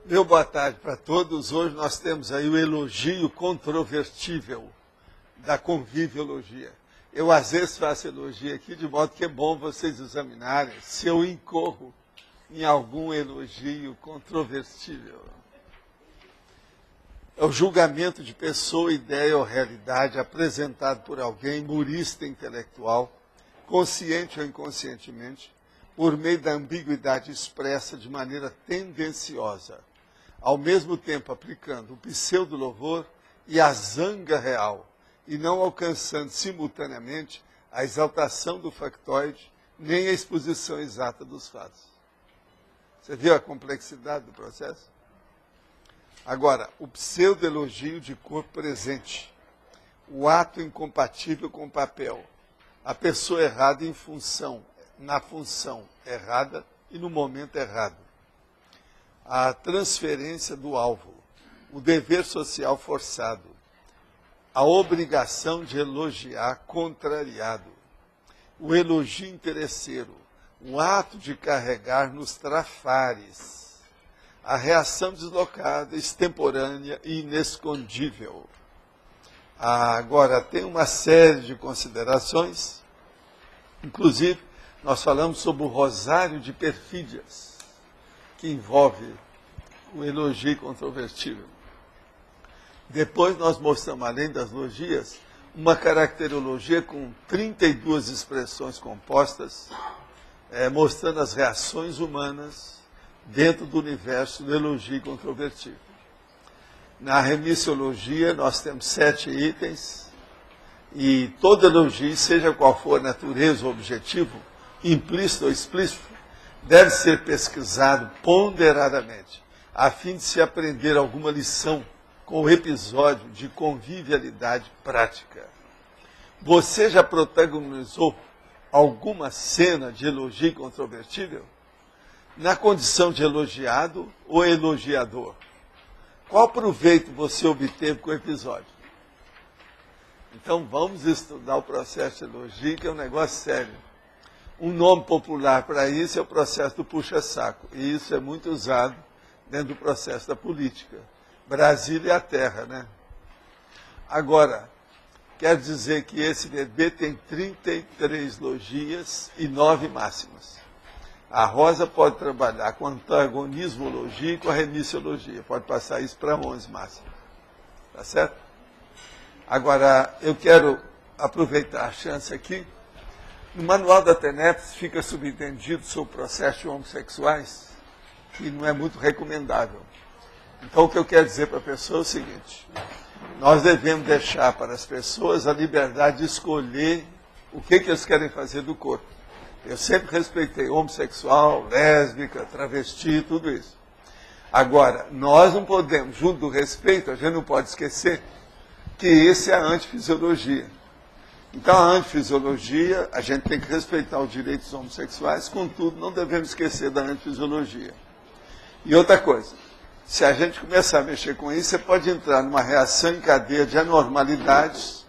Meu boa tarde para todos. Hoje nós temos aí o elogio controvertível da conviviologia. Eu às vezes faço elogio aqui, de modo que é bom vocês examinarem se eu incorro em algum elogio controvertível. É o julgamento de pessoa, ideia ou realidade apresentado por alguém, murista intelectual, consciente ou inconscientemente, por meio da ambiguidade expressa de maneira tendenciosa, ao mesmo tempo aplicando o pseudo-louvor e a zanga real, e não alcançando simultaneamente a exaltação do factoide, nem a exposição exata dos fatos. Você viu a complexidade do processo? Agora, o pseudo-elogio de corpo presente, o ato incompatível com o papel, a pessoa errada na função errada e no momento errado, a transferência do alvo, o dever social forçado, a obrigação de elogiar contrariado, o elogio interesseiro, o ato de carregar nos trafares, a reação deslocada, extemporânea e inescondível. Agora, tem uma série de considerações, inclusive nós falamos sobre o rosário de perfídias, que envolve o elogio controvertível. Depois nós mostramos, além das logias, uma caracterologia com 32 expressões compostas, mostrando as reações humanas dentro do universo do elogio controvertível. Na remissiologia nós temos 7 itens, e todo elogio, seja qual for a natureza ou objetivo, implícito ou explícito, deve ser pesquisado ponderadamente, a fim de se aprender alguma lição com o episódio de convivialidade prática. Você já protagonizou alguma cena de elogio controvertível? Na condição de elogiado ou elogiador? Qual proveito você obteve com o episódio? Então vamos estudar o processo de elogio, que é um negócio sério. Um nome popular para isso é o processo do puxa-saco. E isso é muito usado dentro do processo da política. Brasília é a terra, né? Agora, quer dizer que esse bebê tem 33 logias e 9 máximas. A Rosa pode trabalhar com antagonismologia e com a remissiologia. Pode passar isso para 11 máximas. Tá certo? Agora, eu quero aproveitar a chance aqui. No manual da TENEPS fica subentendido sobre o processo de homossexuais, que não é muito recomendável. Então, o que eu quero dizer para a pessoa é o seguinte: nós devemos deixar para as pessoas a liberdade de escolher o que eles querem fazer do corpo. Eu sempre respeitei homossexual, lésbica, travesti, tudo isso. Agora, nós não podemos, junto do respeito, a gente não pode esquecer que esse é a antifisiologia. Então, a antifisiologia, a gente tem que respeitar os direitos homossexuais, contudo, não devemos esquecer da antifisiologia. E outra coisa, se a gente começar a mexer com isso, você pode entrar numa reação em cadeia de anormalidades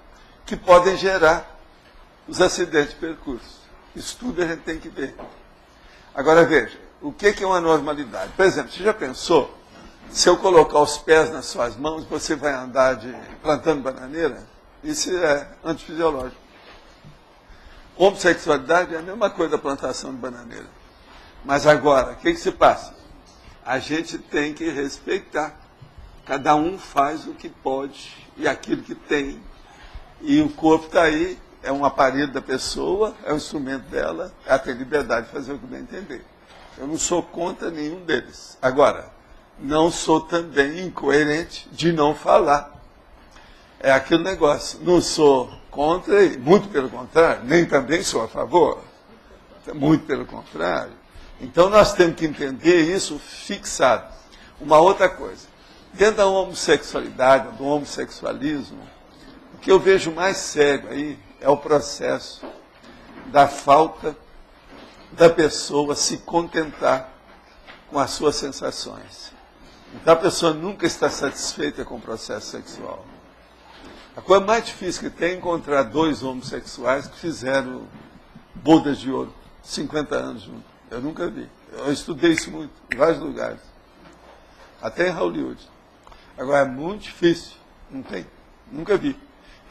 que podem gerar os acidentes de percurso. Isso tudo a gente tem que ver. Agora, veja, o que é uma anormalidade? Por exemplo, você já pensou, se eu colocar os pés nas suas mãos, você vai andar plantando bananeira? Isso é antifisiológico. Homossexualidade é a mesma coisa da plantação de bananeira. Mas agora, o que se passa? A gente tem que respeitar. Cada um faz o que pode e aquilo que tem. E o corpo está aí, é um aparelho da pessoa, é um instrumento dela, ela tem liberdade de fazer o que bem entender. Eu não sou contra nenhum deles. Agora, não sou também incoerente de não falar. É aquele negócio, não sou contra, e muito pelo contrário, nem também sou a favor, muito pelo contrário. Então nós temos que entender isso fixado. Uma outra coisa, dentro da homossexualidade, do homossexualismo, o que eu vejo mais sério aí é o processo da falta da pessoa se contentar com as suas sensações. Então a pessoa nunca está satisfeita com o processo sexual. A coisa mais difícil que tem é encontrar 2 homossexuais que fizeram bodas de ouro, 50 anos juntos. Eu nunca vi. Eu estudei isso muito, em vários lugares. até em Hollywood. Agora, é muito difícil, não tem, nunca vi.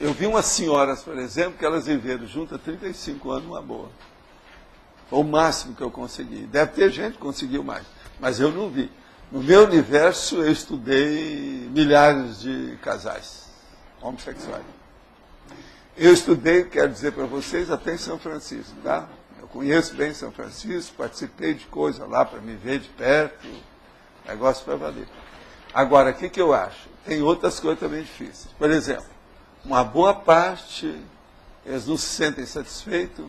Eu vi umas senhoras, por exemplo, que elas viveram juntas 35 anos numa boa. Foi o máximo que eu consegui. Deve ter gente que conseguiu mais, mas eu não vi. No meu universo, eu estudei milhares de casais homossexuais. Eu estudei, quero dizer para vocês, até em São Francisco, tá? Eu conheço bem São Francisco, participei de coisa lá para me ver de perto, negócio para valer. Agora, o que eu acho? Tem outras coisas também difíceis. Por exemplo, uma boa parte, eles não se sentem satisfeitos,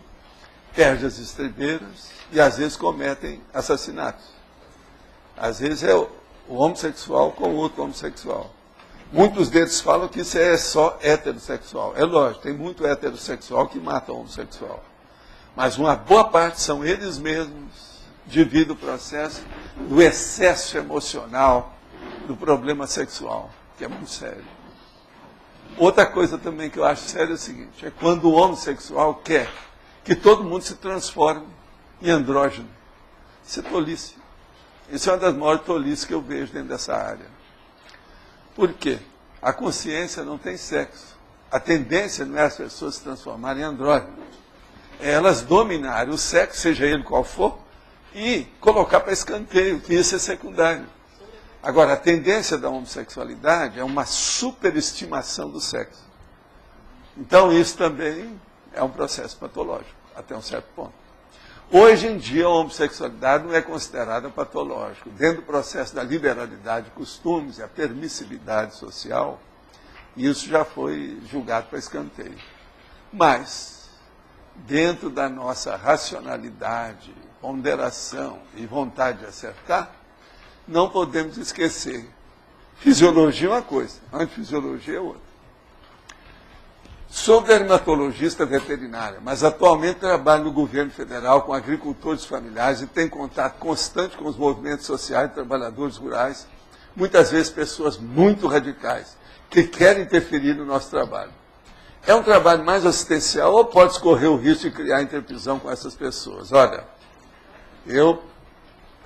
perdem as estribeiras e às vezes cometem assassinatos. Às vezes é o homossexual com o outro homossexual. Muitos deles falam que isso é só heterossexual. É lógico, tem muito heterossexual que mata o homossexual. Mas uma boa parte são eles mesmos, devido ao processo do excesso emocional do problema sexual, que é muito sério. Outra coisa também que eu acho séria é o seguinte, é quando o homossexual quer que todo mundo se transforme em andrógeno. Isso é tolice. Isso é uma das maiores tolices que eu vejo dentro dessa área. Por quê? A consciência não tem sexo. A tendência não é as pessoas se transformarem em andrógenos. É elas dominarem o sexo, seja ele qual for, e colocar para escanteio, que isso é secundário. Agora, a tendência da homossexualidade é uma superestimação do sexo. Então, isso também é um processo patológico, até um certo ponto. Hoje em dia, a homossexualidade não é considerada patológica. Dentro do processo da liberalidade de costumes e a permissividade social, isso já foi julgado para escanteio. Mas, dentro da nossa racionalidade, ponderação e vontade de acertar, não podemos esquecer. Fisiologia é uma coisa, antifisiologia é outra. Sou dermatologista veterinária, mas atualmente trabalho no governo federal com agricultores familiares e tenho contato constante com os movimentos sociais de trabalhadores rurais, muitas vezes pessoas muito radicais, que querem interferir no nosso trabalho. É um trabalho mais assistencial ou pode correr o risco de criar interprisão com essas pessoas? Olha, eu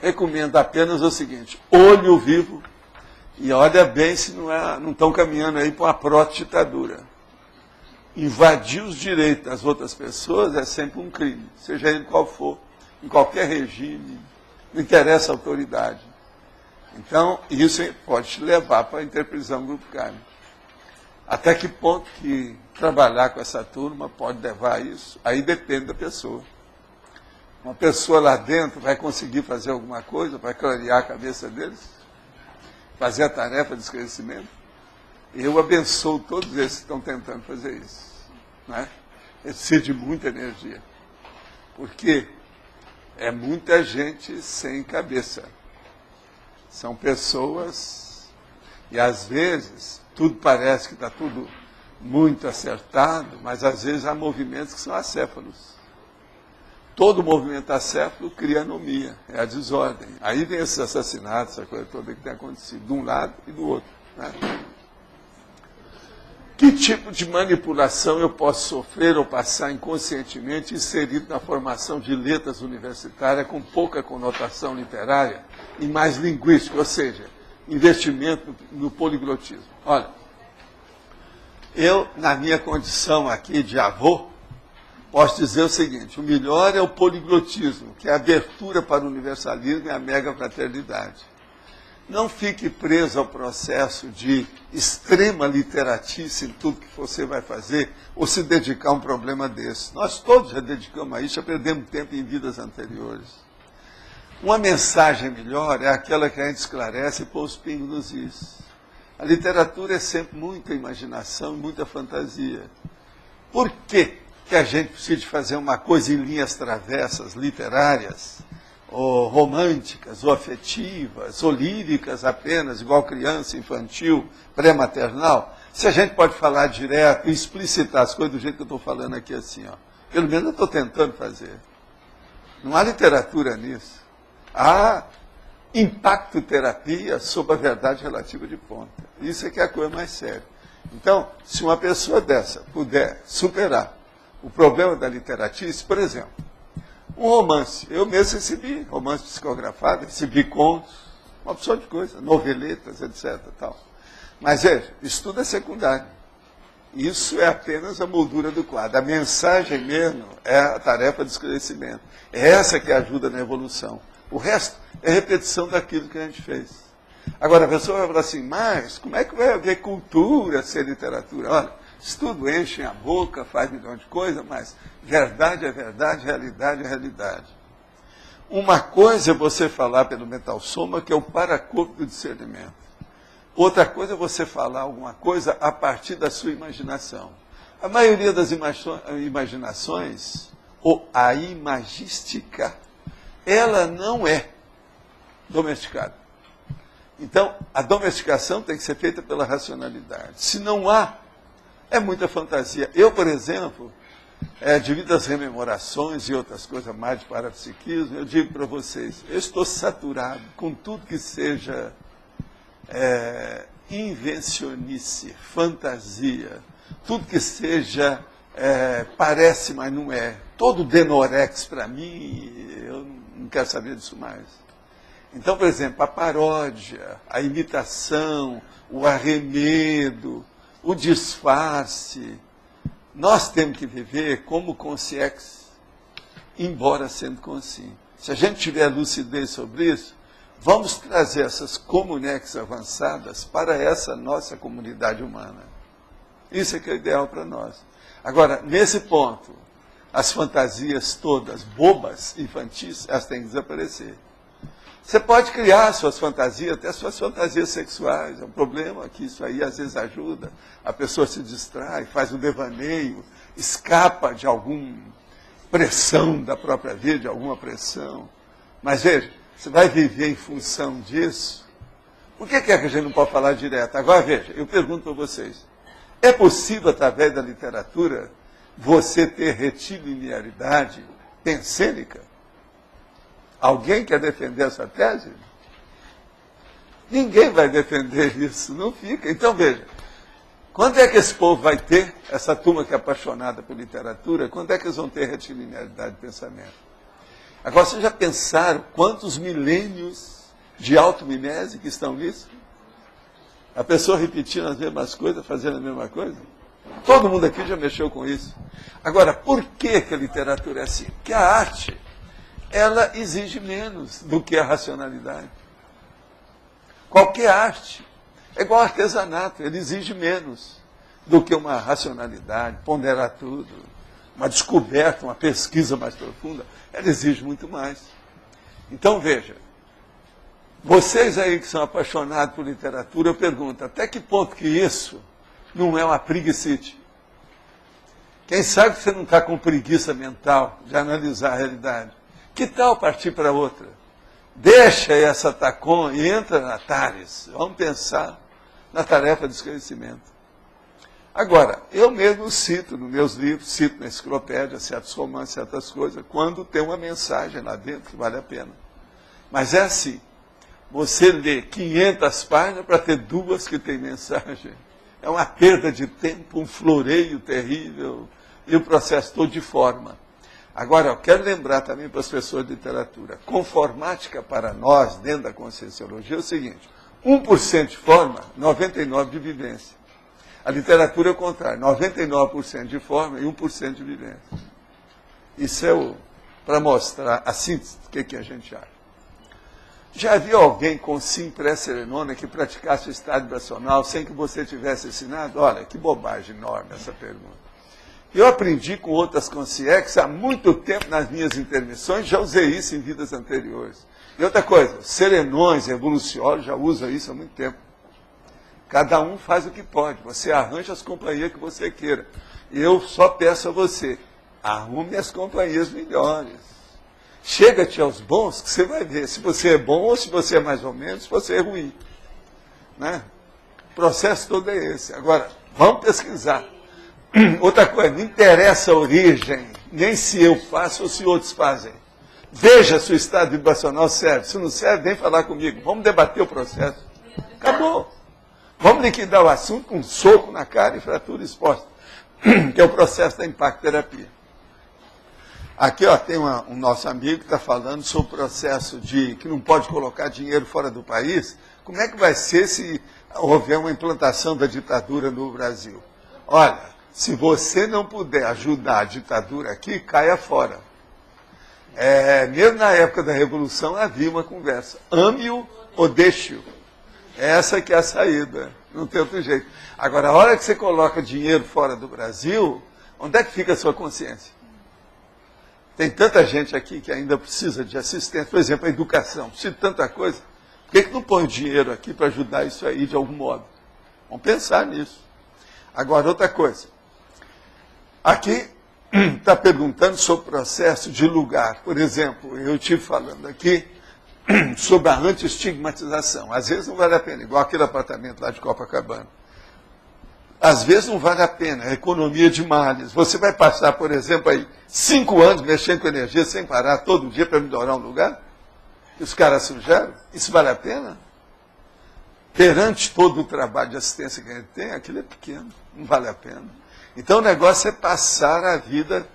recomendo apenas o seguinte, olho vivo e olha bem se não estão caminhando aí para uma proto-ditadura. Invadir os direitos das outras pessoas é sempre um crime, seja ele qual for, em qualquer regime, não interessa a autoridade. Então, isso pode te levar para a interprisão grupo kármico. Até que ponto que trabalhar com essa turma pode levar a isso? Aí depende da pessoa. Uma pessoa lá dentro vai conseguir fazer alguma coisa, vai clarear a cabeça deles, fazer a tarefa de esclarecimento. Eu abençoo todos esses que estão tentando fazer isso. Né? Precisa de muita energia. Porque é muita gente sem cabeça. São pessoas, e às vezes, tudo parece que está tudo muito acertado, mas às vezes há movimentos que são acéfalos. Todo movimento acéfalo cria anomia, é a desordem. Aí vem esses assassinatos, essa coisa toda que tem acontecido, de um lado e do outro. Né? Que tipo de manipulação eu posso sofrer ou passar inconscientemente inserido na formação de letras universitárias com pouca conotação literária e mais linguística, ou seja, investimento no poliglotismo? Olha, eu, na minha condição aqui de avô, posso dizer o seguinte, o melhor é o poliglotismo, que é a abertura para o universalismo e a mega fraternidade. Não fique preso ao processo de extrema literatice em tudo que você vai fazer, ou se dedicar a um problema desse. Nós todos já dedicamos a isso, já perdemos tempo em vidas anteriores. Uma mensagem melhor é aquela que a gente esclarece e põe os pingos nos is. A literatura é sempre muita imaginação e muita fantasia. Por que a gente precisa fazer uma coisa em linhas travessas, literárias, ou românticas, ou afetivas, ou líricas apenas, igual criança, infantil, pré-maternal, se a gente pode falar direto e explicitar as coisas do jeito que eu estou falando aqui assim, ó. Pelo menos eu estou tentando fazer. Não há literatura nisso. Há impacto-terapia sobre a verdade relativa de ponta. Isso é que é a coisa mais séria. Então, se uma pessoa dessa puder superar o problema da literatice, por exemplo, um romance. Eu mesmo recebi romance psicografado, recebi contos, uma opção de coisa, noveletas, etc. Tal. Mas veja, estudo é secundário. Isso é apenas a moldura do quadro. A mensagem mesmo é a tarefa de esclarecimento. É essa que ajuda na evolução. O resto é repetição daquilo que a gente fez. Agora, a pessoa vai falar assim, mas como é que vai haver cultura sem literatura? Olha, estudo enche a boca, faz milhões de coisas, mas verdade é verdade, realidade é realidade. Uma coisa é você falar pelo mental soma, que é o paracorpo do discernimento. Outra coisa é você falar alguma coisa a partir da sua imaginação. A maioria das imaginações, ou a imagística, ela não é domesticada. Então, a domesticação tem que ser feita pela racionalidade. Se não há, é muita fantasia. Eu, por exemplo, devido às rememorações e outras coisas mais de parapsiquismo, eu digo para vocês, eu estou saturado com tudo que seja invencionice, fantasia, tudo que seja parece, mas não é. Todo denorex para mim, eu não quero saber disso mais. Então, por exemplo, a paródia, a imitação, o arremedo, o disfarce, nós temos que viver como consciência, embora sendo consciente. Se a gente tiver lucidez sobre isso, vamos trazer essas comunex avançadas para essa nossa comunidade humana. Isso é que é ideal para nós. Agora, nesse ponto, as fantasias todas bobas, infantis, elas têm que desaparecer. Você pode criar suas fantasias, até suas fantasias sexuais. É um problema que isso aí às vezes ajuda. A pessoa se distrai, faz um devaneio, escapa de alguma pressão da própria vida, de alguma pressão. Mas veja, você vai viver em função disso? Por que é que a gente não pode falar direto? Agora veja, eu pergunto para vocês. É possível, através da literatura, você ter retilinearidade pensênica? Alguém quer defender essa tese? Ninguém vai defender isso, não fica. Então, veja, quando é que esse povo vai ter, essa turma que é apaixonada por literatura, quando é que eles vão ter retilinearidade de pensamento? Agora, vocês já pensaram quantos milênios de automimese que estão nisso? A pessoa repetindo as mesmas coisas, fazendo a mesma coisa? Todo mundo aqui já mexeu com isso. Agora, por que que a literatura é assim? Porque a arte, ela exige menos do que a racionalidade. Qualquer arte é igual ao artesanato, ele exige menos do que uma racionalidade, ponderar tudo, uma descoberta, uma pesquisa mais profunda, ela exige muito mais. Então, veja, vocês aí que são apaixonados por literatura, eu pergunto, até que ponto que isso não é uma preguicite? Quem sabe que você não está com preguiça mental de analisar a realidade? Que tal partir para outra? Deixa essa Tacon e entra na Tales. Vamos pensar na tarefa de esclarecimento. Agora, eu mesmo cito nos meus livros, cito na enciclopédia, certos romances, certas coisas, quando tem uma mensagem lá dentro que vale a pena. Mas é assim, você lê 500 páginas para ter 2 que têm mensagem. É uma perda de tempo, um floreio terrível, e o processo todo de forma. Agora, eu quero lembrar também para as pessoas de literatura, conformática para nós, dentro da conscienciologia, é o seguinte, 1% de forma, 99% de vivência. A literatura é o contrário, 99% de forma e 1% de vivência. Isso é para mostrar a síntese do que a gente acha. Já viu alguém com sim pré-serenona que praticasse o estado vibracional sem que você tivesse ensinado? Olha, que bobagem enorme essa pergunta. Eu aprendi com outras consciências há muito tempo nas minhas intermissões, já usei isso em vidas anteriores. E outra coisa, serenões, evoluciólogos já usam isso há muito tempo. Cada um faz o que pode, você arranja as companhias que você queira. Eu só peço a você, arrume as companhias melhores. Chega-te aos bons que você vai ver se você é bom ou se você é mais ou menos, se você é ruim. Né? O processo todo é esse. Agora, vamos pesquisar. Outra coisa, não interessa a origem, nem se eu faço ou se outros fazem. Veja se o estado vibracional serve. Se não serve, vem falar comigo. Vamos debater o processo. Acabou. Vamos liquidar o assunto com um soco na cara e fratura exposta, que é o processo da impacto-terapia. Aqui ó, tem um nosso amigo que está falando sobre o processo de que não pode colocar dinheiro fora do país. Como é que vai ser se houver uma implantação da ditadura no Brasil? Olha, se você não puder ajudar a ditadura aqui, caia fora. Mesmo na época da Revolução havia uma conversa. Ame-o ou deixe-o. Essa que é a saída. Não tem outro jeito. Agora, a hora que você coloca dinheiro fora do Brasil, onde é que fica a sua consciência? Tem tanta gente aqui que ainda precisa de assistência. Por exemplo, a educação. Precisa de tanta coisa. Por que não põe o dinheiro aqui para ajudar isso aí de algum modo? Vamos pensar nisso. Agora, outra coisa. Aqui está perguntando sobre o processo de lugar. Por exemplo, eu estive falando aqui sobre a anti-estigmatização. Às vezes não vale a pena, igual aquele apartamento lá de Copacabana. Às vezes não vale a pena, é economia de males. Você vai passar, por exemplo, aí 5 anos mexendo com energia sem parar todo dia para melhorar um lugar? Que os caras sugeram? Isso vale a pena? Perante todo o trabalho de assistência que a gente tem, aquilo é pequeno, não vale a pena. Então o negócio é passar a vida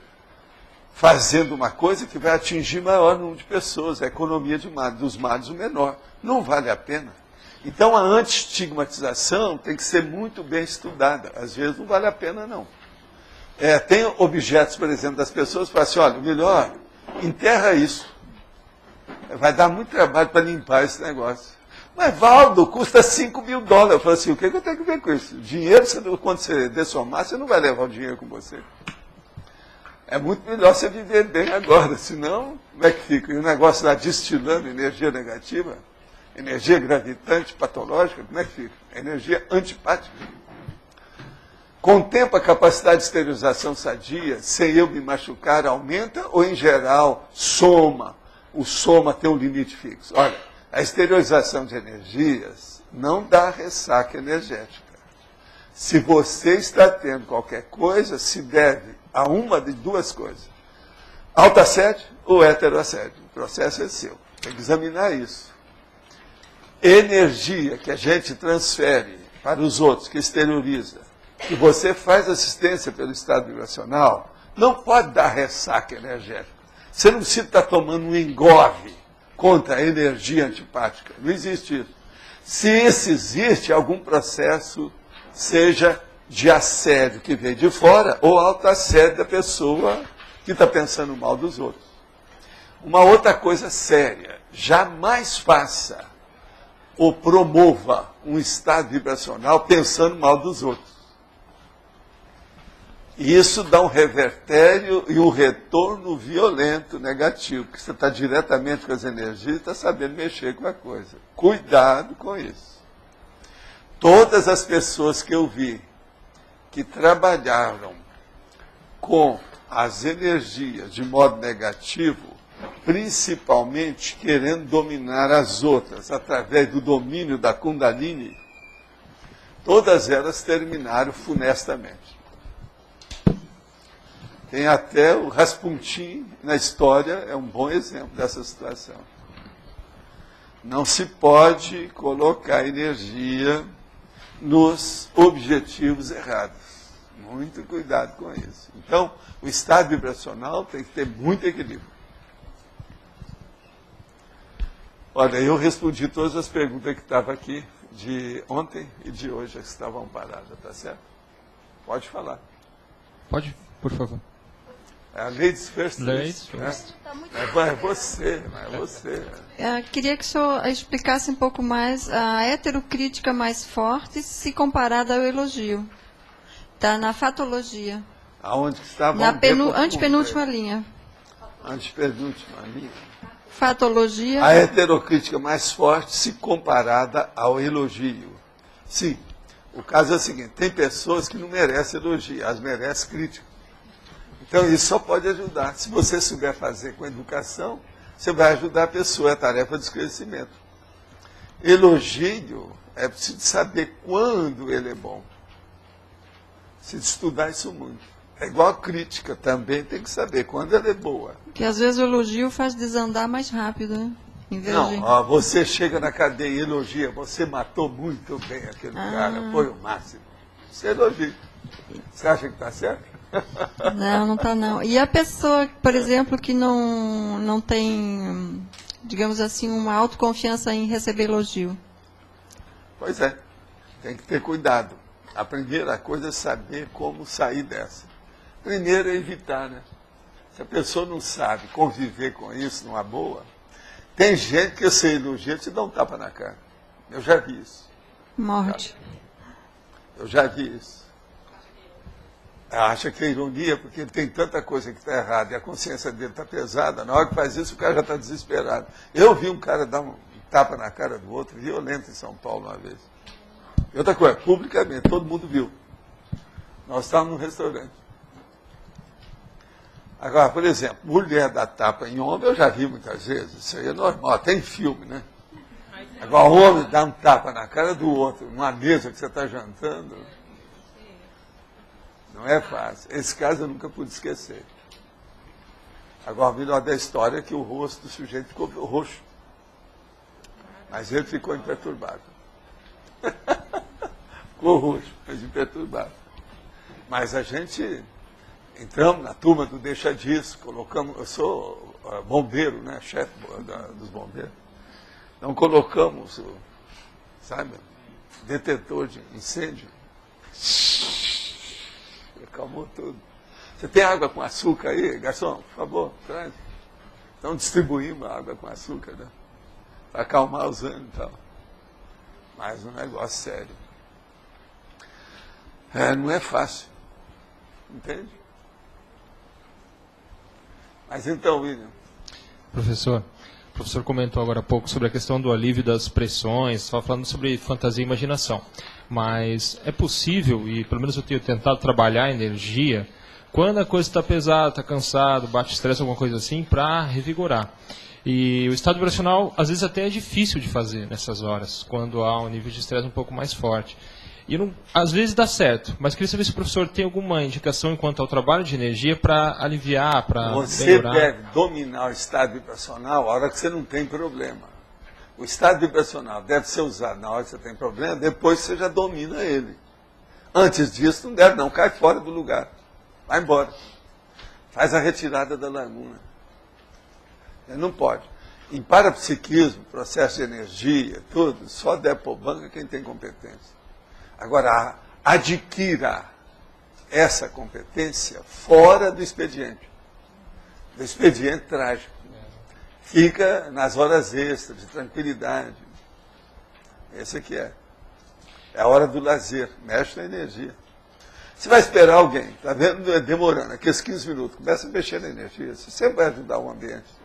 fazendo uma coisa que vai atingir maior número de pessoas, a economia de males, dos males o menor. Não vale a pena. Então a anti-estigmatização tem que ser muito bem estudada. Às vezes não vale a pena, não. Tem objetos, por exemplo, das pessoas que falam assim, olha, melhor, enterra isso. Vai dar muito trabalho para limpar esse negócio. Mas, Valdo, custa $5 mil. Eu falo assim, o que eu tenho que ver com isso? Dinheiro, quando você dessomar, você não vai levar o dinheiro com você. É muito melhor você viver bem agora, senão, como é que fica? E o negócio lá destilando energia negativa, energia gravitante, patológica, como é que fica? Energia antipática. Com o tempo, a capacidade de esterilização sadia, sem eu me machucar, aumenta ou, em geral, soma? O soma tem um limite fixo. Olha, a esterilização de energias não dá ressaca energética. Se você está tendo qualquer coisa, se deve a uma de duas coisas. Autoassédio ou heteroassédio. O processo é seu. Tem que examinar isso. Energia que a gente transfere para os outros, que exterioriza, que você faz assistência pelo estado vibracional, não pode dar ressaca energética. Você não precisa estar tomando um engove contra a energia antipática. Não existe isso. Se isso existe, algum processo, seja de assédio que vem de fora, ou autoassédio da pessoa que está pensando mal dos outros. Uma outra coisa séria, jamais faça ou promova um estado vibracional pensando mal dos outros. E isso dá um revertério e um retorno violento, negativo, porque você está diretamente com as energias e está sabendo mexer com a coisa. Cuidado com isso. Todas as pessoas que eu vi que trabalharam com as energias de modo negativo, principalmente querendo dominar as outras através do domínio da Kundalini, todas elas terminaram funestamente. Tem até o Rasputin na história, é um bom exemplo dessa situação. Não se pode colocar energia nos objetivos errados. Muito cuidado com isso. Então, o estado vibracional tem que ter muito equilíbrio. Olha, eu respondi todas as perguntas que estavam aqui, de ontem e de hoje, que estavam paradas, tá certo? Pode falar. Pode, por favor. Ladies first. Ladies first. É você, é você. Queria que o senhor explicasse um pouco mais a heterocrítica mais forte se comparada ao elogio. Está na fatologia. Aonde que estava? Na antepenúltima linha. Antepenúltima linha. Fatologia. A heterocrítica mais forte se comparada ao elogio. Sim, o caso é o seguinte, tem pessoas que não merecem elogio, elas merecem crítica. Então isso só pode ajudar. Se você souber fazer com educação, você vai ajudar a pessoa, é a tarefa de crescimento. Elogio, é preciso saber quando ele é bom. Precisa estudar isso muito. É igual a crítica, também tem que saber quando ela é boa. Que às vezes o elogio faz desandar mais rápido, né? Não, você chega na cadeia e elogia, você matou muito bem aquele cara, foi o máximo. Você elogia. Você acha que está certo? Não, não está não. E a pessoa, por exemplo, que não tem, digamos assim, uma autoconfiança em receber elogio? Pois é, tem que ter cuidado. A primeira coisa é saber como sair dessa. Primeiro é evitar, né? Se a pessoa não sabe conviver com isso numa boa, tem gente que você elogia te dá um tapa na cara. Eu já vi isso. Morte. Eu já vi isso. Acha que é ironia, porque ele tem tanta coisa que está errada e a consciência dele está pesada. Na hora que faz isso, o cara já está desesperado. Eu vi um cara dar um tapa na cara do outro, violento em São Paulo uma vez. E outra coisa, publicamente, todo mundo viu. Nós estávamos num restaurante. Agora, por exemplo, mulher dá tapa em homem, eu já vi muitas vezes. Isso aí é normal, tem filme, né? Agora, homem dá um tapa na cara do outro, numa mesa que você está jantando. Não é fácil. Esse caso eu nunca pude esquecer. Agora, o melhor da história é que o rosto do sujeito ficou roxo. Mas ele ficou imperturbável. Ficou roxo, mas imperturbável. Mas a gente entramos na turma do Deixa Disso, colocamos, eu sou bombeiro, né, chefe dos bombeiros. Então colocamos, sabe, detetor de incêndio. Acalmou tudo. Você tem água com açúcar aí, garçom? Por favor, traz. Então distribuímos a água com açúcar, né? Para acalmar os ânimos e tal. Mas um negócio sério. Não é fácil. Entende? Mas então, William. Professor, o professor comentou agora há pouco sobre a questão do alívio das pressões, estava falando sobre fantasia e imaginação. Mas é possível, e pelo menos eu tenho tentado trabalhar a energia, quando a coisa está pesada, está cansado, bate estresse, alguma coisa assim, para revigorar. E o estado vibracional, às vezes, até é difícil de fazer nessas horas, quando há um nível de estresse um pouco mais forte. E não, às vezes dá certo, mas queria saber se o professor tem alguma indicação enquanto ao trabalho de energia para aliviar, para melhorar. Você deve dominar o estado vibracional a hora que você não tem problema. O estado vibracional deve ser usado na hora que você tem problema, depois você já domina ele. Antes disso, não deve não, cai fora do lugar. Vai embora. Faz a retirada da lamuna. Não pode. Em parapsiquismo, processo de energia, tudo, só Depobanca quem tem competência. Agora, adquira essa competência fora do expediente. Do expediente trágico. Fica nas horas extras, de tranquilidade. Esse aqui é. É a hora do lazer. Mexe na energia. Você vai esperar alguém, está vendo? Demorando, aqueles 15 minutos, começa a mexer na energia. Você sempre vai ajudar o ambiente.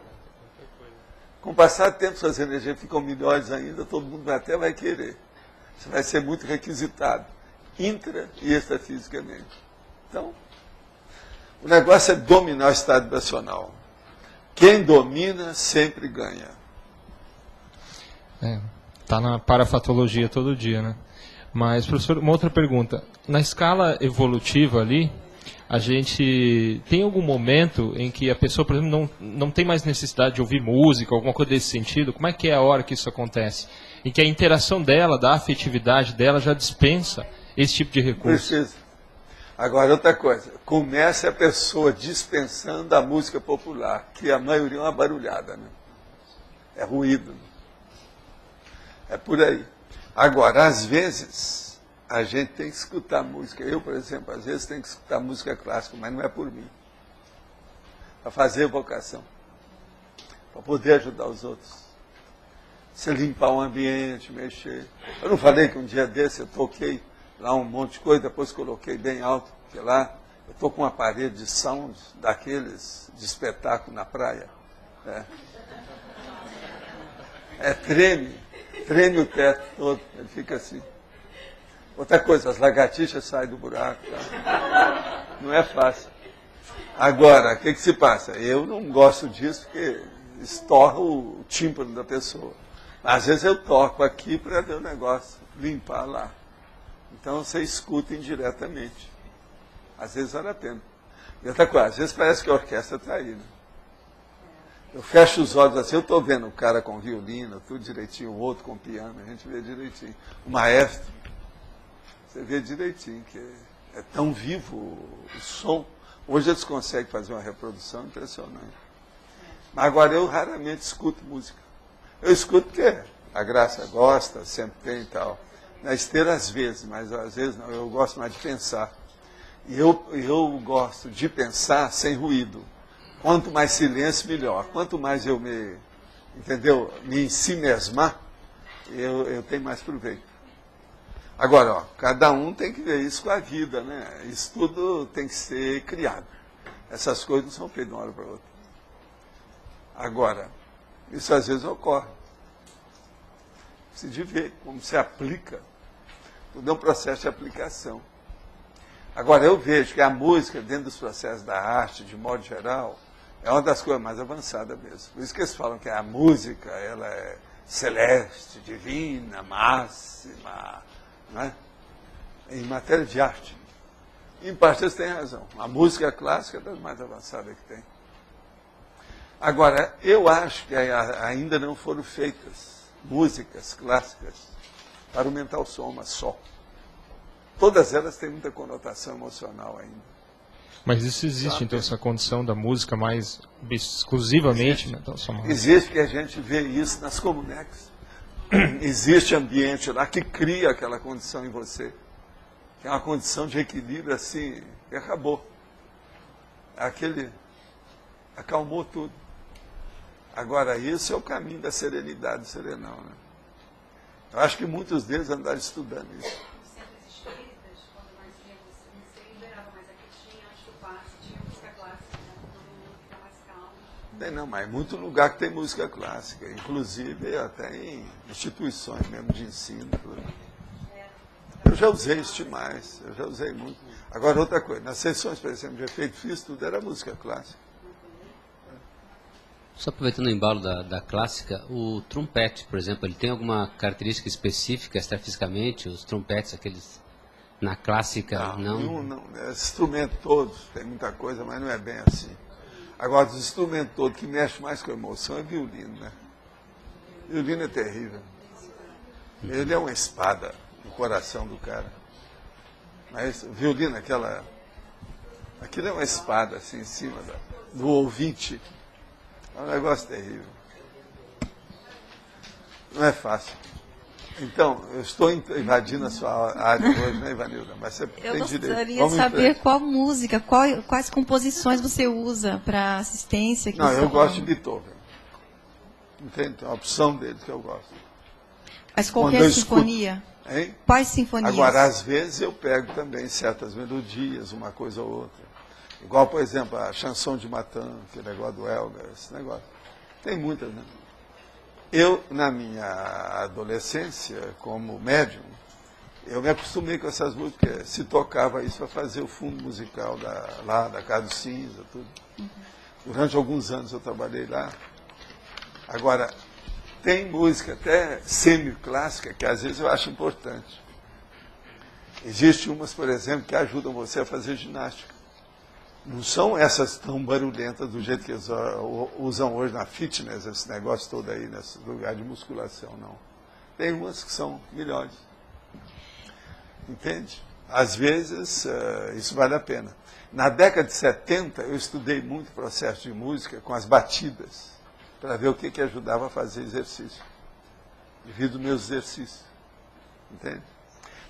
Com o passar do tempo, suas energias ficam melhores ainda, todo mundo até vai querer. Você vai ser muito requisitado, intra e extrafisicamente. Então, o negócio é dominar o estado vibracional. Quem domina sempre ganha. Tá na parafatologia todo dia, né? Mas, professor, uma outra pergunta. Na escala evolutiva ali, a gente tem algum momento em que a pessoa, por exemplo, não tem mais necessidade de ouvir música, alguma coisa desse sentido? Como é que é a hora que isso acontece? Em que a interação dela, da afetividade dela, já dispensa esse tipo de recurso? Precisa. Agora, outra coisa. Começa a pessoa dispensando a música popular, que a maioria é uma barulhada, né? É ruído. Né? É por aí. Agora, às vezes, a gente tem que escutar música. Eu, por exemplo, às vezes tenho que escutar música clássica, mas não é por mim. Para fazer evocação. Para poder ajudar os outros. Você limpar o ambiente, mexer. Eu não falei que um dia desse eu toquei lá um monte de coisa, depois coloquei bem alto, porque lá eu estou com uma parede de sound daqueles de espetáculo na praia. Treme o teto todo, ele fica assim. Outra coisa, as lagartixas saem do buraco. Tá? Não é fácil. Agora, o que se passa? Eu não gosto disso porque estorra o tímpano da pessoa. Às vezes eu toco aqui para ver o negócio, limpar lá. Então você escuta indiretamente. Às vezes vale a pena. E outra coisa, às vezes parece que a orquestra está aí. Né? Eu fecho os olhos assim, eu estou vendo o cara com violino, tudo direitinho, o outro com piano, a gente vê direitinho. O maestro, você vê direitinho, que É tão vivo o som. Hoje eles conseguem fazer uma reprodução impressionante. Mas agora eu raramente escuto música. Eu escuto porque a Graça gosta, sempre tem e tal. Na esteira às vezes, mas às vezes não. Eu gosto mais de pensar. E eu gosto de pensar sem ruído. Quanto mais silêncio, melhor. Quanto mais eu me ensimesmar, eu tenho mais proveito. Agora, ó, cada um tem que ver isso com a vida, né? Isso tudo tem que ser criado. Essas coisas não são feitas de uma hora para outra. Agora, isso às vezes ocorre. Precisa de ver como se aplica. Tudo é um processo de aplicação. Agora, eu vejo que a música, dentro dos processos da arte, de modo geral, é uma das coisas mais avançadas mesmo. Por isso que eles falam que a música, ela é celeste, divina, máxima, não é? Em matéria de arte. Em parte eles têm razão. A música clássica é das mais avançadas que tem. Agora, eu acho que ainda não foram feitas músicas clássicas para o mental soma só. Todas elas têm muita conotação emocional ainda. Mas isso existe, então, essa condição da música mais exclusivamente mental somática? Existe, que a gente vê isso nas comunex. Existe ambiente lá que cria aquela condição em você. Que é uma condição de equilíbrio assim, que acabou. Acalmou tudo. Agora, isso é o caminho da serenidade do serenão, né? Eu acho que muitos deles andaram estudando isso. Não, mas muito lugar que tem música clássica, inclusive até em instituições mesmo de ensino. Eu já usei isso demais, eu já usei muito. Agora, outra coisa, nas sessões, por exemplo, de efeito fiz, tudo era música clássica. Só aproveitando o embalo da clássica, o trompete, por exemplo, ele tem alguma característica específica, extrafisicamente, os trompetes, aqueles na clássica, não? Não, esse instrumento todos, tem muita coisa, mas não é bem assim. Agora, os instrumentos todos que mexem mais com a emoção é violino, né? Violino é terrível. Ele é uma espada no coração do cara. Mas violino, aquilo é uma espada assim em cima do ouvinte. É um negócio terrível. Não é fácil. Então, eu estou invadindo a sua área hoje, né, Ivanilda? Mas você tem direito. Eu gostaria de saber qual música, quais composições você usa para assistência. Não, eu gosto de Beethoven. Entende? Tem uma opção dele que eu gosto. Mas qualquer sinfonia? Hein? Quais sinfonias? Agora, às vezes eu pego também certas melodias, uma coisa ou outra. Igual, por exemplo, a Chanson de Matan, que é negócio do Elgar, esse negócio. Tem muitas, né? Eu, na minha adolescência, como médium, eu me acostumei com essas músicas, porque se tocava isso para fazer o fundo musical da Casa do Cinza, tudo. Durante alguns anos eu trabalhei lá. Agora, tem música até semi-clássica, que às vezes eu acho importante. Existem umas, por exemplo, que ajudam você a fazer ginástica. Não são essas tão barulhentas do jeito que eles usam hoje na fitness, esse negócio todo aí, nesse lugar de musculação, não. Tem umas que são melhores. Entende? Às vezes, isso vale a pena. Na década de 70, eu estudei muito o processo de música com as batidas, para ver o que ajudava a fazer exercício. Devido aos meus exercícios. Entende?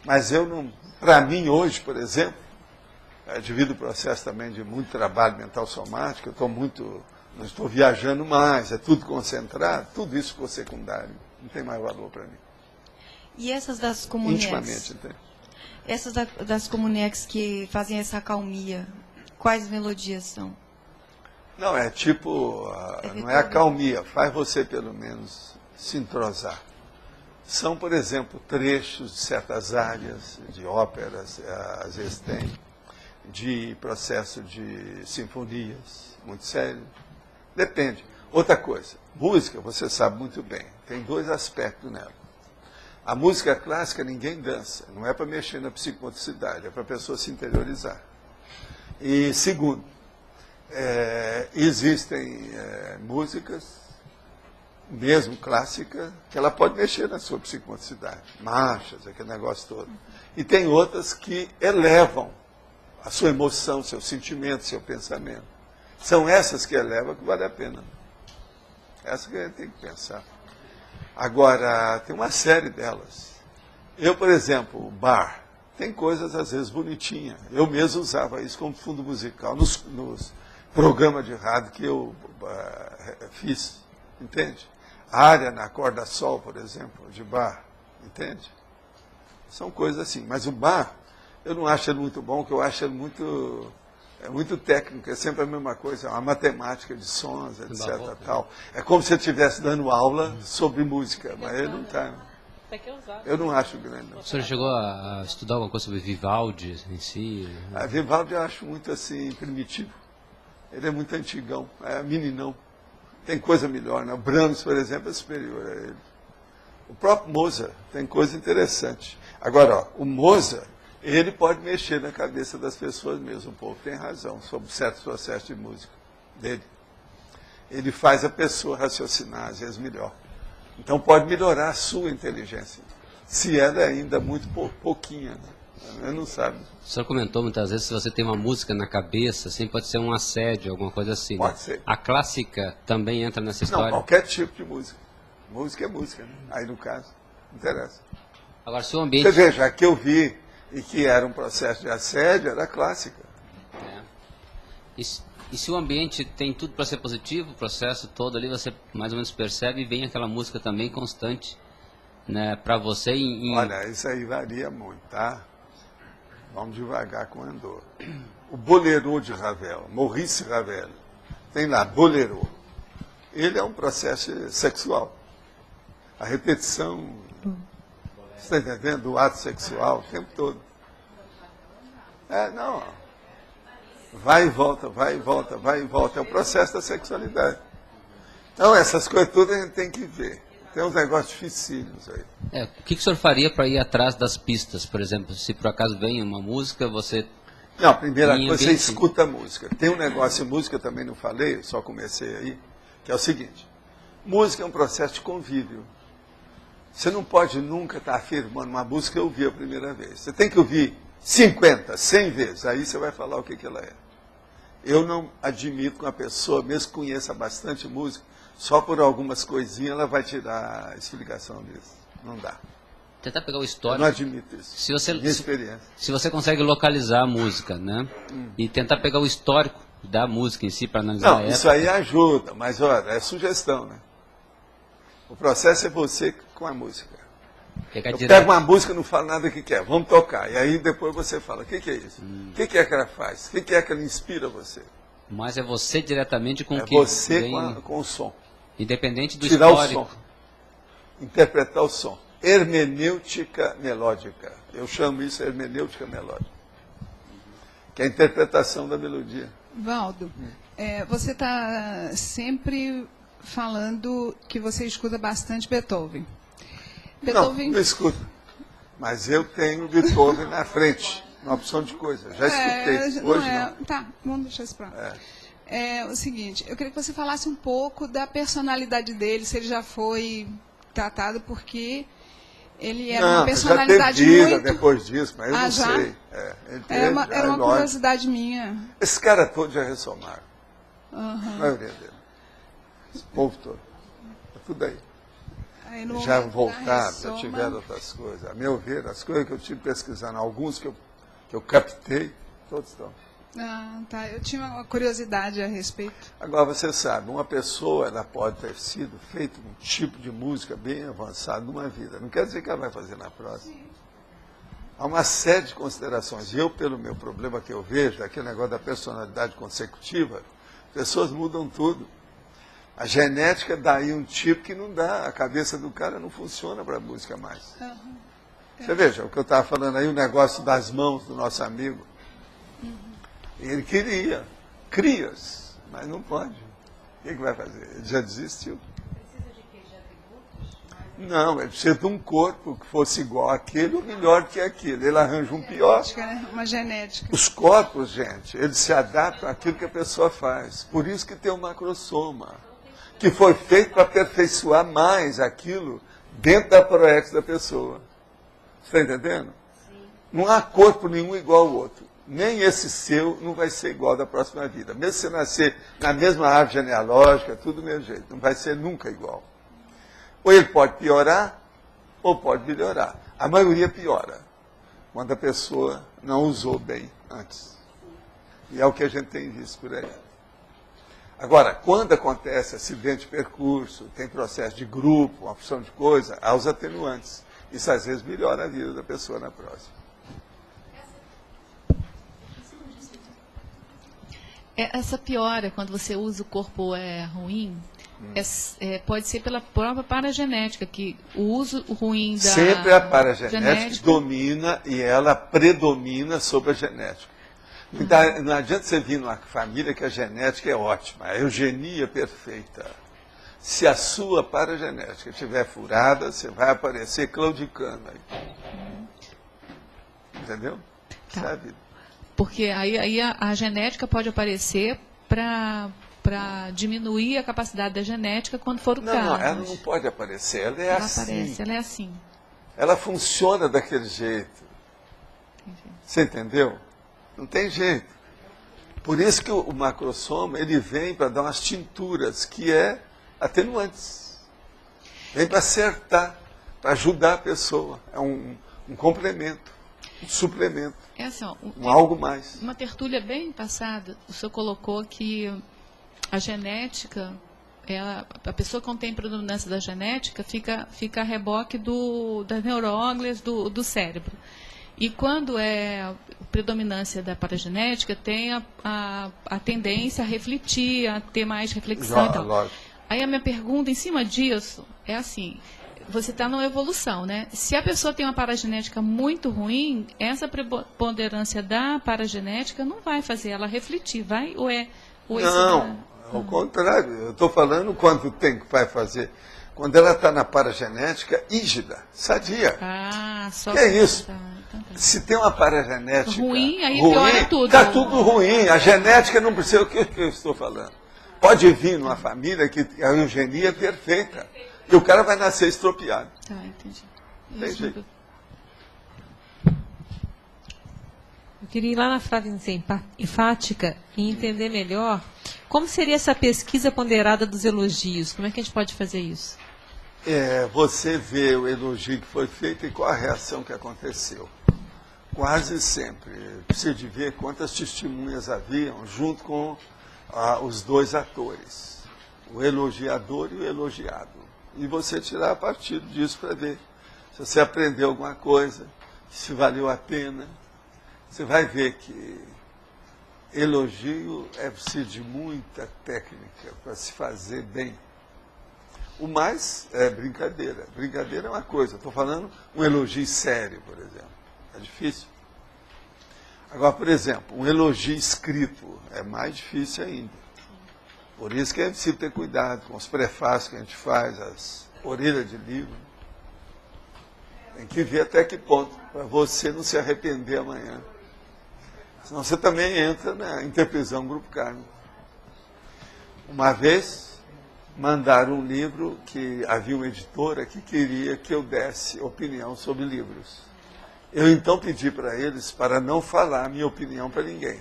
Mas eu não, para mim hoje, por exemplo, devido ao processo também de muito trabalho mental somático, não estou viajando mais, é tudo concentrado, tudo isso ficou secundário, não tem mais valor para mim. E essas das comunex? Intimamente, entende? Essas das comunex que fazem essa acalmia, quais melodias são? Não, é tipo, não é acalmia, faz você pelo menos se entrosar. São, por exemplo, trechos de certas áreas de óperas, às vezes tem, de processo de sinfonias, muito sério. Depende. Outra coisa, música, você sabe muito bem, tem dois aspectos nela. A música clássica ninguém dança, não é para mexer na psicomotricidade, é para a pessoa se interiorizar. E segundo, existem músicas, mesmo clássica, que ela pode mexer na sua psicomotricidade, marchas, aquele negócio todo. E tem outras que elevam a sua emoção, seu sentimento, seu pensamento. São essas que elevam que vale a pena. Essa que a gente tem que pensar. Agora, tem uma série delas. Eu, por exemplo, o bar, tem coisas às vezes bonitinhas. Eu mesmo usava isso como fundo musical nos programas de rádio que eu fiz, entende? A área na corda sol, por exemplo, de bar, entende? São coisas assim. Mas o bar, eu não acho ele muito bom, porque eu acho ele muito técnico, é sempre a mesma coisa, é uma matemática de sons, etc. Tal. É como se eu estivesse dando aula sobre música, mas ele não está. Eu não acho grande. Não. O senhor chegou a estudar alguma coisa sobre Vivaldi em si? A Vivaldi eu acho muito assim, primitivo. Ele é muito antigão, é meninão. Tem coisa melhor, né? O Brahms, por exemplo, é superior a ele. O próprio Mozart tem coisa interessante. Agora, ó, o Mozart, ele pode mexer na cabeça das pessoas mesmo, o povo tem razão sobre certos processos de música dele. Ele faz a pessoa raciocinar, às vezes, melhor. Então pode melhorar a sua inteligência, se ela é ainda muito pouquinha, né? Eu não sabe. O senhor comentou muitas vezes, se você tem uma música na cabeça, assim, pode ser um assédio, alguma coisa assim. Pode né? ser. A clássica também entra nessa história? Não, qualquer tipo de música. Música é música, né? Aí no caso, não interessa. Agora, se o ambiente... Você veja, a que eu vi e que era um processo de assédio, era clássica. É. E se o ambiente tem tudo para ser positivo, o processo todo ali, você mais ou menos percebe e vem aquela música também constante, né, para você Olha, isso aí varia muito, tá? Vamos devagar com o Andor. O Bolero de Ravel, Maurice Ravel, tem lá, Bolero. Ele é um processo sexual. A repetição, você está entendendo? Do ato sexual o tempo todo. Não. Vai e volta, vai e volta, vai e volta. É o processo da sexualidade. Então, essas coisas todas a gente tem que ver. Tem uns negócios dificílimos aí. o que o senhor faria para ir atrás das pistas, por exemplo? Se por acaso vem uma música, você... Não, a primeira coisa, você escuta a música. Tem um negócio em música, também não falei, só comecei aí, que é o seguinte. Música é um processo de convívio. Você não pode nunca estar afirmando uma música que eu ouvi a primeira vez. Você tem que ouvir 50, 100 vezes, aí você vai falar o que ela é. Eu não admito que uma pessoa, mesmo que conheça bastante música, só por algumas coisinhas ela vai tirar a explicação disso. Não dá. Tentar pegar o Eu histórico. não admito isso. Minha experiência. Se você consegue localizar a música, né? E tentar pegar o histórico da música em si para analisar a época. Isso aí ajuda, mas olha, é sugestão, né? O processo é você com a música. Eu pego uma música e não falo nada que quer, vamos tocar. E aí depois você fala, o que é isso? O que é que ela faz? O que é que ela inspira você? Mas é você diretamente com o que você vem... com o som. Independente do Tirar histórico. o som. Interpretar o som. Hermenêutica melódica. Eu chamo isso de hermenêutica melódica. Que é a interpretação da melodia. Valdo, você está sempre falando que você escuta bastante Beethoven. Não escuto. Mas eu tenho Beethoven na frente, uma opção de coisa. Já escutei, hoje não. Tá, vamos deixar isso para lá. É o seguinte, eu queria que você falasse um pouco da personalidade dele, se ele já foi tratado, porque ele era uma personalidade já teve vida muito... depois disso, mas eu não já? sei. Era uma curiosidade minha. Esse cara todo já ressomaram. Uhum. A maioria dele. Esse povo todo. É tudo aí. Já momento voltaram, já tiveram outras coisas. A meu ver, as coisas que eu tive pesquisando, alguns que eu captei, todos estão. Tá. Eu tinha uma curiosidade a respeito. Agora, você sabe, uma pessoa ela pode ter sido feita um tipo de música bem avançado numa vida. Não quer dizer que ela vai fazer na próxima. Há uma série de considerações. E eu, pelo meu problema que eu vejo, aquele negócio da personalidade consecutiva, pessoas mudam tudo. A genética dá aí um tipo que não dá. A cabeça do cara não funciona para a música mais. Você veja, o que eu estava falando aí, o negócio das mãos do nosso amigo. Ele queria crias, mas não pode. O que vai fazer? Ele já desistiu. Precisa de quê? De atributos? Não, ele precisa de um corpo que fosse igual àquele ou melhor que aquele. Ele arranja um pior. Uma genética. Os corpos, gente, eles se adaptam àquilo que a pessoa faz. Por isso que tem o macrosoma, que foi feito para aperfeiçoar mais aquilo dentro da proex da pessoa. Você está entendendo? Sim. Não há corpo nenhum igual ao outro. nem esse seu não vai ser igual da próxima vida. Mesmo se você nascer na mesma árvore genealógica, tudo do mesmo jeito, não vai ser nunca igual. Ou ele pode piorar, ou pode melhorar. A maioria piora, quando a pessoa não usou bem antes. E é o que a gente tem visto por aí. Agora, quando acontece acidente de percurso, tem processo de grupo, uma opção de coisa, há os atenuantes. Isso às vezes melhora a vida da pessoa na próxima. Essa piora, quando você usa o corpo ruim, pode ser pela própria paragenética, que o uso ruim da sempre a paragenética genética domina e ela predomina sobre a genética. Então, não adianta você vir numa família que a genética é ótima, a eugenia perfeita. Se a sua paragenética estiver furada, você vai aparecer claudicando aí. Entendeu? Isso é a vida. Porque aí a genética pode aparecer para diminuir a capacidade da genética quando for o caso. Não, ela não pode aparecer, ela é assim. Aparece, ela é assim. Ela funciona daquele jeito. Entendi. Você entendeu? Não tem jeito. Por isso que o macrosoma, ele vem para dar umas tinturas, que é atenuantes. Vem para acertar, para ajudar a pessoa. É um complemento, um suplemento. É assim, Algo mais. Uma tertúlia bem passada, o senhor colocou que a genética, a pessoa que não tem predominância da genética fica a reboque das neuróglias do cérebro. E quando é predominância da paragenética, tem a tendência a refletir, a ter mais reflexão e tal. Lógico. Aí a minha pergunta em cima disso é assim, você está numa evolução, né? Se a pessoa tem uma paragenética muito ruim, essa preponderância da paragenética não vai fazer ela refletir, vai? Não, ao contrário. Eu estou falando quanto tempo vai fazer. Quando ela está na paragenética rígida, sadia. Só que é isso? Então tá. Se tem uma paragenética ruim, aí piora tudo. Está tudo ruim. A genética não precisa. O que eu estou falando? Pode vir numa família que a eugenia é perfeita. E o cara vai nascer estropiado. Tá, entendi. Tem jeito. Eu queria ir lá na frase enfática e entender melhor como seria essa pesquisa ponderada dos elogios. Como é que a gente pode fazer isso? Você vê o elogio que foi feito e qual a reação que aconteceu. Quase sempre. Precisa de ver quantas testemunhas haviam junto com os dois atores. O elogiador e o elogiado. E você tirar partido disso para ver se você aprendeu alguma coisa, se valeu a pena. Você vai ver que elogio é preciso de muita técnica para se fazer bem. O mais é brincadeira. Brincadeira é uma coisa. Estou falando um elogio sério, por exemplo. É difícil. Agora, por exemplo, um elogio escrito é mais difícil ainda. Por isso que é preciso ter cuidado com os prefácios que a gente faz, as orelhas de livro. Tem que ver até que ponto, para você não se arrepender amanhã. Senão você também entra na interprisão Grupo Carmo. Uma vez, mandaram um livro que havia uma editora que queria que eu desse opinião sobre livros. Eu então pedi para eles para não falar a minha opinião para ninguém.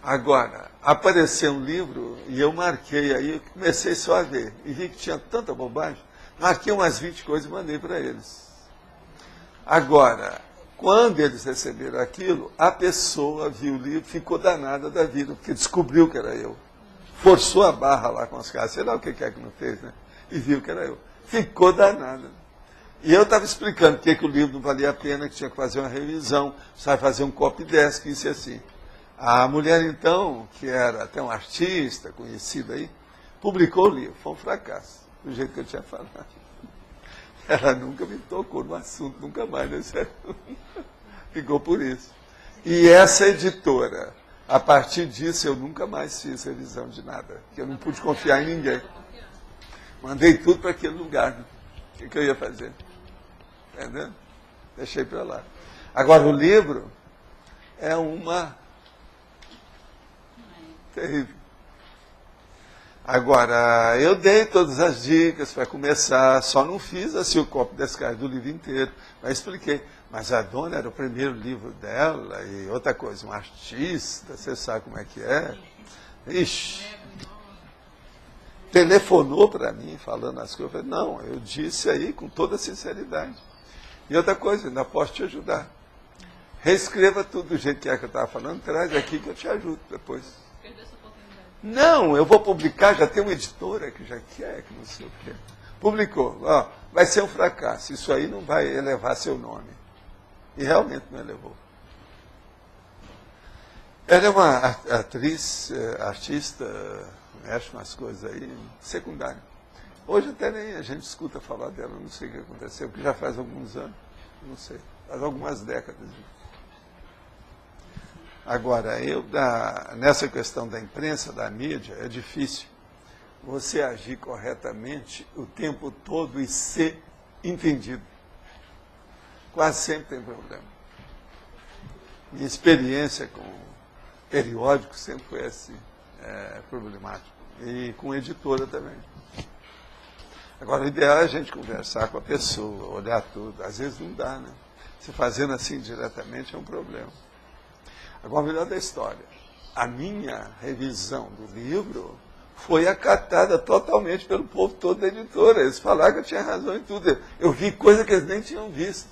Agora, apareceu um livro e eu marquei aí, comecei só a ver. E vi que tinha tanta bobagem, marquei umas 20 coisas e mandei para eles. Agora, quando eles receberam aquilo, a pessoa viu o livro, ficou danada da vida, porque descobriu que era eu. Forçou a barra lá com os caras, sei lá o que é que não fez, né? E viu que era eu. Ficou danada. E eu estava explicando que o livro não valia a pena, que tinha que fazer uma revisão, precisava fazer um copy-desk, isso e assim. A mulher, então, que era até um artista conhecido aí, publicou o livro. Foi um fracasso, do jeito que eu tinha falado. Ela nunca me tocou no assunto, nunca mais, né? Sério? Ficou por isso. E essa editora, a partir disso, eu nunca mais fiz revisão de nada, porque eu não pude confiar em ninguém. Mandei tudo para aquele lugar. Né? O que eu ia fazer? Entendeu? Deixei para lá. Agora, o livro é uma terrível. Agora, eu dei todas as dicas para começar, só não fiz assim o copo descarga do livro inteiro, mas expliquei. Mas a dona era o primeiro livro dela, e outra coisa, um artista, você sabe como é que é. Ixi, telefonou para mim falando as coisas, eu falei, não, eu disse aí com toda sinceridade. E outra coisa, ainda posso te ajudar. Reescreva tudo do jeito que é que eu estava falando, traz aqui que eu te ajudo depois. Não, eu vou publicar, já tem uma editora que já quer, que não sei o quê. Publicou, ó, vai ser um fracasso, isso aí não vai elevar seu nome. E realmente não elevou. Ela é uma atriz, artista, mexe umas coisas aí, secundária. Hoje até nem a gente escuta falar dela, não sei o que aconteceu, porque já faz alguns anos, não sei, faz algumas décadas. Agora, nessa questão da imprensa, da mídia, é difícil você agir corretamente o tempo todo e ser entendido. Quase sempre tem problema. Minha experiência com periódico sempre foi assim, problemático. E com editora também. Agora, o ideal é a gente conversar com a pessoa, olhar tudo. Às vezes não dá, né? Se fazendo assim diretamente é um problema. Agora, o melhor da história. A minha revisão do livro foi acatada totalmente pelo povo todo da editora. Eles falaram que eu tinha razão em tudo. Eu vi coisa que eles nem tinham visto.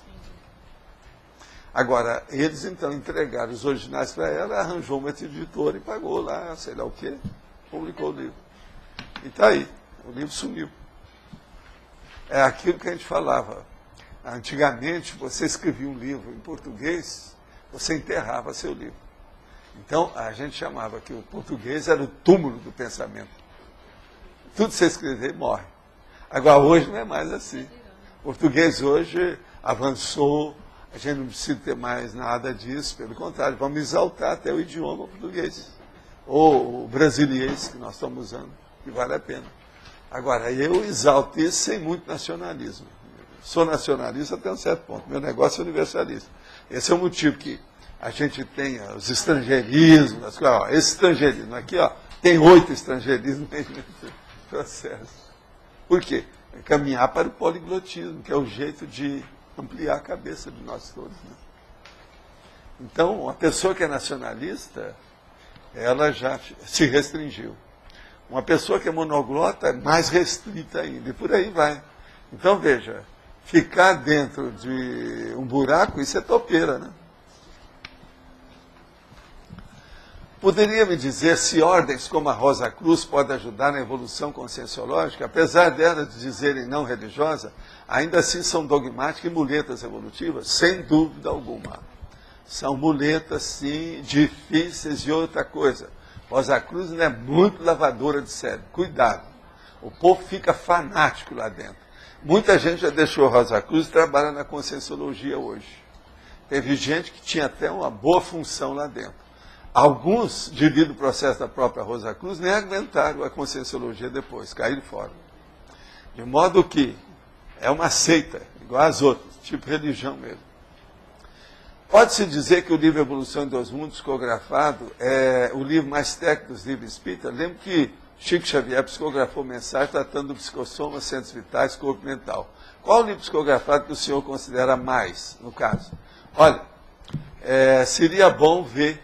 Agora, eles então entregaram os originais para ela, arranjou uma editora e pagou lá, sei lá o quê, publicou o livro. E está aí, o livro sumiu. É aquilo que a gente falava. Antigamente, você escrevia um livro em português, você enterrava seu livro. Então, a gente chamava que o português era o túmulo do pensamento. Tudo que você escrever morre. Agora, hoje não é mais assim. O português hoje avançou, a gente não precisa ter mais nada disso, pelo contrário, vamos exaltar até o idioma português. Ou o brasiliense que nós estamos usando, que vale a pena. Agora, eu exalto isso sem muito nacionalismo. Sou nacionalista até um certo ponto, meu negócio é universalista. Esse é o motivo que a gente tem os estrangeirismos, as coisas, ó, esse estrangeirismo aqui, ó, tem 8 estrangeirismos nesse processo. Por quê? É caminhar para o poliglotismo, que é o jeito de ampliar a cabeça de nós todos. Né? Então, uma pessoa que é nacionalista, ela já se restringiu. Uma pessoa que é monoglota é mais restrita ainda, e por aí vai. Então, veja, ficar dentro de um buraco, isso é topeira, né? Poderia me dizer se ordens como a Rosa Cruz podem ajudar na evolução conscienciológica? Apesar delas dizerem não religiosa, ainda assim são dogmáticas e muletas evolutivas? Sem dúvida alguma. São muletas, sim, difíceis e outra coisa. Rosa Cruz não é muito lavadora de cérebro. Cuidado. O povo fica fanático lá dentro. Muita gente já deixou Rosa Cruz e trabalha na conscienciologia hoje. Teve gente que tinha até uma boa função lá dentro. Alguns, devido ao processo da própria Rosa Cruz, nem aguentaram a conscienciologia depois, caíram fora. De modo que é uma seita, igual às outras, tipo religião mesmo. Pode-se dizer que o livro Evolução em Dois Mundos, psicografado, é o livro mais técnico dos livros espíritas. Lembro que Chico Xavier psicografou mensagem tratando do psicossoma, centros vitais, corpo mental. Qual o livro psicografado que o senhor considera mais, no caso? Olha, seria bom ver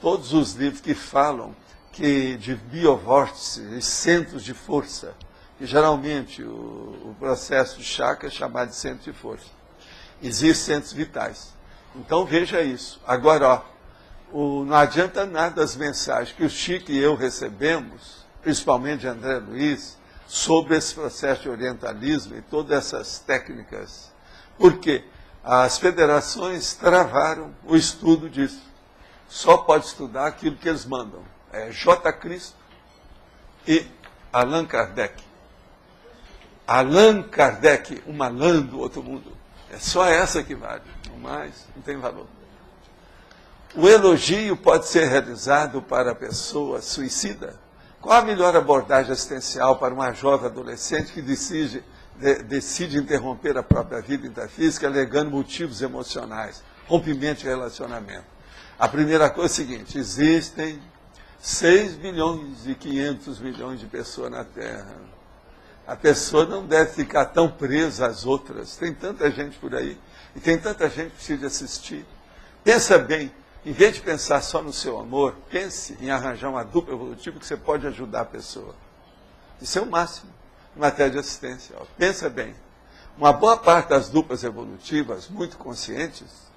todos os livros que falam de biovórtices, centros de força, que geralmente o processo de chakra é chamado de centro de força. Existem centros vitais. Então veja isso. Agora, não adianta nada as mensagens que o Chico e eu recebemos, principalmente de André Luiz, sobre esse processo de orientalismo e todas essas técnicas. Por quê? As federações travaram o estudo disso. Só pode estudar aquilo que eles mandam. É J. Cristo e Allan Kardec. Allan Kardec, um malandro do outro mundo. É só essa que vale. Não mais, não tem valor. O elogio pode ser realizado para a pessoa suicida? Qual a melhor abordagem assistencial para uma jovem adolescente que decide interromper a própria vida intrafísica alegando motivos emocionais, rompimento de relacionamento? A primeira coisa é a seguinte: existem 6.500.000.000 de pessoas na Terra. A pessoa não deve ficar tão presa às outras. Tem tanta gente por aí, e tem tanta gente que precisa assistir. Pensa bem, em vez de pensar só no seu amor, pense em arranjar uma dupla evolutiva que você pode ajudar a pessoa. Isso é o máximo em matéria de assistência. Ó. Pensa bem, uma boa parte das duplas evolutivas, muito conscientes,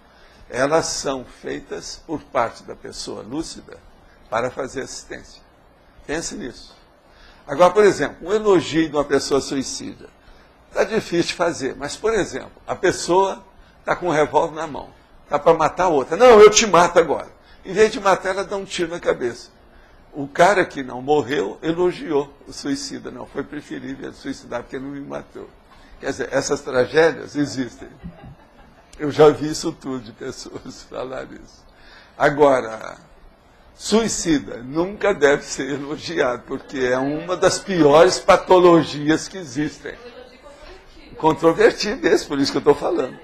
elas são feitas por parte da pessoa lúcida para fazer assistência. Pense nisso. Agora, por exemplo, um elogio de uma pessoa suicida. Está difícil de fazer, mas, por exemplo, a pessoa está com um revólver na mão, está para matar a outra. Não, eu te mato agora. Em vez de matar, ela dá um tiro na cabeça. O cara que não morreu elogiou o suicida. Não, foi preferível ele suicidar porque ele não me matou. Quer dizer, essas tragédias existem. Eu já vi isso tudo de pessoas falar isso. Agora, suicida nunca deve ser elogiado, porque é uma das piores patologias que existem. Controvertido esse, por isso que eu estou falando.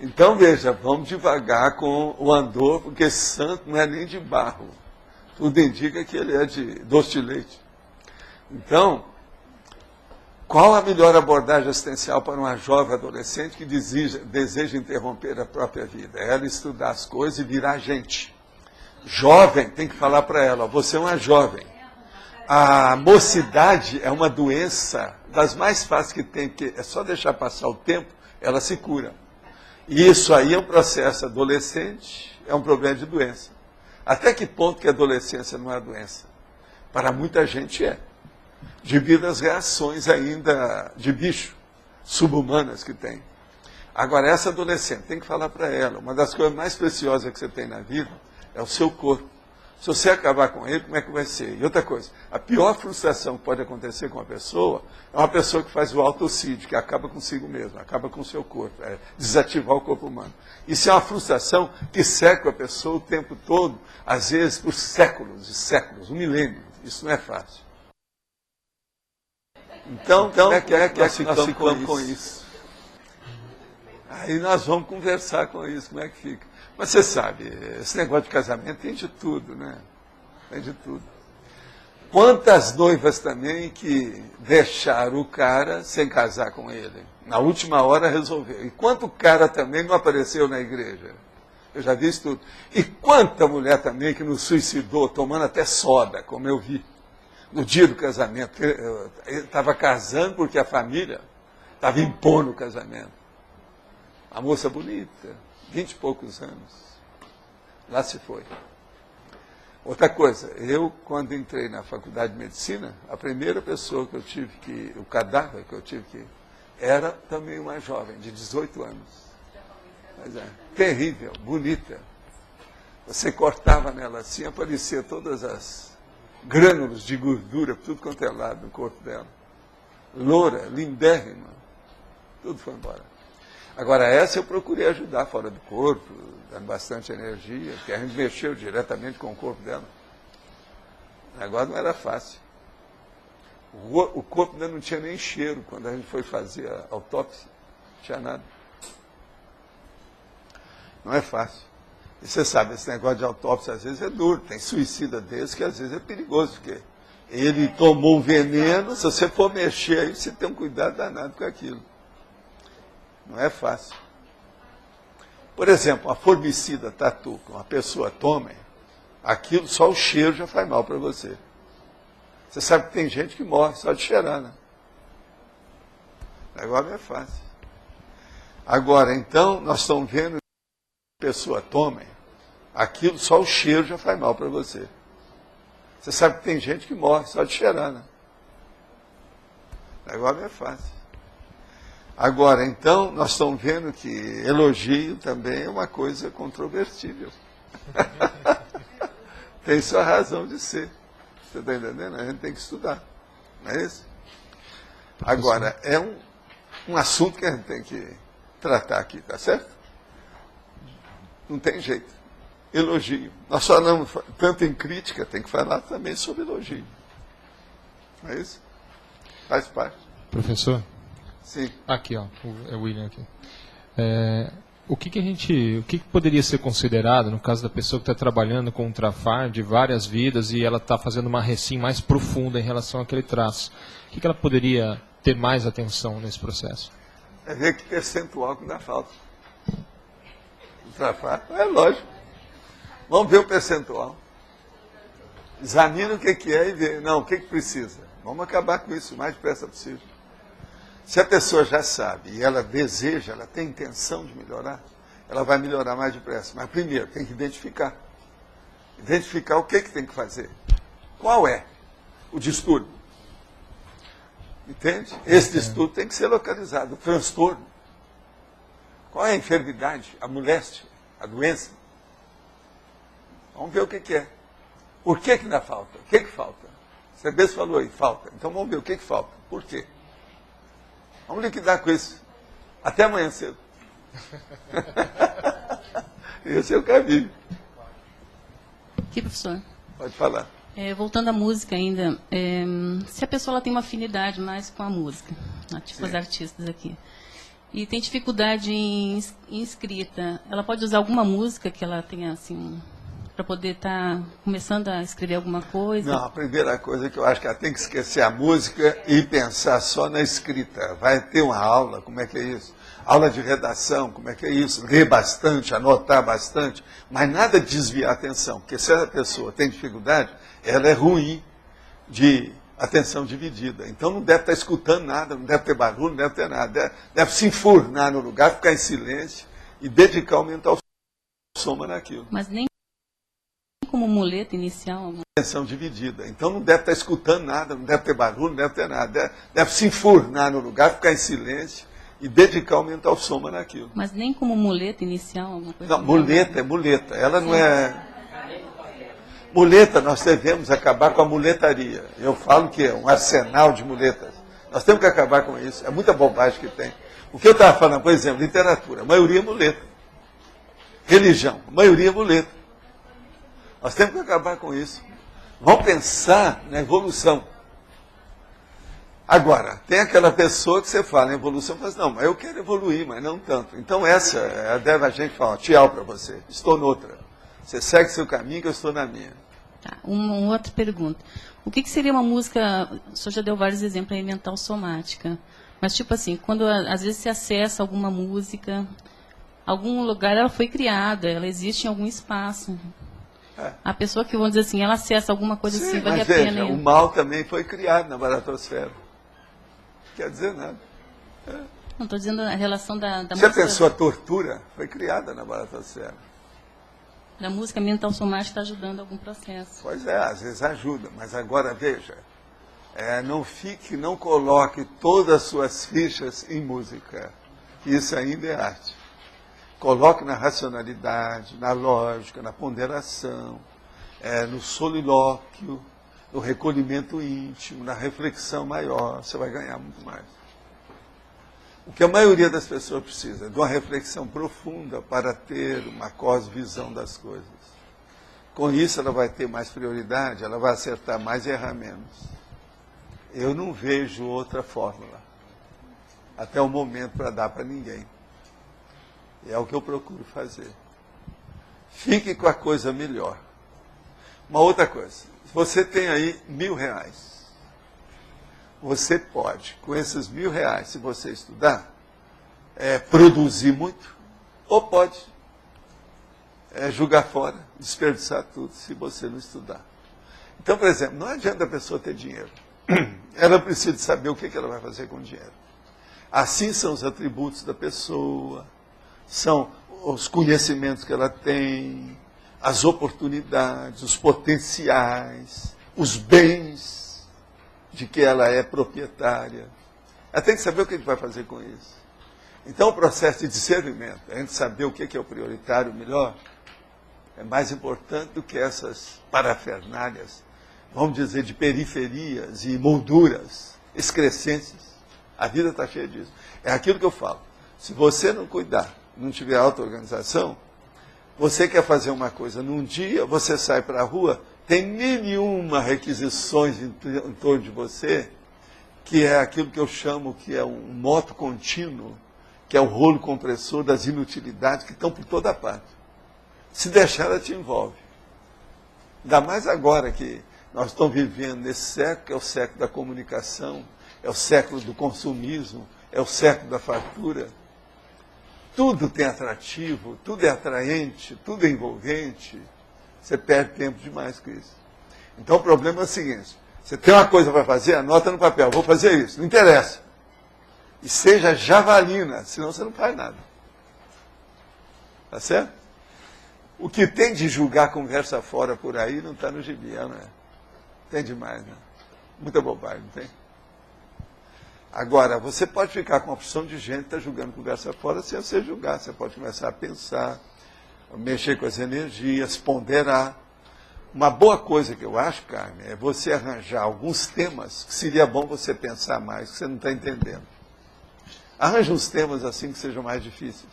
Então, veja, vamos devagar com o andor, porque santo não é nem de barro. Tudo indica que ele é de doce de leite. Então, qual a melhor abordagem assistencial para uma jovem adolescente que deseja interromper a própria vida? É ela estudar as coisas e virar gente. Jovem, tem que falar para ela, você é uma jovem. A mocidade é uma doença das mais fáceis que tem, porque é só deixar passar o tempo, ela se cura. E isso aí é um processo adolescente, é um problema de doença. Até que ponto que a adolescência não é doença? Para muita gente é. Devido às reações ainda de bicho, subhumanas que tem. Agora, essa adolescente, tem que falar para ela, uma das coisas mais preciosas que você tem na vida é o seu corpo. Se você acabar com ele, como é que vai ser? E outra coisa, a pior frustração que pode acontecer com a pessoa é uma pessoa que faz o autocídio, que acaba consigo mesmo, acaba com o seu corpo, é desativar o corpo humano. Isso é uma frustração que cerca a pessoa o tempo todo, às vezes por séculos e séculos, um milênio. Isso não é fácil. Então como é que nós ficamos com isso? Aí nós vamos conversar com isso, como é que fica? Mas você sabe, esse negócio de casamento tem de tudo, né? Tem de tudo. Quantas noivas também que deixaram o cara sem casar com ele? Na última hora resolveu. E quanto cara também não apareceu na igreja? Eu já vi isso tudo. E quanta mulher também que nos suicidou, tomando até soda, como eu vi. No dia do casamento. Ele estava casando porque a família estava impondo o casamento. A moça bonita. 20 e poucos anos. Lá se foi. Outra coisa, eu, quando entrei na faculdade de medicina, a primeira pessoa que eu tive que, o cadáver que eu tive que, era também uma jovem, de 18 anos. Mas é, terrível, bonita. Você cortava nela assim, aparecia todas as grânulos de gordura, tudo quanto é lado no corpo dela. Loura, lindérrima. Tudo foi embora. Agora, essa eu procurei ajudar fora do corpo, dando bastante energia, porque a gente mexeu diretamente com o corpo dela. O negócio não era fácil. O corpo ainda não tinha nem cheiro quando a gente foi fazer a autópsia. Não tinha nada. Não é fácil. E você sabe, esse negócio de autópsia às vezes é duro. Tem suicida desse que às vezes é perigoso, porque ele tomou um veneno, se você for mexer aí, você tem um cuidado danado com aquilo. Não é fácil. Por exemplo, a formicida tatu, que uma pessoa toma, aquilo, só o cheiro já faz mal para você. Você sabe que tem gente que morre só de cheirar, né? Agora não é fácil. Agora, então, nós estamos vendo que a pessoa toma, aquilo, só o cheiro já faz mal para você. Você sabe que tem gente que morre só de cheirar, né? Agora não é fácil. Agora, então, nós estamos vendo que elogio também é uma coisa controvertível. Tem sua razão de ser. Você está entendendo? A gente tem que estudar. Não é isso? Agora, é um assunto que a gente tem que tratar aqui, tá certo? Não tem jeito. Elogio. Nós falamos tanto em crítica, tem que falar também sobre elogio. Não é isso? Faz parte. Professor? Sim. Aqui, ó, é o William aqui. O que poderia ser considerado, no caso da pessoa que está trabalhando com um trafar de várias vidas e ela está fazendo uma recim mais profunda em relação àquele traço? O que ela poderia ter mais atenção nesse processo? É ver que percentual que dá falta. O trafar, é lógico. Vamos ver o percentual. Examina o que é e vê. Não, o que precisa? Vamos acabar com isso o mais depressa possível. Se a pessoa já sabe e ela deseja, ela tem intenção de melhorar, ela vai melhorar mais depressa. Mas primeiro, tem que identificar. Identificar o que tem que fazer. Qual é o distúrbio? Entende? Esse distúrbio tem que ser localizado. O transtorno. Qual é a enfermidade, a moléstia, a doença? Vamos ver o que é. Por que dá falta? O que falta? Você mesmo falou aí, falta. Então vamos ver o que falta. Por quê? Vamos liquidar com isso. Até amanhã cedo. Esse é o caminho. Aqui, professor. Pode falar. Voltando à música ainda, se a pessoa ela tem uma afinidade mais com a música, tipo os artistas aqui, e tem dificuldade em escrita, ela pode usar alguma música que ela tenha, assim, para poder estar começando a escrever alguma coisa? Não, a primeira coisa que eu acho que ela tem que esquecer a música e pensar só na escrita. Vai ter uma aula, como é que é isso? Aula de redação, como é que é isso? Ler bastante, anotar bastante, mas nada de desviar a atenção, porque se a pessoa tem dificuldade, ela é ruim de atenção dividida. Então não deve estar escutando nada, não deve ter barulho, não deve ter nada. Deve se enfurnar no lugar, ficar em silêncio e dedicar o mental soma naquilo. Mas nem como muleta inicial? Atenção dividida. Então não deve estar escutando nada, não deve ter barulho, não deve ter nada. Deve se enfurnar no lugar, ficar em silêncio e dedicar o mental soma naquilo. Mas nem como muleta inicial? Alguma coisa não, muleta é muleta. Ela não é... Muleta, nós devemos acabar com a muletaria. Eu falo que é um arsenal de muletas. Nós temos que acabar com isso. É muita bobagem que tem. O que eu estava falando, por exemplo, literatura, a maioria é muleta. Religião, a maioria é muleta. Nós temos que acabar com isso. Vamos pensar na evolução. Agora, tem aquela pessoa que você fala em evolução, fala assim, não, mas eu quero evoluir, mas não tanto. Então essa, deve a gente falar, tchau para você, estou noutra. Você segue seu caminho que eu estou na minha. Tá, uma outra pergunta. O que seria uma música, o senhor já deu vários exemplos aí, mental somática, mas tipo assim, quando às vezes se acessa alguma música, algum lugar ela foi criada, ela existe em algum espaço. A pessoa que, vamos dizer assim, ela acessa alguma coisa assim, vale a pena. O mal também foi criado na baratosfera. Não quer dizer nada. Não estou dizendo a relação da música. Se a pessoa tortura, foi criada na baratosfera. Da música mental somática está ajudando algum processo. Pois é, às vezes ajuda, mas agora veja, não coloque todas as suas fichas em música. Isso ainda é arte. Coloque na racionalidade, na lógica, na ponderação, no solilóquio, no recolhimento íntimo, na reflexão maior, você vai ganhar muito mais. O que a maioria das pessoas precisa é de uma reflexão profunda para ter uma cosvisão das coisas. Com isso ela vai ter mais prioridade, ela vai acertar mais e errar menos. Eu não vejo outra fórmula, até o momento, para dar para ninguém. É o que eu procuro fazer. Fique com a coisa melhor. Uma outra coisa, se você tem aí R$1.000, você pode, com esses R$1.000, se você estudar, produzir muito, ou pode jogar fora, desperdiçar tudo, se você não estudar. Então, por exemplo, não adianta a pessoa ter dinheiro. Ela precisa saber o que ela vai fazer com o dinheiro. Assim são os atributos da pessoa, são os conhecimentos que ela tem, as oportunidades, os potenciais, os bens de que ela é proprietária. Ela tem que saber o que vai fazer com isso. Então, o processo de discernimento, a gente saber o que é o prioritário, o melhor, é mais importante do que essas parafernálias, vamos dizer, de periferias e molduras excrescentes. A vida está cheia disso. É aquilo que eu falo. Se você não cuidar, não tiver auto-organização, você quer fazer uma coisa num dia, você sai para a rua, tem 1001 requisições em torno de você, que é aquilo que eu chamo que é um moto contínuo, que é o rolo compressor das inutilidades que estão por toda parte. Se deixar, ela te envolve. Ainda mais agora que nós estamos vivendo nesse século, que é o século da comunicação, é o século do consumismo, é o século da fartura. Tudo tem atrativo, tudo é atraente, tudo é envolvente. Você perde tempo demais com isso. Então o problema é o seguinte, você tem uma coisa para fazer, anota no papel, vou fazer isso, não interessa. E seja javalina, senão você não faz nada. Tá certo? O que tem de julgar conversa fora por aí não está no gibi, não é? Tem demais, né? Muita bobagem, não tem? Agora, você pode ficar com a opção de gente que está julgando conversa fora sem você julgar. Você pode começar a pensar, mexer com as energias, ponderar. Uma boa coisa que eu acho, Carmen, é você arranjar alguns temas que seria bom você pensar mais, que você não está entendendo. Arranja uns temas assim que sejam mais difíceis.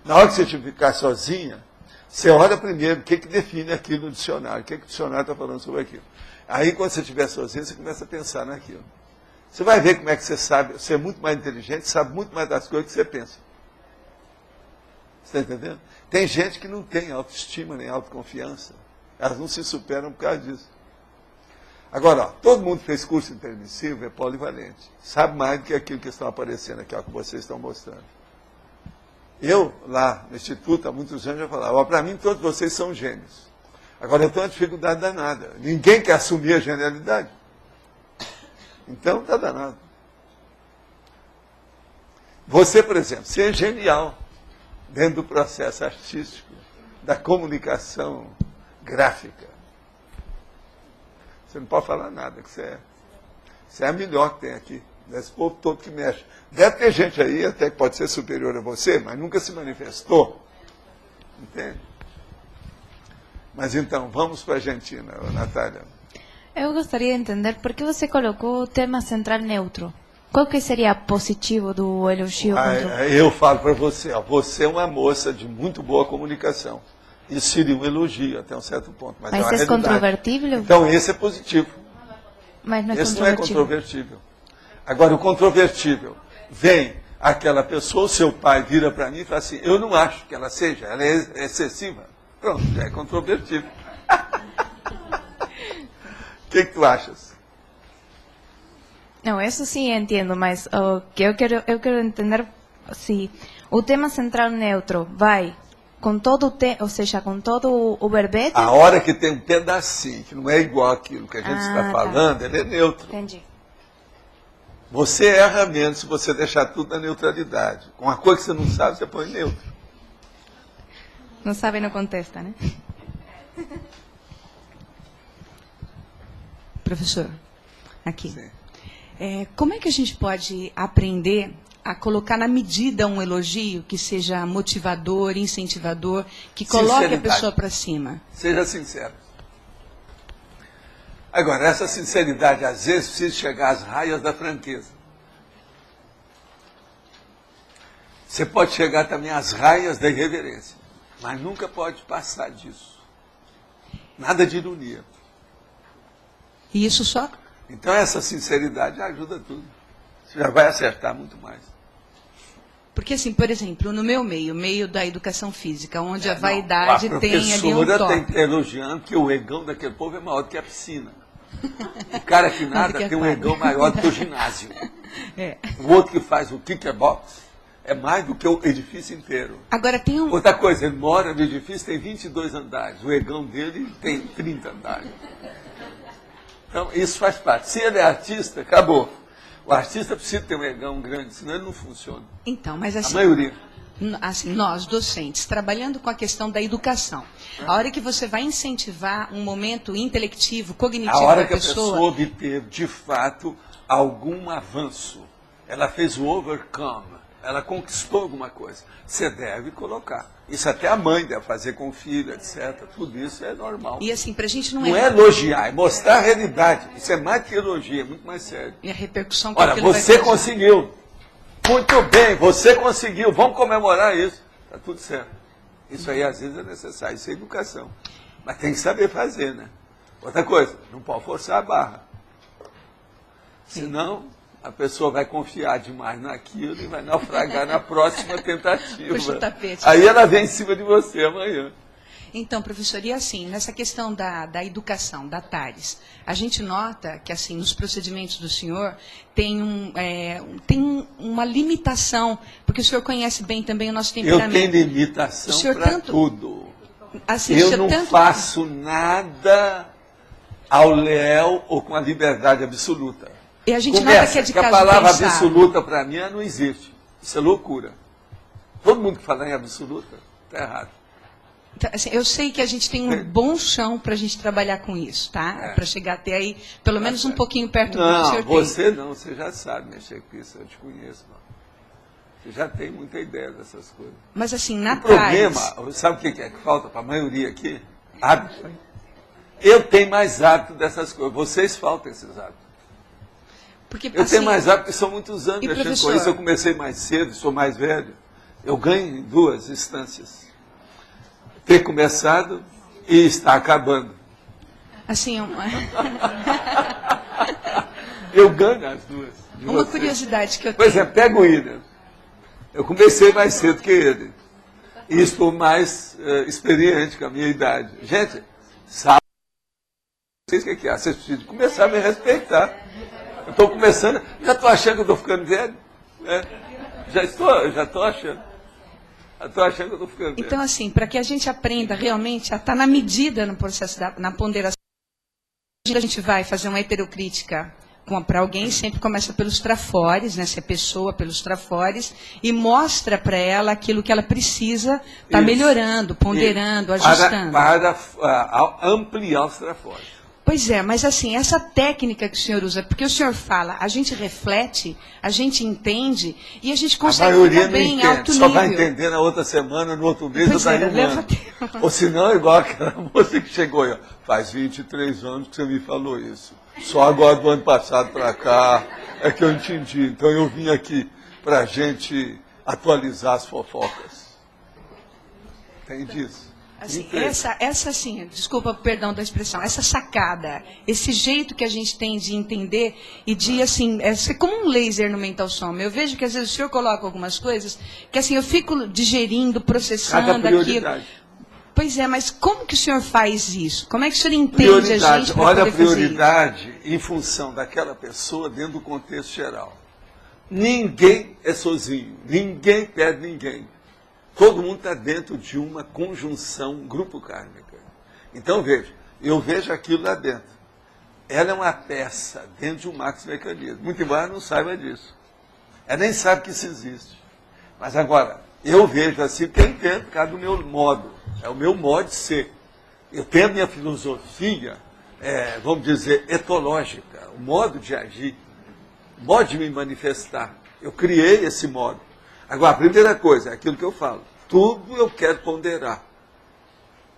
Na hora que você ficar sozinha, você olha primeiro o que define aquilo no dicionário, o que o dicionário está falando sobre aquilo. Aí, quando você estiver sozinho, você começa a pensar naquilo. Você vai ver como é que você sabe, você é muito mais inteligente, sabe muito mais das coisas que você pensa. Você está entendendo? Tem gente que não tem autoestima nem autoconfiança. Elas não se superam por causa disso. Agora, ó, todo mundo que fez curso intermissivo é polivalente. Sabe mais do que aquilo que estão aparecendo aqui, ó, que vocês estão mostrando. Eu, lá no Instituto, há muitos anos, já falava, para mim todos vocês são gênios. Agora, eu tenho uma dificuldade danada. Ninguém quer assumir a genialidade. Então, está danado. Você, por exemplo, você é genial dentro do processo artístico, da comunicação gráfica. Você não pode falar nada, que você é a melhor que tem aqui, desse povo todo que mexe. Deve ter gente aí até que pode ser superior a você, mas nunca se manifestou. Entende? Mas então, vamos para a Argentina, Natália. Eu gostaria de entender por que você colocou o tema central neutro. Qual que seria positivo do elogio? Eu falo para você, ó, você é uma moça de muito boa comunicação. Isso seria um elogio até um certo ponto. Mas é controvertível? Então esse é positivo. Mas não é esse não é controvertível. Agora, o controvertível vem aquela pessoa, o seu pai vira para mim e fala assim, eu não acho que ela seja, ela é excessiva. Pronto, já é controvertível. O que tu achas? Não, isso sim entendo, mas o que eu quero entender se o tema central neutro vai com todo ou seja, com todo o verbete. A hora que tem um pedacinho, que não é igual aquilo que a gente está falando, ele é neutro. Entendi. Você erra menos se você deixar tudo na neutralidade. Com uma coisa que você não sabe, você põe neutro. Não sabe, não contesta, né? Professor, aqui. Como é que a gente pode aprender a colocar na medida um elogio que seja motivador, incentivador, que coloque a pessoa para cima? Seja sincero. Agora, essa sinceridade, às vezes, precisa chegar às raias da franqueza. Você pode chegar também às raias da irreverência, mas nunca pode passar disso. Nada de ironia. E isso só? Então, essa sinceridade ajuda tudo. Você já vai acertar muito mais. Porque, assim, por exemplo, no meu meio da educação física, onde a vaidade tem ali um toque. A professora tem elogiando que o egão daquele povo é maior do que a piscina. O cara que nada tem um egão maior do que o ginásio. O outro que faz o kickbox é mais do que o edifício inteiro. Agora tem outra coisa, ele mora no edifício, tem 22 andares. O egão dele tem 30 andares. Então, isso faz parte. Se ele é artista, acabou. O artista precisa ter um egão grande, senão ele não funciona. Então, mas assim, a maioria. Assim, nós, docentes, trabalhando com a questão da educação, a hora que você vai incentivar um momento intelectivo, cognitivo da pessoa... A hora que a pessoa obter, de fato, algum avanço, ela fez o overcome, ela conquistou alguma coisa, você deve colocar. Isso até a mãe deve fazer com o filho, etc. Tudo isso é normal. E assim, para a gente não é elogiar, é mostrar a realidade. Isso é mais que elogio, é muito mais sério. E a repercussão que olha, você conseguiu. Muito bem, você conseguiu. Vamos comemorar isso. Está tudo certo. Isso aí, às vezes, é necessário. Isso é educação. Mas tem que saber fazer, né? Outra coisa, não pode forçar a barra. Senão, a pessoa vai confiar demais naquilo e vai naufragar na próxima tentativa. Puxa o tapete. Aí ela vem em cima de você amanhã. Então, professor, e assim, nessa questão da educação, da TARES, a gente nota que, assim, nos procedimentos do senhor tem uma limitação, porque o senhor conhece bem também o nosso temperamento. Eu tenho limitação para tudo. Assim, eu não faço nada ao léu ou com a liberdade absoluta. E a gente nota que é de caso pensado. A palavra absoluta para mim não existe. Isso é loucura. Todo mundo que fala em absoluta está errado. Então, assim, eu sei que a gente tem um bom chão para a gente trabalhar com isso, tá? Para chegar até aí, pelo menos um pouquinho perto do que o senhor tem. Não, você não, você já sabe mexer com isso, eu te conheço. Não. Você já tem muita ideia dessas coisas. Mas assim, na O problema, sabe o que é que falta para a maioria aqui? Hábito. Eu tenho mais hábito dessas coisas, vocês faltam esses hábitos. Porque, eu tenho mais hábito, porque são muitos anos mexendo com isso, eu comecei mais cedo, sou mais velho. Eu ganho em duas instâncias. Ter começado e estar acabando. Assim, eu ganho as duas. Uma curiosidade que eu tenho. Por exemplo, pega o William. Eu comecei mais cedo que ele. E estou mais experiente com a minha idade. Gente, sabe vocês o que é? Vocês precisam começar a me respeitar. Eu estou começando, já estou achando que eu estou ficando velho. Né? Já estou achando. Estou achando que eu estou ficando velho. Então, assim, para que a gente aprenda realmente a estar na medida no processo, na ponderação, a gente vai fazer uma heterocrítica para alguém, sempre começa pelos trafores, né? Se é pessoa, pelos trafores, e mostra para ela aquilo que ela precisa estar melhorando, ponderando, ajustando. Para ampliar os trafores. Pois é, mas assim, essa técnica que o senhor usa, porque o senhor fala, a gente reflete, a gente entende e a gente consegue ficar bem em alto nível. Só vai entender na outra semana, no outro mês, ou daí um ano. Ou senão é igual aquela moça que chegou aí, ó, faz 23 anos que você me falou isso. Só agora do ano passado para cá é que eu entendi. Então eu vim aqui para a gente atualizar as fofocas. Entende isso? Assim, essa assim, desculpa, perdão da expressão, essa sacada, esse jeito que a gente tem de entender e de, assim, ser como um laser no Mental Soma. Eu vejo que às vezes o senhor coloca algumas coisas que, assim, eu fico digerindo, processando aquilo. Pois é, mas como que o senhor faz isso? Como é que o senhor entende a gente para olha poder a prioridade em função daquela pessoa dentro do contexto geral. Ninguém é sozinho, ninguém perde ninguém. Todo mundo está dentro de uma conjunção grupo kármica. Então, veja, eu vejo aquilo lá dentro. Ela é uma peça dentro de um maxi-mecanismo. Muito embora ela não saiba disso. Ela nem sabe que isso existe. Mas agora, eu vejo assim, porque eu entendo, por causa do meu modo. É o meu modo de ser. Eu tenho a minha filosofia, vamos dizer, etológica, o modo de agir, o modo de me manifestar. Eu criei esse modo. Agora, a primeira coisa, é aquilo que eu falo. Tudo eu quero ponderar.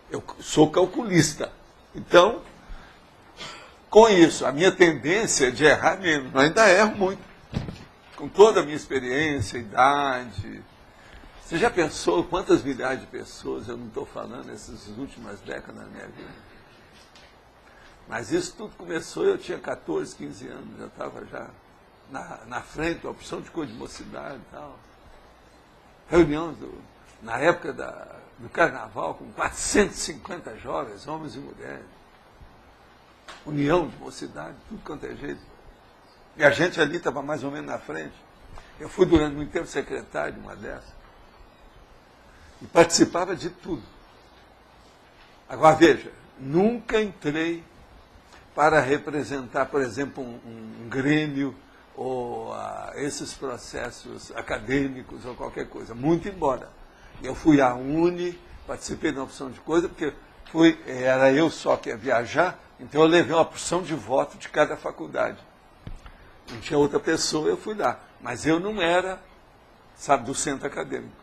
Eu sou calculista. Então, com isso, a minha tendência é de errar menos. Mas ainda erro muito. Com toda a minha experiência, idade. Você já pensou quantas milhares de pessoas eu não estou falando nessas últimas décadas da minha vida? Mas isso tudo começou, eu tinha 14, 15 anos. Eu estava já na frente, a opção de cor de mocidade e tal. Reunião na época do carnaval com 450 jovens, homens e mulheres. União de mocidade, tudo quanto é jeito. E a gente ali estava mais ou menos na frente. Eu fui durante muito tempo secretário de uma dessas. E participava de tudo. Agora veja, nunca entrei para representar, por exemplo, um grêmio ou esses processos acadêmicos ou qualquer coisa. Muito embora. Eu fui à Uni, participei de uma opção de coisa, porque era eu só que ia viajar, então eu levei uma porção de voto de cada faculdade. Não tinha outra pessoa, eu fui lá. Mas eu não era, sabe, do centro acadêmico.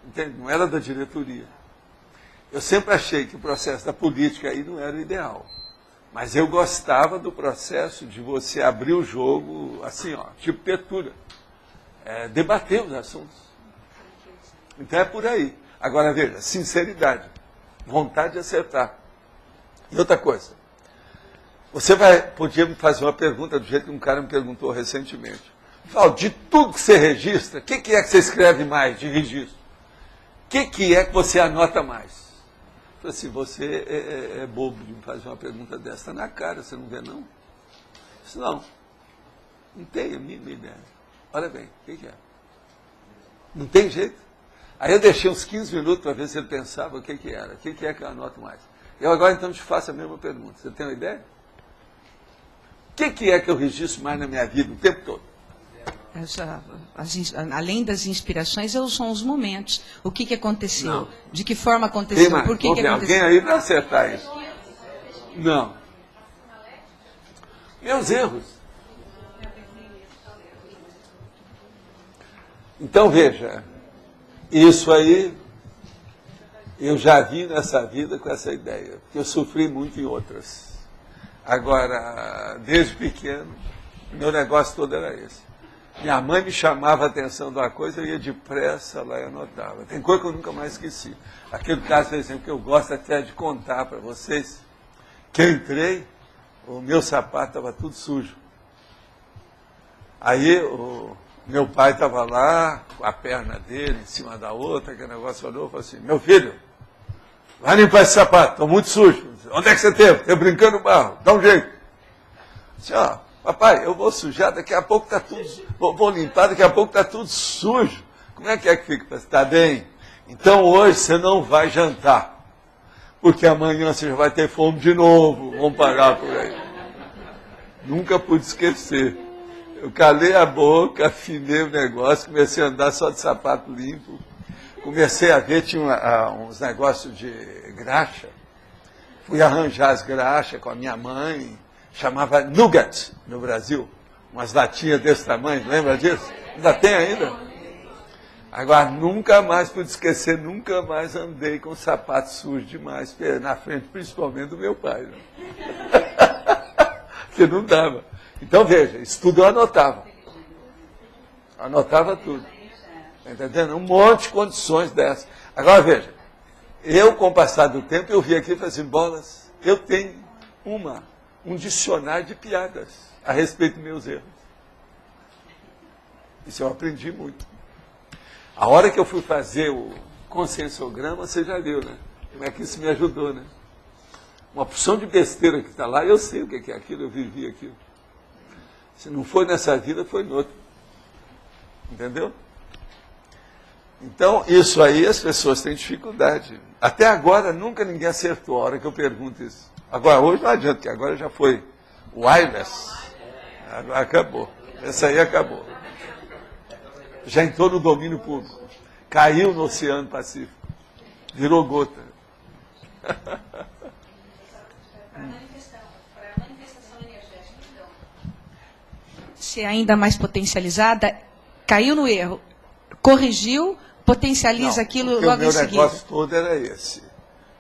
Entende? Não era da diretoria. Eu sempre achei que o processo da política aí não era o ideal. Mas eu gostava do processo de você abrir o jogo, assim, ó, tipo tertúlia. Debater os assuntos. Então é por aí. Agora, veja, sinceridade. Vontade de acertar. E outra coisa. Você podia me fazer uma pergunta do jeito que um cara me perguntou recentemente. Falo, de tudo que você registra, o que é que você escreve mais de registro? O que é que você anota mais? Eu falei assim, você é bobo de me fazer uma pergunta dessa na cara, você não vê não? Eu disse, não tenho a mínima ideia. Olha bem, o que é? Não tem jeito. Aí eu deixei uns 15 minutos para ver se ele pensava o que era. O que é que eu anoto mais? Eu agora então te faço a mesma pergunta. Você tem uma ideia? O que é que eu registro mais na minha vida o tempo todo? Além das inspirações, são os momentos. O que aconteceu? Não. De que forma aconteceu? Por que aconteceu? Alguém aí para acertar isso? Não. Meus erros. Então, veja, isso aí eu já vi nessa vida com essa ideia, porque eu sofri muito em outras. Agora, desde pequeno, meu negócio todo era esse. Minha mãe me chamava a atenção de uma coisa, eu ia depressa lá e anotava. Tem coisa que eu nunca mais esqueci. Aquele caso, por exemplo, que eu gosto até de contar para vocês, que eu entrei, o meu sapato estava tudo sujo. Aí o meu pai estava lá, com a perna dele em cima da outra, aquele negócio olhou e falou assim, meu filho, vai limpar esse sapato, estou muito sujo. Onde é que você teve? Estou brincando no barro, dá um jeito. Assim, papai, eu vou sujar, daqui a pouco está tudo, vou limpar, daqui a pouco está tudo sujo. Como é que fica? Você está bem? Então hoje você não vai jantar, porque amanhã você já vai ter fome de novo, vamos parar por aí. Nunca pude esquecer. Eu calei a boca, afinei o negócio, comecei a andar só de sapato limpo. Comecei a ver, tinha uns negócios de graxa. Fui arranjar as graxas com a minha mãe, chamava Nugget no Brasil, umas latinhas desse tamanho, lembra disso? Ainda tem ainda? Agora, nunca mais pude esquecer, nunca mais andei com sapato sujo demais, na frente principalmente do meu pai. Né? Porque não dava. Então, veja, isso tudo eu anotava. Anotava tudo. Está entendendo? Um monte de condições dessas. Agora, veja, eu, com o passar do tempo, eu vi aqui e falei assim, Bolas, eu tenho um dicionário de piadas a respeito dos meus erros. Isso eu aprendi muito. A hora que eu fui fazer o conscienciograma, você já viu, né? Como é que isso me ajudou, né? Uma porção de besteira que está lá, eu sei o que é aquilo, eu vivi aquilo. Se não foi nessa vida, foi noutra. Entendeu? Então, isso aí as pessoas têm dificuldade. Até agora, nunca ninguém acertou a hora que eu pergunto isso. Agora, hoje não adianta, porque agora já foi wireless. Agora acabou. Essa aí acabou. Já entrou no domínio público. Caiu no Oceano Pacífico. Virou gota. Ser ainda mais potencializada, caiu no erro, corrigiu, potencializa aquilo logo em seguida. O meu negócio todo era esse.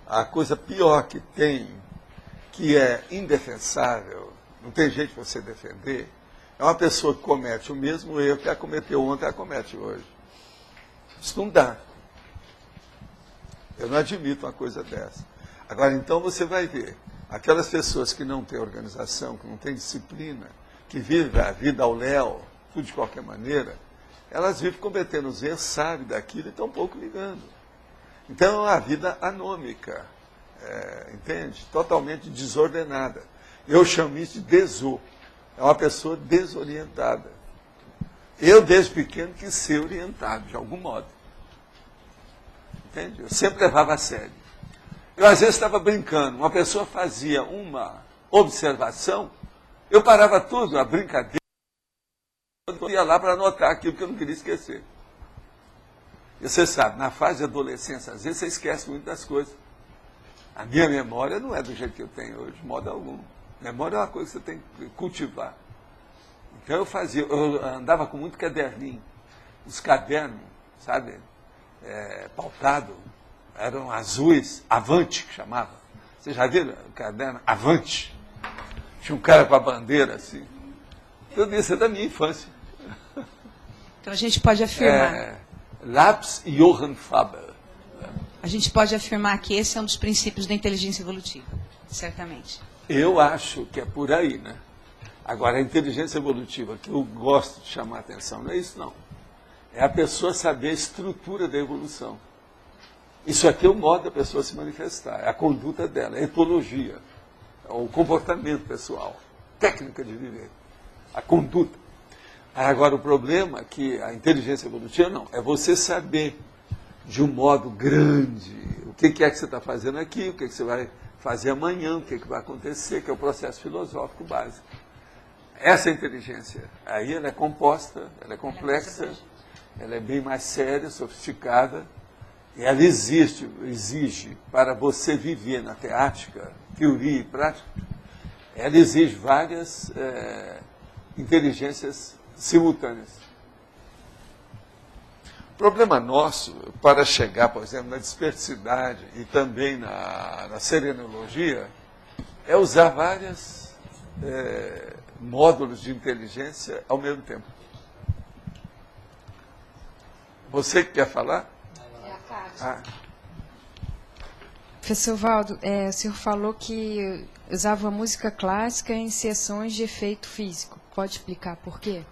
A coisa pior que tem, que é indefensável, não tem jeito de você defender, é uma pessoa que comete o mesmo erro que ela cometeu ontem, ela comete hoje. Isso não dá. Eu não admito uma coisa dessa. Agora, então, você vai ver, aquelas pessoas que não têm organização, que não têm disciplina, que vivem a vida ao léu, tudo de qualquer maneira, elas vivem cometendo os erros, sabem daquilo e estão um pouco ligando. Então, é uma vida anômica, entende? Totalmente desordenada. Eu chamo isso de deso. É uma pessoa desorientada. Eu, desde pequeno, quis ser orientado, de algum modo. Entende? Eu sempre levava a sério. Eu, às vezes, estava brincando. Uma pessoa fazia uma observação, eu parava tudo, a brincadeira, eu ia lá para anotar aquilo que eu não queria esquecer. E você sabe, na fase de adolescência, às vezes você esquece muito das coisas. A minha memória não é do jeito que eu tenho hoje, de modo algum. Memória é uma coisa que você tem que cultivar. Então eu andava com muito caderninho. Os cadernos, sabe, pautado, eram azuis, Avante, que chamava. Vocês já viram o caderno Avante? Tinha um cara com a bandeira assim. Tudo isso é da minha infância. Então a gente pode afirmar. Labs Johann Faber. A gente pode afirmar que esse é um dos princípios da inteligência evolutiva, certamente. Eu acho que é por aí, né? Agora, a inteligência evolutiva, que eu gosto de chamar a atenção, não é isso não. É a pessoa saber a estrutura da evolução. Isso aqui é o modo da pessoa se manifestar, é a conduta dela, é a etologia, é o comportamento pessoal, técnica de viver, a conduta. Agora, o problema é que a inteligência evolutiva não, é você saber de um modo grande o que é que você está fazendo aqui, o que você vai fazer amanhã, o que vai acontecer, que é o processo filosófico básico. Essa inteligência, aí ela é composta, ela é complexa, ela é bem mais séria, sofisticada, e ela exige para você viver na teática, teoria e prática, ela exige várias inteligências simultâneas. O problema nosso, para chegar, por exemplo, na dispersidade e também na serenologia, é usar vários módulos de inteligência ao mesmo tempo. Você que quer falar? É a Cátia. Professor Valdo, o senhor falou que usava música clássica em sessões de efeito físico. Pode explicar por quê?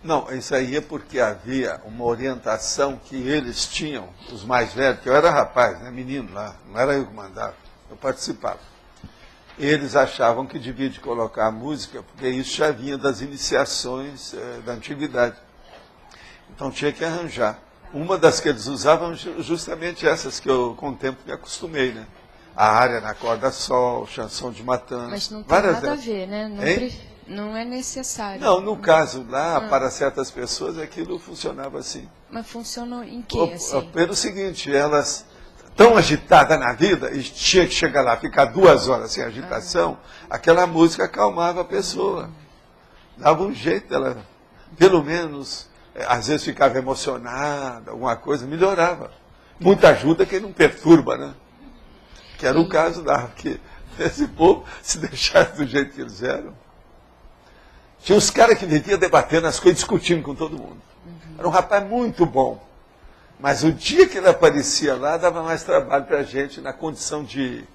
Não, isso aí é porque havia uma orientação que eles tinham, os mais velhos, que eu era rapaz, né, menino lá, não era eu que mandava, eu participava. Eles achavam que devia de colocar a música, porque isso já vinha das iniciações da antiguidade. Então tinha que arranjar. Uma das que eles usavam, justamente essas que eu, com o tempo, me acostumei, né? A área na corda sol, chanson de Matan. Mas não tem nada a ver, né? Não é necessário. Não, no caso lá, para certas pessoas, aquilo funcionava assim. Mas funcionou em quê, assim? Pelo seguinte, elas tão agitadas na vida, e tinha que chegar lá, ficar 2 horas sem agitação, aquela música acalmava a pessoa. Dava um jeito dela, pelo menos, às vezes ficava emocionada, alguma coisa, melhorava. Muita ajuda quem não perturba, né? Que era o caso da, porque esse povo, se deixasse do jeito que eles eram. Tinha uns caras que viviam debatendo as coisas, discutindo com todo mundo. Era um rapaz muito bom. Mas o dia que ele aparecia lá, dava mais trabalho para a gente, na condição de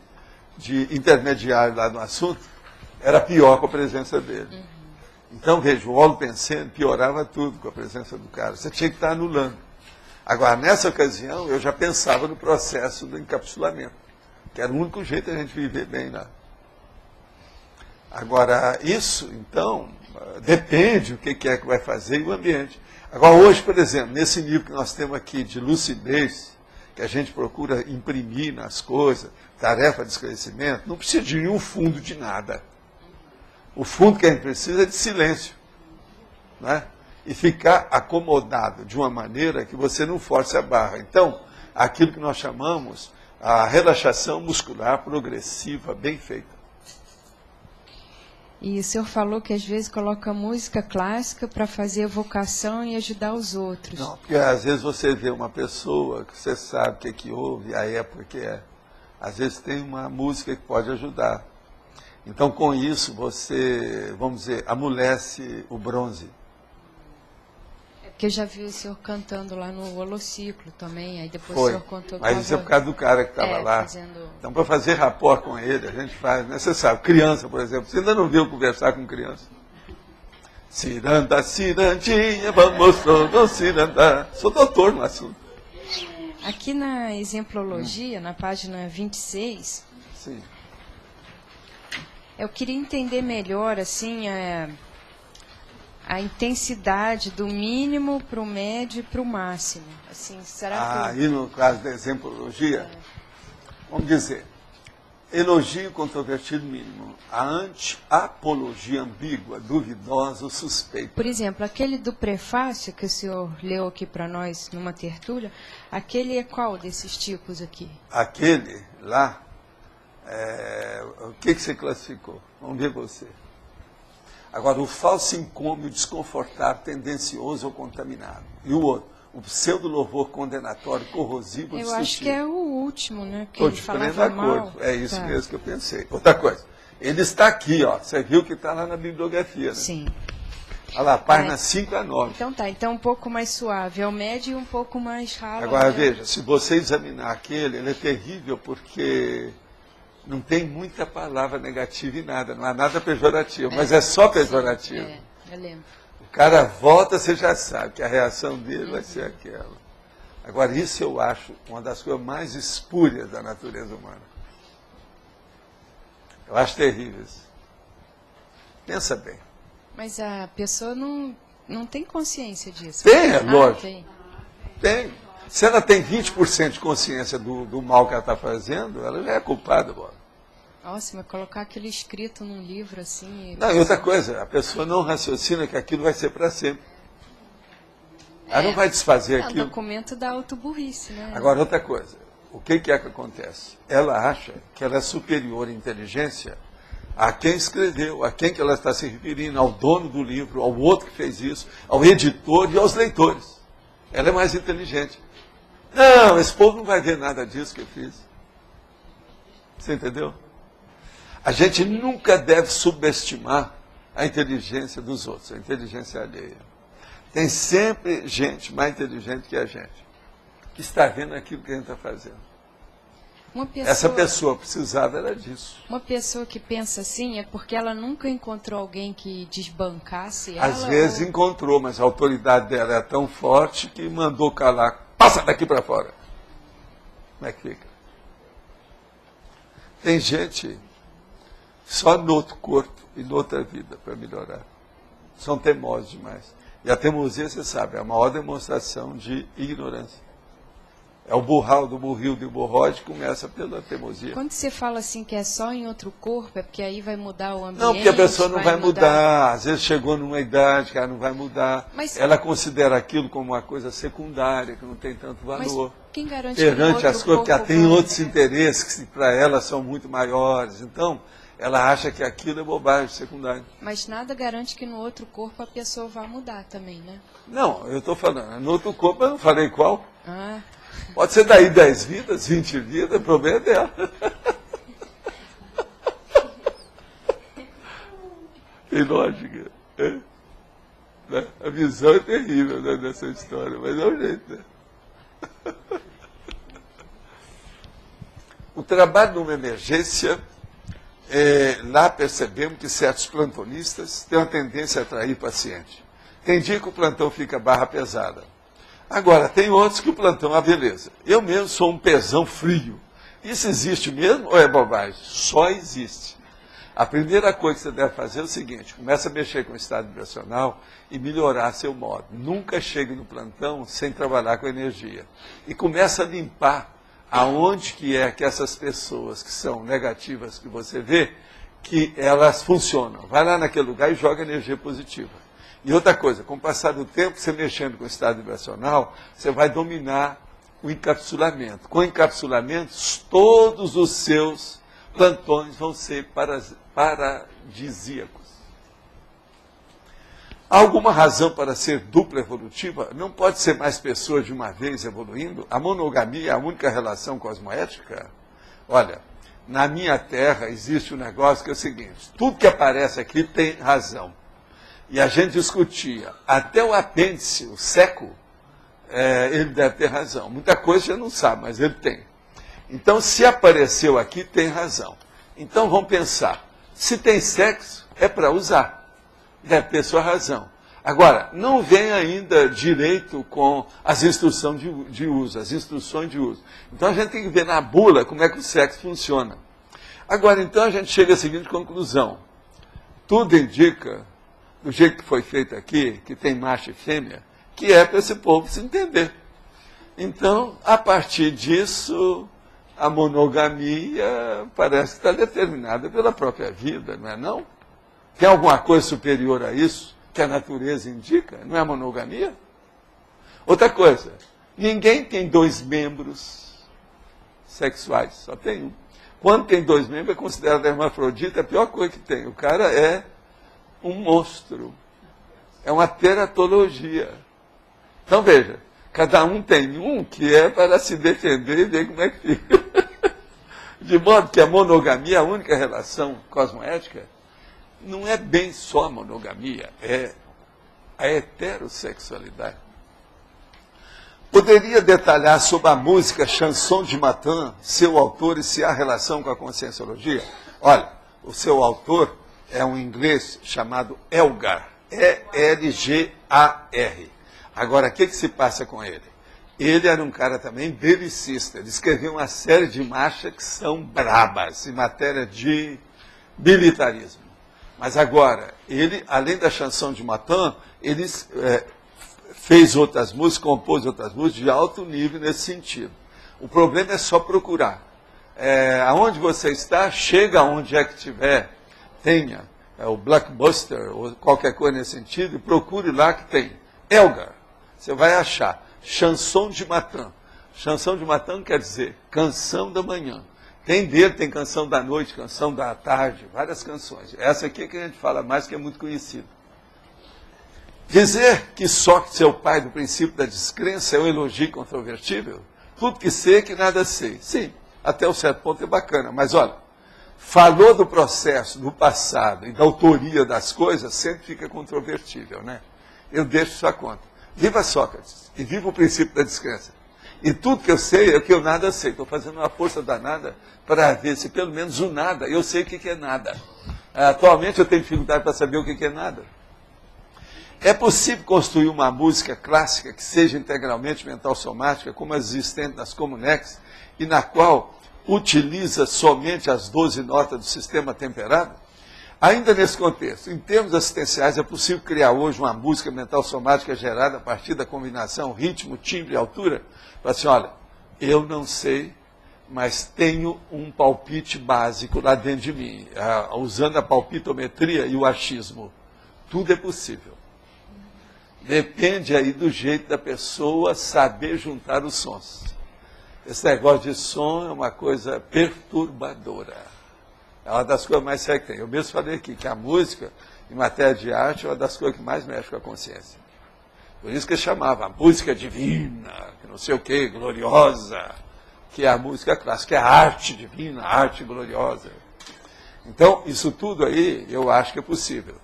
intermediário lá no assunto, era pior com a presença dele. Então, veja, o Olo Pensando piorava tudo com a presença do cara. Você tinha que estar anulando. Agora, nessa ocasião, eu já pensava no processo do encapsulamento, que era o único jeito de a gente viver bem lá. Agora, isso, então, depende do que é que vai fazer e o ambiente. Agora, hoje, por exemplo, nesse nível que nós temos aqui de lucidez, que a gente procura imprimir nas coisas, tarefa de esclarecimento, não precisa de nenhum fundo de nada. O fundo que a gente precisa é de silêncio, né? E ficar acomodado de uma maneira que você não force a barra. Então, aquilo que nós chamamos a relaxação muscular progressiva, bem feita. E o senhor falou que às vezes coloca música clássica para fazer evocação e ajudar os outros. Não, porque às vezes você vê uma pessoa que você sabe o que houve, a época que é. Às vezes tem uma música que pode ajudar. Então, com isso, você, vamos dizer, amolece o bronze. É porque eu já vi o senhor cantando lá no Holociclo também, aí depois Foi. O senhor contou... Mas isso é por causa do cara que estava lá. Então, para fazer rapport com ele, a gente faz, né? Você sabe, criança, por exemplo, você ainda não viu conversar com criança? Ciranda, cirandinha, vamos todos cirandar. Sou doutor no assunto. Aqui na exemplologia, na página 26... Sim. Eu queria entender melhor, assim, a intensidade do mínimo para o médio e para o máximo. Assim, será que... Aí no caso da exemplologia, vamos dizer, elogio controvertido mínimo, a anti-apologia ambígua, duvidosa ou suspeita. Por exemplo, aquele do prefácio que o senhor leu aqui para nós numa tertúlia, aquele é qual desses tipos aqui? Aquele lá, o que você classificou? Vamos ver você. Agora, o falso encômio desconfortável, tendencioso ou contaminado. E o outro, o pseudo-louvor condenatório, corrosivo ou Eu destrutivo. acho que é o último, né? Que Estou ele de pleno falava mal. acordo. É isso mesmo que eu pensei. Outra coisa, ele está aqui, ó. Você viu que está lá na bibliografia, né? Sim. Olha lá, página 5 a 9. Então tá, então um pouco mais suave. É o médio e um pouco mais ralo. Agora, veja, se você examinar aquele, ele é terrível porque Não tem muita palavra negativa em nada, não há nada pejorativo, mas é só pejorativo. Eu lembro. O cara volta, você já sabe que a reação dele vai ser aquela. Agora, isso eu acho uma das coisas mais espúrias da natureza humana. Eu acho terrível isso. Pensa bem. Mas a pessoa não tem consciência disso. Tem, é lógico. Tem. Se ela tem 20% de consciência do mal que ela está fazendo, ela já é culpada. Nossa, mas colocar aquilo escrito num livro assim... Não, e outra coisa, a pessoa não raciocina que aquilo vai ser para sempre. Ela não vai desfazer aquilo. É um documento da autoburrice, né? Agora, outra coisa. O que é que acontece? Ela acha que ela é superior em inteligência a quem escreveu, a quem que ela está se referindo, ao dono do livro, ao outro que fez isso, ao editor e aos leitores. Ela é mais inteligente. Não, esse povo não vai ver nada disso que eu fiz. Você entendeu? A gente nunca deve subestimar a inteligência dos outros, a inteligência alheia. Tem sempre gente mais inteligente que a gente, que está vendo aquilo que a gente está fazendo. Essa pessoa precisava era disso. Uma pessoa que pensa assim é porque ela nunca encontrou alguém que desbancasse ela? Às vezes encontrou, mas a autoridade dela é tão forte que mandou calar. Passa daqui para fora. Como é que fica? Tem gente só no outro corpo e noutra vida para melhorar. São teimosos demais. E a teimosia, você sabe, é a maior demonstração de ignorância. É o burral do burril do burrode que começa pela teimosia. Quando você fala assim que é só em outro corpo, é porque aí vai mudar o ambiente? Não, porque a pessoa não vai mudar. Às vezes chegou numa idade que ela não vai mudar. Mas ela considera aquilo como uma coisa secundária, que não tem tanto valor. Mas quem garante perante que as coisas, porque ela tem outros interesses que para ela são muito maiores. Então, ela acha que aquilo é bobagem, secundário. Mas nada garante que no outro corpo a pessoa vá mudar também, né? Não, eu estou falando, no outro corpo eu não falei qual. Ah. Pode ser daí 10 vidas, 20 vidas, o problema é dela. Tem lógica. É? A visão é terrível, né, dessa história, mas é o jeito. Né? O trabalho numa emergência, lá percebemos que certos plantonistas têm uma tendência a atrair paciente. Tem dia que o plantão fica barra pesada. Agora, tem outros que o plantão é beleza. Eu mesmo sou um pezão frio. Isso existe mesmo ou é bobagem? Só existe. A primeira coisa que você deve fazer é o seguinte, começa a mexer com o estado vibracional e melhorar seu modo. Nunca chegue no plantão sem trabalhar com energia. E começa a limpar aonde que é que essas pessoas que são negativas que você vê, que elas funcionam. Vai lá naquele lugar e joga energia positiva. E outra coisa, com o passar do tempo, você mexendo com o estado vibracional, você vai dominar o encapsulamento. Com encapsulamentos, todos os seus plantões vão ser paradisíacos. Há alguma razão para ser dupla evolutiva? Não pode ser mais pessoas de uma vez evoluindo? A monogamia é a única relação cosmoética? Olha, na minha terra existe um negócio que é o seguinte, tudo que aparece aqui tem razão. E a gente discutia, até o apêndice, o seco, ele deve ter razão. Muita coisa você não sabe, mas ele tem. Então, se apareceu aqui, tem razão. Então, vamos pensar, se tem sexo, é para usar. Deve ter sua razão. Agora, não vem ainda direito com as instruções de uso, as instruções de uso. Então, a gente tem que ver na bula como é que o sexo funciona. Agora, então, a gente chega à seguinte conclusão. Tudo indica, do jeito que foi feito aqui, que tem macho e fêmea, que é para esse povo se entender. Então, a partir disso, a monogamia parece que está determinada pela própria vida, não é não? Tem alguma coisa superior a isso que a natureza indica? Não é a monogamia? Outra coisa, ninguém tem 2 membros sexuais, só tem um. Quando tem 2 membros, é considerado hermafrodita a pior coisa que tem. O cara é um monstro. É uma teratologia. Então, veja, cada um tem um que é para se defender e ver como é que fica. De modo que a monogamia, a única relação cosmoética, não é bem só a monogamia, é a heterossexualidade. Poderia detalhar sobre a música Chanson de Matin, seu autor e se há relação com a conscienciologia? Olha, o seu autor é um inglês chamado Elgar, E-L-G-A-R. Agora, o que se passa com ele? Ele era um cara também belicista. Ele escreveu uma série de marchas que são brabas em matéria de militarismo. Mas agora, ele, além da Chanson de Matin, ele fez outras músicas, compôs outras músicas de alto nível nesse sentido. O problema é só procurar. Aonde você está, chega aonde é que tiver, tenha o Blockbuster ou qualquer coisa nesse sentido, e procure lá que tem. Elgar, você vai achar. Chanson de Matin. Chanson de Matin quer dizer canção da manhã. Tem dele, tem canção da noite, canção da tarde, várias canções. Essa aqui é que a gente fala mais, que é muito conhecida. Dizer que Sócrates é o pai do princípio da descrença é um elogio incontrovertível? Tudo que sei que nada sei. Sim, até um certo ponto é bacana, mas olha, falou do processo, do passado e da autoria das coisas, sempre fica controvertível, né? Eu deixo isso à conta. Viva Sócrates e viva o princípio da descrença. E tudo que eu sei é que eu nada sei. Estou fazendo uma força danada para ver se pelo menos o nada, eu sei o que é nada. Atualmente eu tenho dificuldade para saber o que é nada. É possível construir uma música clássica que seja integralmente mental somática, como a existente nas Comunex, e na qual utiliza somente as 12 notas do sistema temperado? Ainda nesse contexto, em termos assistenciais, é possível criar hoje uma música mental somática gerada a partir da combinação ritmo, timbre e altura? Fala assim, olha, eu não sei, mas tenho um palpite básico lá dentro de mim, usando a palpitometria e o achismo. Tudo é possível. Depende aí do jeito da pessoa saber juntar os sons. Esse negócio de som é uma coisa perturbadora. É uma das coisas mais sérias que tem. Eu mesmo falei aqui que a música, em matéria de arte, é uma das coisas que mais mexe com a consciência. Por isso que chamava a música divina, que não sei o quê, gloriosa, que é a música clássica, que é a arte divina, a arte gloriosa. Então, isso tudo aí, eu acho que é possível.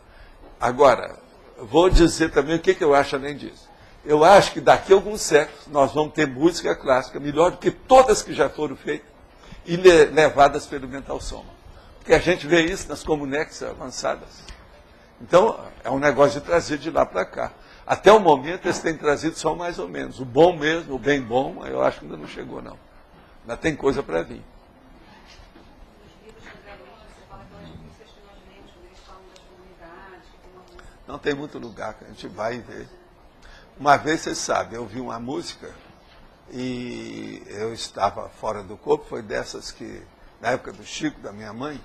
Agora, vou dizer também o que eu acho além disso. Eu acho que daqui a alguns séculos nós vamos ter música clássica melhor do que todas que já foram feitas e levadas pelo mental soma. Porque a gente vê isso nas Comunex avançadas. Então, é um negócio de trazer de lá para cá. Até o momento, eles têm trazido só mais ou menos. O bom mesmo, o bem bom, eu acho que ainda não chegou, não. Ainda tem coisa para vir. Não tem muito lugar que a gente vai ver. Uma vez, vocês sabem, eu vi uma música e eu estava fora do corpo, foi dessas que, na época do Chico, da minha mãe,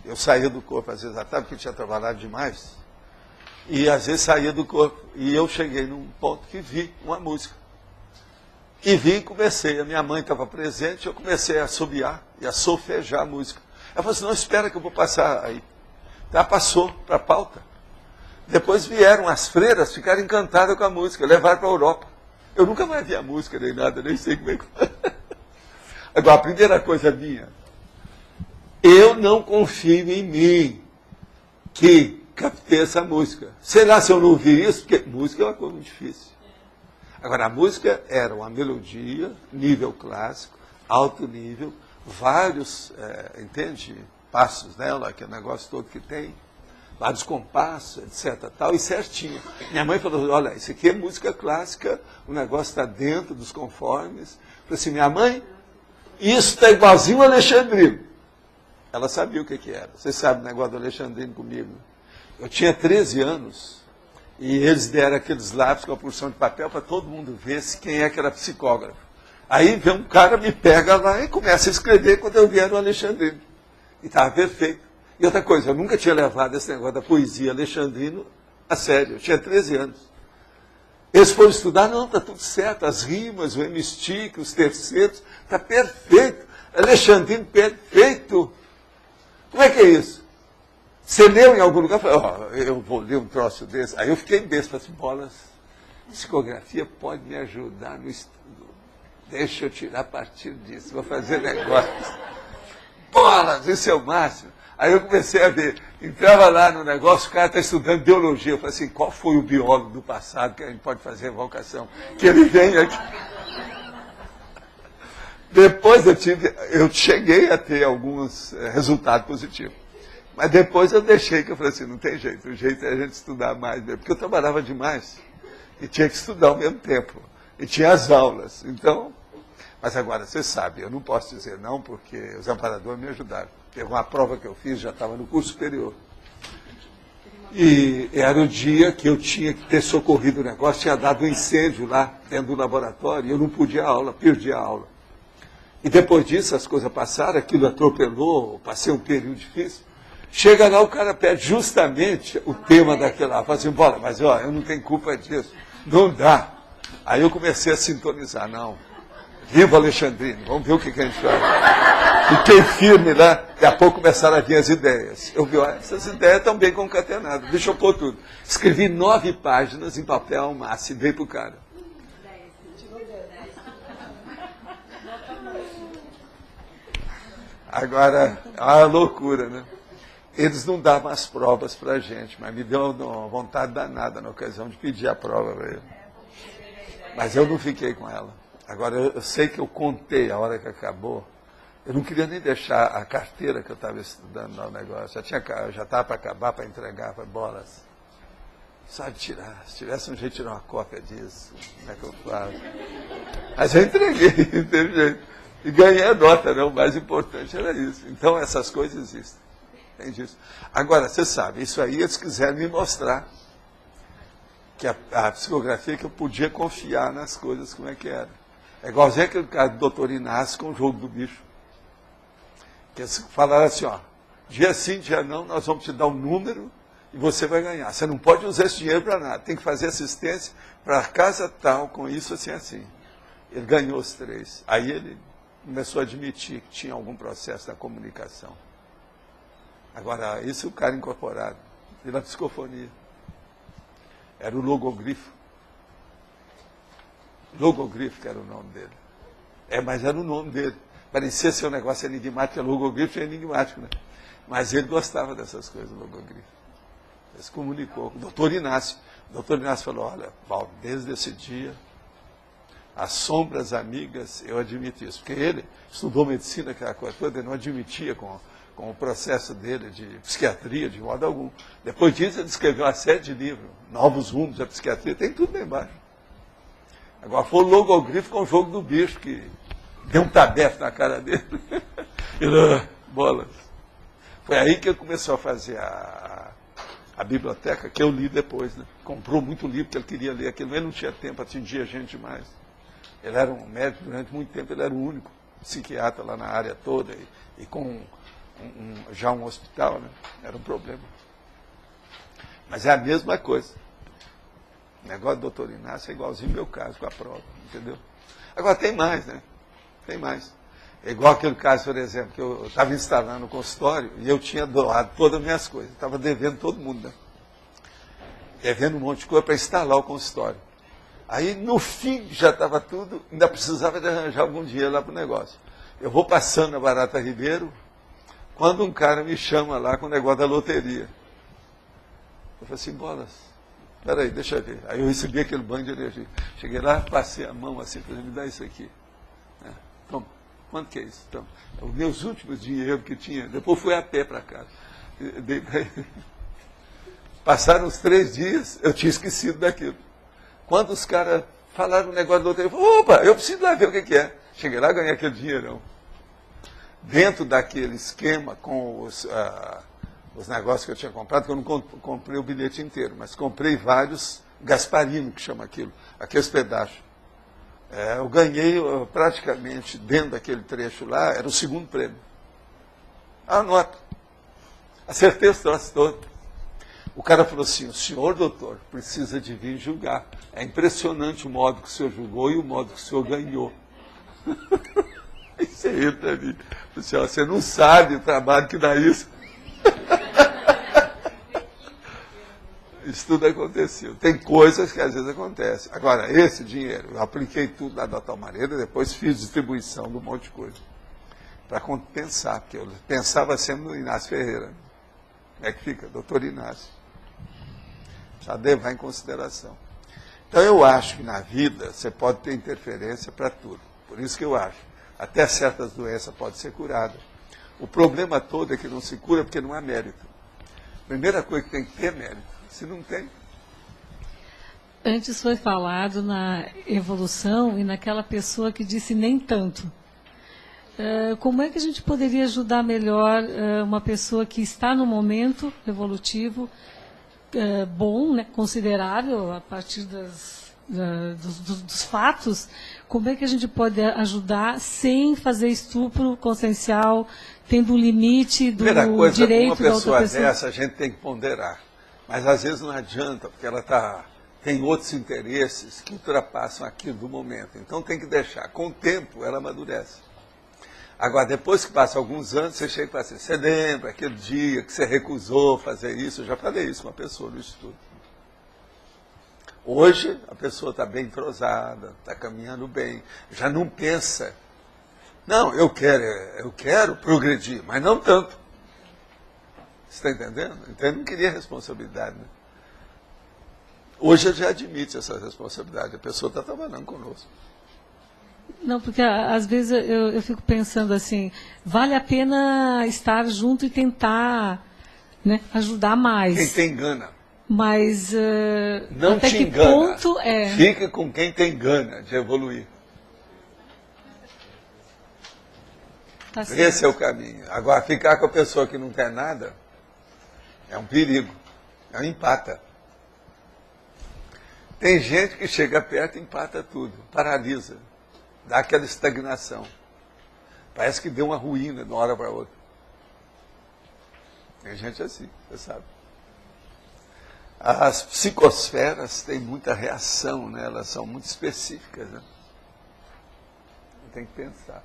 eu saía do corpo, às vezes à tarde, porque eu tinha trabalhado demais, e às vezes saía do corpo, e eu cheguei num ponto que vi uma música. E vi e comecei, a minha mãe estava presente, eu comecei a assobiar e a solfejar a música. Ela falou assim, não, espera que eu vou passar aí. Ela passou para a pauta. Depois vieram as freiras, ficaram encantadas com a música, levaram para a Europa. Eu nunca mais vi a música nem nada, nem sei como é que... Agora, a primeira coisa minha, eu não confio em mim que captei essa música. Sei lá se eu não vi isso, porque música é uma coisa muito difícil. Agora, a música era uma melodia, nível clássico, alto nível, vários, entende, passos nela, que é o negócio todo que tem, vários compassos, etc. Tal, e certinho. Minha mãe falou, olha, isso aqui é música clássica, o negócio está dentro dos conformes. Eu falei assim, minha mãe, isso está igualzinho ao Alexandrino. Ela sabia o que era. Você sabe o negócio do Alexandrino comigo. Eu tinha 13 anos e eles deram aqueles lápis com a porção de papel para todo mundo ver quem é que era psicógrafo. Aí vem um cara, me pega lá e começa a escrever quando eu vier no Alexandrino. E estava perfeito. E outra coisa, eu nunca tinha levado esse negócio da poesia Alexandrino a sério. Eu tinha 13 anos. Eles foram estudar, não, está tudo certo. As rimas, o hemistíquio, os terceiros, está perfeito. Alexandrino, perfeito. Como é que é isso? Você leu em algum lugar? Eu falei, eu vou ler um troço desse. Aí eu fiquei besta, falei assim, bolas, psicografia pode me ajudar no estudo. Deixa eu tirar partido disso, vou fazer negócios. Bolas, isso é o máximo. Aí eu comecei a ver, entrava lá no negócio, o cara está estudando biologia. Eu falei assim, qual foi o biólogo do passado que a gente pode fazer evocação? Que ele vem aqui. Depois eu cheguei a ter alguns resultados positivos. Mas depois eu deixei, que eu falei assim, não tem jeito, o jeito é a gente estudar mais mesmo, porque eu trabalhava demais e tinha que estudar ao mesmo tempo, e tinha as aulas, então, mas agora, você sabe, eu não posso dizer não, porque os amparadores me ajudaram. Teve uma prova que eu fiz, já estava no curso superior, e era o dia que eu tinha que ter socorrido o negócio, tinha dado um incêndio lá dentro do laboratório, e eu não podia a aula, perdi a aula. E depois disso, as coisas passaram, aquilo atropelou, passei um período difícil. Chega lá, o cara pede justamente o tema daquela. Fala assim, Bola, mas ó, eu não tenho culpa disso. Não dá. Aí eu comecei a sintonizar. Não. Viva Alexandrine, vamos ver o que a gente faz. Fiquei firme lá, daqui a pouco começaram a vir as ideias. Eu vi, ó, essas ideias estão bem concatenadas, deixa eu pôr tudo. Escrevi 9 páginas em papel ao máximo e dei pro cara. Agora, é uma loucura, né? Eles não davam as provas para a gente, mas me deu uma vontade danada na ocasião de pedir a prova para ele. Mas eu não fiquei com ela. Agora, eu sei que eu contei a hora que acabou. Eu não queria nem deixar a carteira que eu estava estudando no negócio. Já estava para acabar, para entregar, para bolas. Sabe tirar. Se tivesse um jeito de tirar uma cópia disso, como é que eu faço? Mas eu entreguei, não teve jeito. E ganhei a nota, né? O mais importante era isso. Então, essas coisas existem. Tem disso. Agora, você sabe, isso aí eles quiseram me mostrar que a psicografia, que eu podia confiar nas coisas, como é que era. É igualzinho aquele cara do doutor Inácio com o jogo do bicho. Que eles falaram assim, ó, dia sim, dia não, nós vamos te dar um número e você vai ganhar. Você não pode usar esse dinheiro para nada, tem que fazer assistência para casa tal, com isso, assim, assim. Ele ganhou os 3. Aí ele começou a admitir que tinha algum processo da comunicação. Agora, isso é o cara incorporado, pela psicofonia. Era o logogrifo. Logogrifo que era o nome dele. Mas era o nome dele. Parecia ser um negócio enigmático, logogrifo é enigmático, né? Mas ele gostava dessas coisas, logogrifo. Ele se comunicou com o doutor Inácio. O doutor Inácio falou, olha, Paulo, desde esse dia, as sombras amigas, eu admito isso. Porque ele estudou medicina, aquela coisa toda, ele não admitia com o processo dele de psiquiatria, de modo algum. Depois disso, ele escreveu uma série de livros, Novos Rumos da Psiquiatria, tem tudo lá embaixo. Agora, foi o logogrifo com o jogo do bicho, que deu um tabefe na cara dele. Ele, bolas. Foi aí que ele começou a fazer a biblioteca, que eu li depois, né? Comprou muito livro, porque ele queria ler aquilo, mas ele não tinha tempo, atingia gente demais. Ele era um médico, durante muito tempo, ele era o único psiquiatra lá na área toda, e com já um hospital, né? Era um problema. Mas é a mesma coisa. O negócio do doutor Inácio é igualzinho ao meu caso, com a prova, entendeu? Agora tem mais, né? Tem mais. É igual aquele caso, por exemplo, que eu estava instalando o consultório e eu tinha doado todas as minhas coisas. Estava devendo todo mundo, né? Devendo um monte de coisa para instalar o consultório. Aí, no fim, já estava tudo, ainda precisava de arranjar algum dinheiro lá para o negócio. Eu vou passando na Barata Ribeiro, quando um cara me chama lá com o negócio da loteria. Eu falei assim, bolas, peraí, deixa eu ver. Aí eu recebi aquele banho de energia. Cheguei lá, passei a mão assim, falei, me dá isso aqui. Toma, quanto que é isso? Toma. Os meus últimos dinheiros que tinha, depois fui a pé para casa. Passaram uns 3 dias, eu tinha esquecido daquilo. Quando os caras falaram o negócio da loteria, eu falei, opa, eu preciso lá ver o que é. Cheguei lá e ganhei aquele dinheirão. Dentro daquele esquema com os negócios que eu tinha comprado, que eu não comprei o bilhete inteiro, mas comprei vários Gasparino, que chama aquilo, aqueles pedaços. Eu ganhei praticamente, dentro daquele trecho lá, era o 2º prêmio. Anota. Acertei os troços todos. O cara falou assim, o senhor, doutor, precisa de vir julgar. É impressionante o modo que o senhor julgou e o modo que o senhor ganhou. Aí você entra ali. Você não sabe o trabalho que dá isso. Isso tudo aconteceu. Tem coisas que às vezes acontecem. Agora, esse dinheiro, eu apliquei tudo lá da tal maneira, depois fiz distribuição de um monte de coisa. Para compensar, porque eu pensava sempre no Inácio Ferreira. Como é que fica? Doutor Inácio. Já levar em consideração. Então, eu acho que na vida você pode ter interferência para tudo. Por isso que eu acho. Até certas doenças podem ser curadas. O problema todo é que não se cura porque não há mérito. Primeira coisa que tem que ter é mérito. Se não tem... Antes foi falado na evolução e naquela pessoa que disse nem tanto. Como é que a gente poderia ajudar melhor uma pessoa que está no momento evolutivo bom, né, considerável, a partir dos fatos? Como é que a gente pode ajudar sem fazer estupro consciencial, tendo um limite do Primeira coisa, direito da outra uma pessoa pessoa? dessa a gente tem que ponderar. Mas às vezes não adianta, porque ela tem outros interesses que ultrapassam aquilo do momento. Então tem que deixar. Com o tempo, ela amadurece. Agora, depois que passa alguns anos, você chega e fala assim, você lembra aquele dia que você recusou fazer isso? Eu já falei isso com uma pessoa no estudo. Hoje, a pessoa está bem entrosada, está caminhando bem, já não pensa. Não, eu quero progredir, mas não tanto. Você está entendendo? Então, eu não queria responsabilidade, né? Hoje ele já admite essa responsabilidade, a pessoa está trabalhando conosco. Não, porque às vezes eu fico pensando assim, vale a pena estar junto e tentar, né, ajudar mais. Quem tem gana. Mas não até te que engana. ponto é... Fica com quem tem gana de evoluir. Tá certo. Esse é o caminho. Agora, ficar com a pessoa que não quer nada é um perigo, é um empata. Tem gente que chega perto e empata tudo, paralisa, dá aquela estagnação. Parece que deu uma ruína de uma hora para outra. Tem gente assim, você sabe. As psicosferas têm muita reação, né? Elas são muito específicas, né? Tem que pensar.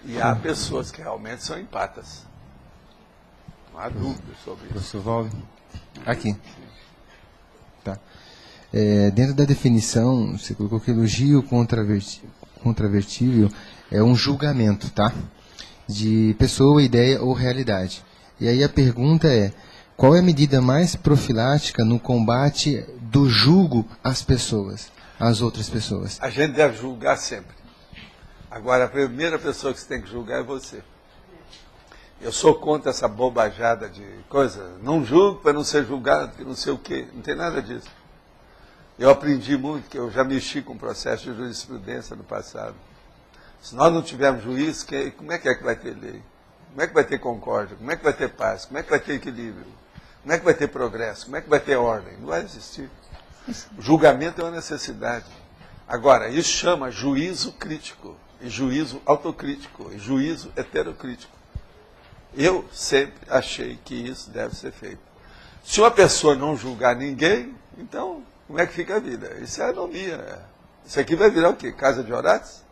E há pessoas que realmente são empatas. Não há dúvida sobre isso. Professor Valdo, aqui. Tá. Dentro da definição, você colocou que elogio contravertível é um julgamento, tá? De pessoa, ideia ou realidade. E aí a pergunta é, qual é a medida mais profilática no combate do julgo às pessoas, às outras pessoas? A gente deve julgar sempre. Agora, a primeira pessoa que você tem que julgar é você. Eu sou contra essa bobajada de coisa. Não julgo para não ser julgado, que não sei o quê. Não tem nada disso. Eu aprendi muito, que eu já mexi com o processo de jurisprudência no passado. Se nós não tivermos juiz, como é que vai ter lei? Como é que vai ter concórdia? Como é que vai ter paz? Como é que vai ter equilíbrio? Como é que vai ter progresso? Como é que vai ter ordem? Não vai existir. O julgamento é uma necessidade. Agora, isso chama juízo crítico, e juízo autocrítico, e juízo heterocrítico. Eu sempre achei que isso deve ser feito. Se uma pessoa não julgar ninguém, então, como é que fica a vida? Isso é anomia. Isso aqui vai virar o quê? Casa de Horácio?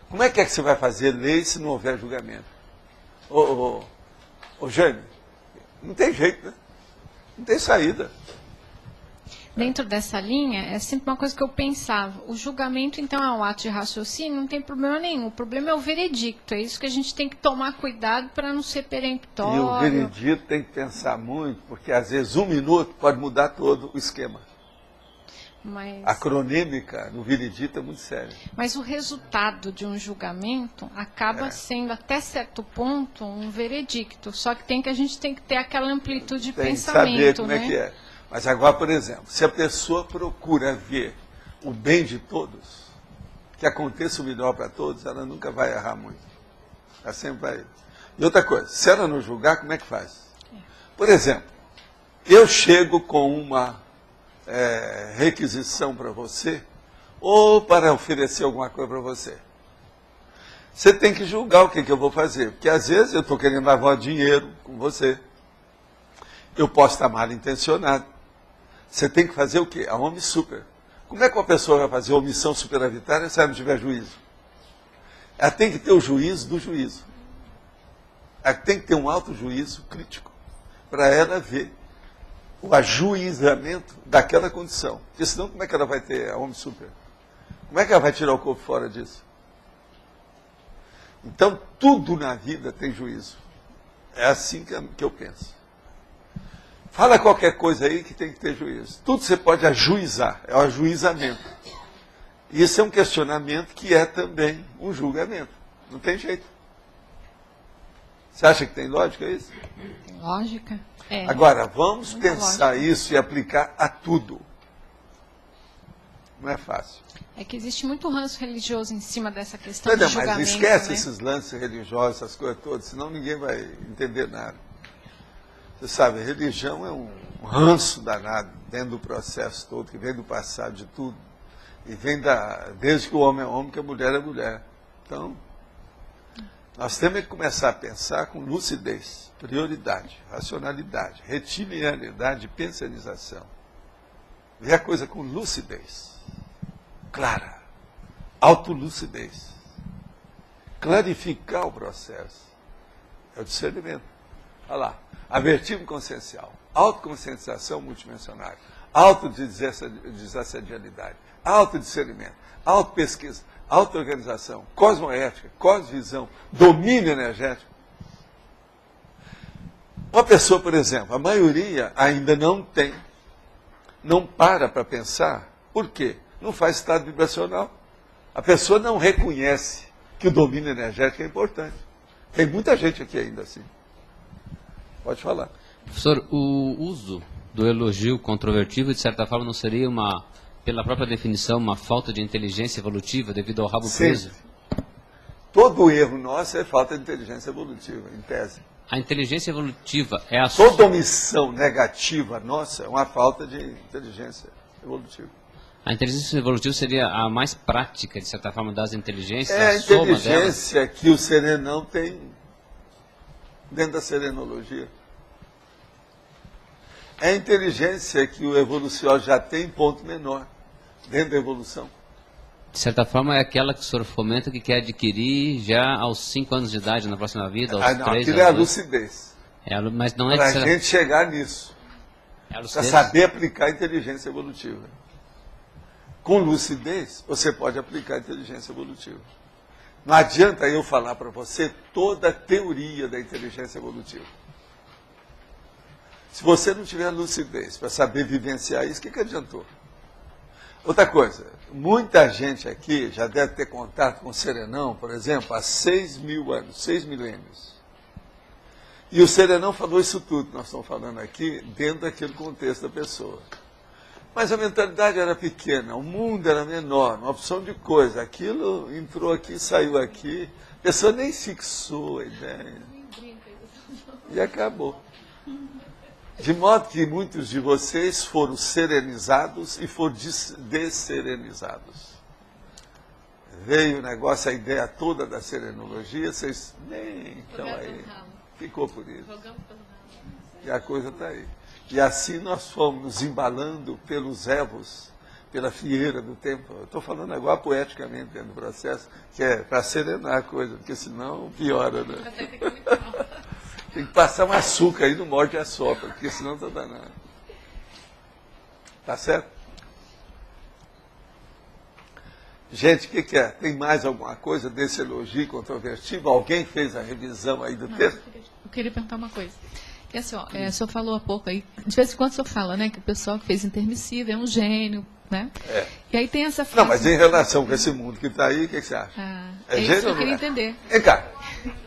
Como é que você vai fazer lei se não houver julgamento? Ô Jaime, não tem jeito, né? Não tem saída. Dentro dessa linha, é sempre uma coisa que eu pensava. O julgamento, então, é um ato de raciocínio, não tem problema nenhum. O problema é o veredicto. É isso que a gente tem que tomar cuidado para não ser peremptório. E o veredicto tem que pensar muito, porque às vezes 1 minuto pode mudar todo o esquema. Mas... A cronêmica no veredicto é muito séria. Mas o resultado de um julgamento acaba sendo, até certo ponto, um veredicto. Só que a gente tem que ter aquela amplitude de pensamento. Tem que saber como né? é que é. Mas agora, por exemplo, se a pessoa procura ver o bem de todos, que aconteça o melhor para todos, ela nunca vai errar muito. Ela sempre vai. E outra coisa, se ela não julgar, como é que faz? Por exemplo, eu chego com uma requisição para você, ou para oferecer alguma coisa para você. Você tem que julgar o que eu vou fazer, porque às vezes eu estou querendo lavar dinheiro com você. Eu posso estar mal intencionado. Você tem que fazer o quê? A omissão super. Como é que uma pessoa vai fazer omissão superavitária se ela não tiver juízo? Ela tem que ter o juízo do juízo. Ela tem que ter um autojuízo crítico para ela ver o ajuizamento daquela condição. Porque senão como é que ela vai ter a omissão super? Como é que ela vai tirar o corpo fora disso? Então, tudo na vida tem juízo. É assim que eu penso. Fala qualquer coisa aí que tem que ter juízo. Tudo você pode ajuizar, é o ajuizamento. Isso é um questionamento que é também um julgamento. Não tem jeito. Você acha que tem lógica isso? Tem lógica. É. Agora, vamos Muita pensar lógica. isso e aplicar a tudo. Não é fácil. É que existe muito ranço religioso em cima dessa questão Não, de julgamento. mas esquece né? esses lances religiosos, essas coisas todas, senão ninguém vai entender nada. Você sabe, a religião é um ranço danado dentro do processo todo, que vem do passado de tudo. E vem desde que o homem é homem, que a mulher é mulher. Então, nós temos que começar a pensar com lucidez, prioridade, racionalidade, retilineidade e pensanização. Ver a coisa com lucidez, clara, autolucidez. Clarificar o processo. É o discernimento. Olha lá, avertismo consciencial, autoconscientização multidimensionária, autodesassedialidade, autodiscernimento, autopesquisa, autoorganização, cosmoética, cosvisão, domínio energético. Uma pessoa, por exemplo, a maioria ainda não para pensar. Por quê? Não faz estado vibracional. A pessoa não reconhece que o domínio energético é importante. Tem muita gente aqui ainda assim. Pode falar. Professor, o uso do elogio controvertido, de certa forma, não seria pela própria definição, uma falta de inteligência evolutiva devido ao rabo preso? Todo erro nosso é falta de inteligência evolutiva, em tese. A inteligência evolutiva é a... Toda omissão negativa nossa é uma falta de inteligência evolutiva. A inteligência evolutiva seria a mais prática, de certa forma, das inteligências? É a soma inteligência delas? que o serenão tem dentro da serenologia. É a inteligência que o evolucionário já tem em ponto menor, dentro da evolução. De certa forma, é aquela que o senhor fomenta que quer adquirir já aos 5 anos de idade na próxima vida, aos 3 aquilo é a lucidez. Mas não é para a de gente chegar nisso. Para saber aplicar a inteligência evolutiva. Com lucidez, você pode aplicar a inteligência evolutiva. Não adianta eu falar para você toda a teoria da inteligência evolutiva. Se você não tiver lucidez para saber vivenciar isso, o que adiantou? Outra coisa, muita gente aqui já deve ter contato com o Serenão, por exemplo, há 6.000 anos, 6 milênios. E o Serenão falou isso tudo que nós estamos falando aqui, dentro daquele contexto da pessoa. Mas a mentalidade era pequena, o mundo era menor, uma opção de coisa. Aquilo entrou aqui, saiu aqui, a pessoa nem fixou a ideia. E acabou. De modo que muitos de vocês foram serenizados e foram desserenizados. Veio o negócio, a ideia toda da serenologia, vocês nem estão aí. Ficou por isso. E a coisa está aí. E assim nós fomos nos embalando pelos evos, pela fieira do tempo. Eu estou falando agora poeticamente dentro do processo, que é para serenar a coisa, porque senão piora, né? Tem que passar um açúcar aí no morde e assopra, porque senão está danado. Tá certo? Gente, o que é? Tem mais alguma coisa desse elogio controvertido? Alguém fez a revisão aí do texto? Eu queria perguntar uma coisa. E assim, ó, o senhor falou há pouco aí, de vez em quando o senhor fala, né, que o pessoal que fez intermissivo é um gênio, né? É. E aí tem essa frase... Não, mas em relação com esse mundo que está aí, o que você acha? É gênio isso que eu queria entender. Vem cá,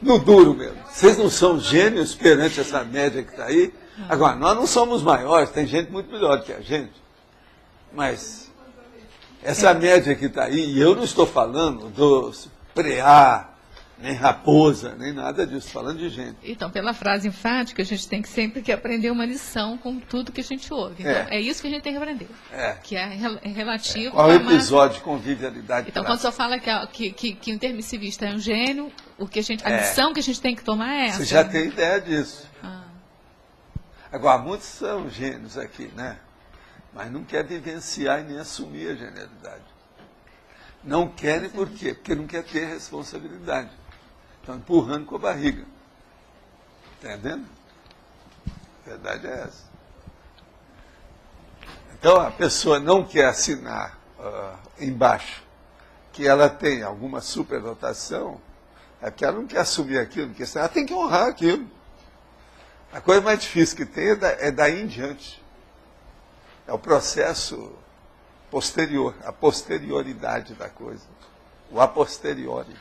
no duro mesmo. Vocês não são gênios perante essa média que está aí? Agora, nós não somos maiores, tem gente muito melhor do que a gente. Mas essa média que está aí, e eu não estou falando dos preá, nem raposa, nem nada disso, falando de gente. Então, pela frase enfática, a gente tem que sempre que aprender uma lição com tudo que a gente ouve. Então, é isso que a gente tem que aprender. Que é relativo... Qual é o episódio de convivialidade? Então, quando o senhor fala que o intermissivista é um gênio, a lição que a gente tem que tomar é essa. Você já tem ideia disso. Agora, muitos são gênios aqui, né? Mas não quer vivenciar e nem assumir a genialidade. Não querem por quê? Porque não quer ter responsabilidade. Estão empurrando com a barriga. Entendendo? A verdade é essa. Então, a pessoa não quer assinar embaixo que ela tem alguma superdotação, é porque ela não quer assumir aquilo, porque ela tem que honrar aquilo. A coisa mais difícil que tem é daí em diante. É o processo posterior, a posterioridade da coisa, o a posteriori.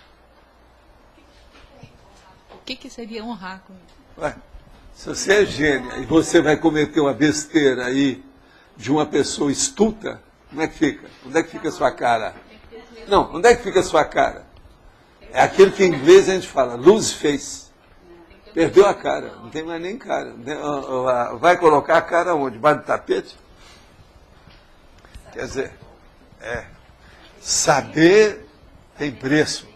O que seria honrar? Ué, se você é gênia e você vai cometer uma besteira aí de uma pessoa estulta, como é que fica? Onde é que fica a sua cara? Não, onde é que fica a sua cara? É aquilo que em inglês a gente fala, lose face. Perdeu a cara, não tem mais nem cara. Vai colocar a cara onde? Debaixo do tapete? Quer dizer, saber tem preço,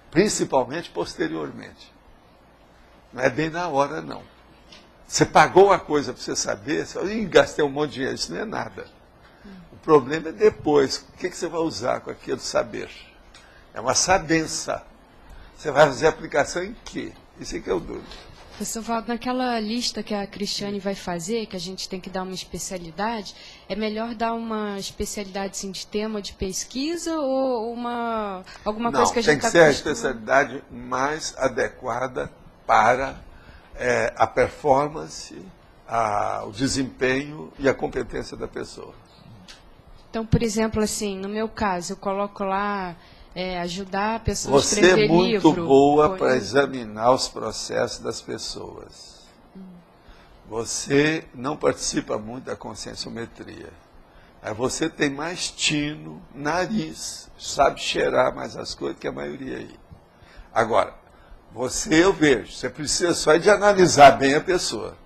principalmente posteriormente. Não é bem na hora, não. Você pagou uma coisa para você saber, você fala, gastei um monte de dinheiro, isso não é nada. O problema é depois, o que você vai usar com aquele saber? É uma sabença. Você vai fazer aplicação em quê? Isso é que é o duro. Professor Valdo, naquela lista que a Cristiane vai fazer, que a gente tem que dar uma especialidade, é melhor dar uma especialidade assim, de tema de pesquisa ou alguma coisa que a gente tem que ser a especialidade mais adequada para a performance, o desempenho e a competência da pessoa. Então, por exemplo, assim, no meu caso, eu coloco lá ajudar a pessoa a escrever livro. Você é muito boa para examinar os processos das pessoas. Você não participa muito da conscienciometria. Você tem mais tino, nariz, sabe cheirar mais as coisas que a maioria aí. Agora, eu vejo, você precisa só de analisar bem a pessoa.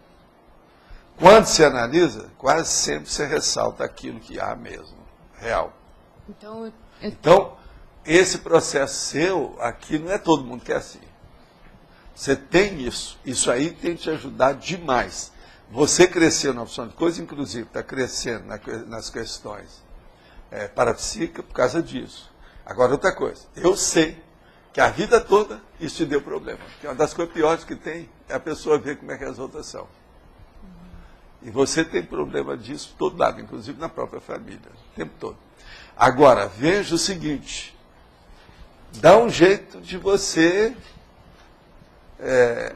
Quando se analisa, quase sempre você ressalta aquilo que há mesmo, real. Então, esse processo seu, aqui não é todo mundo que é assim. Você tem isso. Isso aí tem te ajudado demais. Você cresceu na opção de coisa, inclusive, está crescendo nas questões parapsíquicas por causa disso. Agora, outra coisa. Eu sei que a vida toda isso te deu problema. Que uma das coisas piores que tem é a pessoa ver como é que as outras são. E você tem problema disso todo lado, inclusive na própria família, o tempo todo. Agora, veja o seguinte. Dá um jeito de você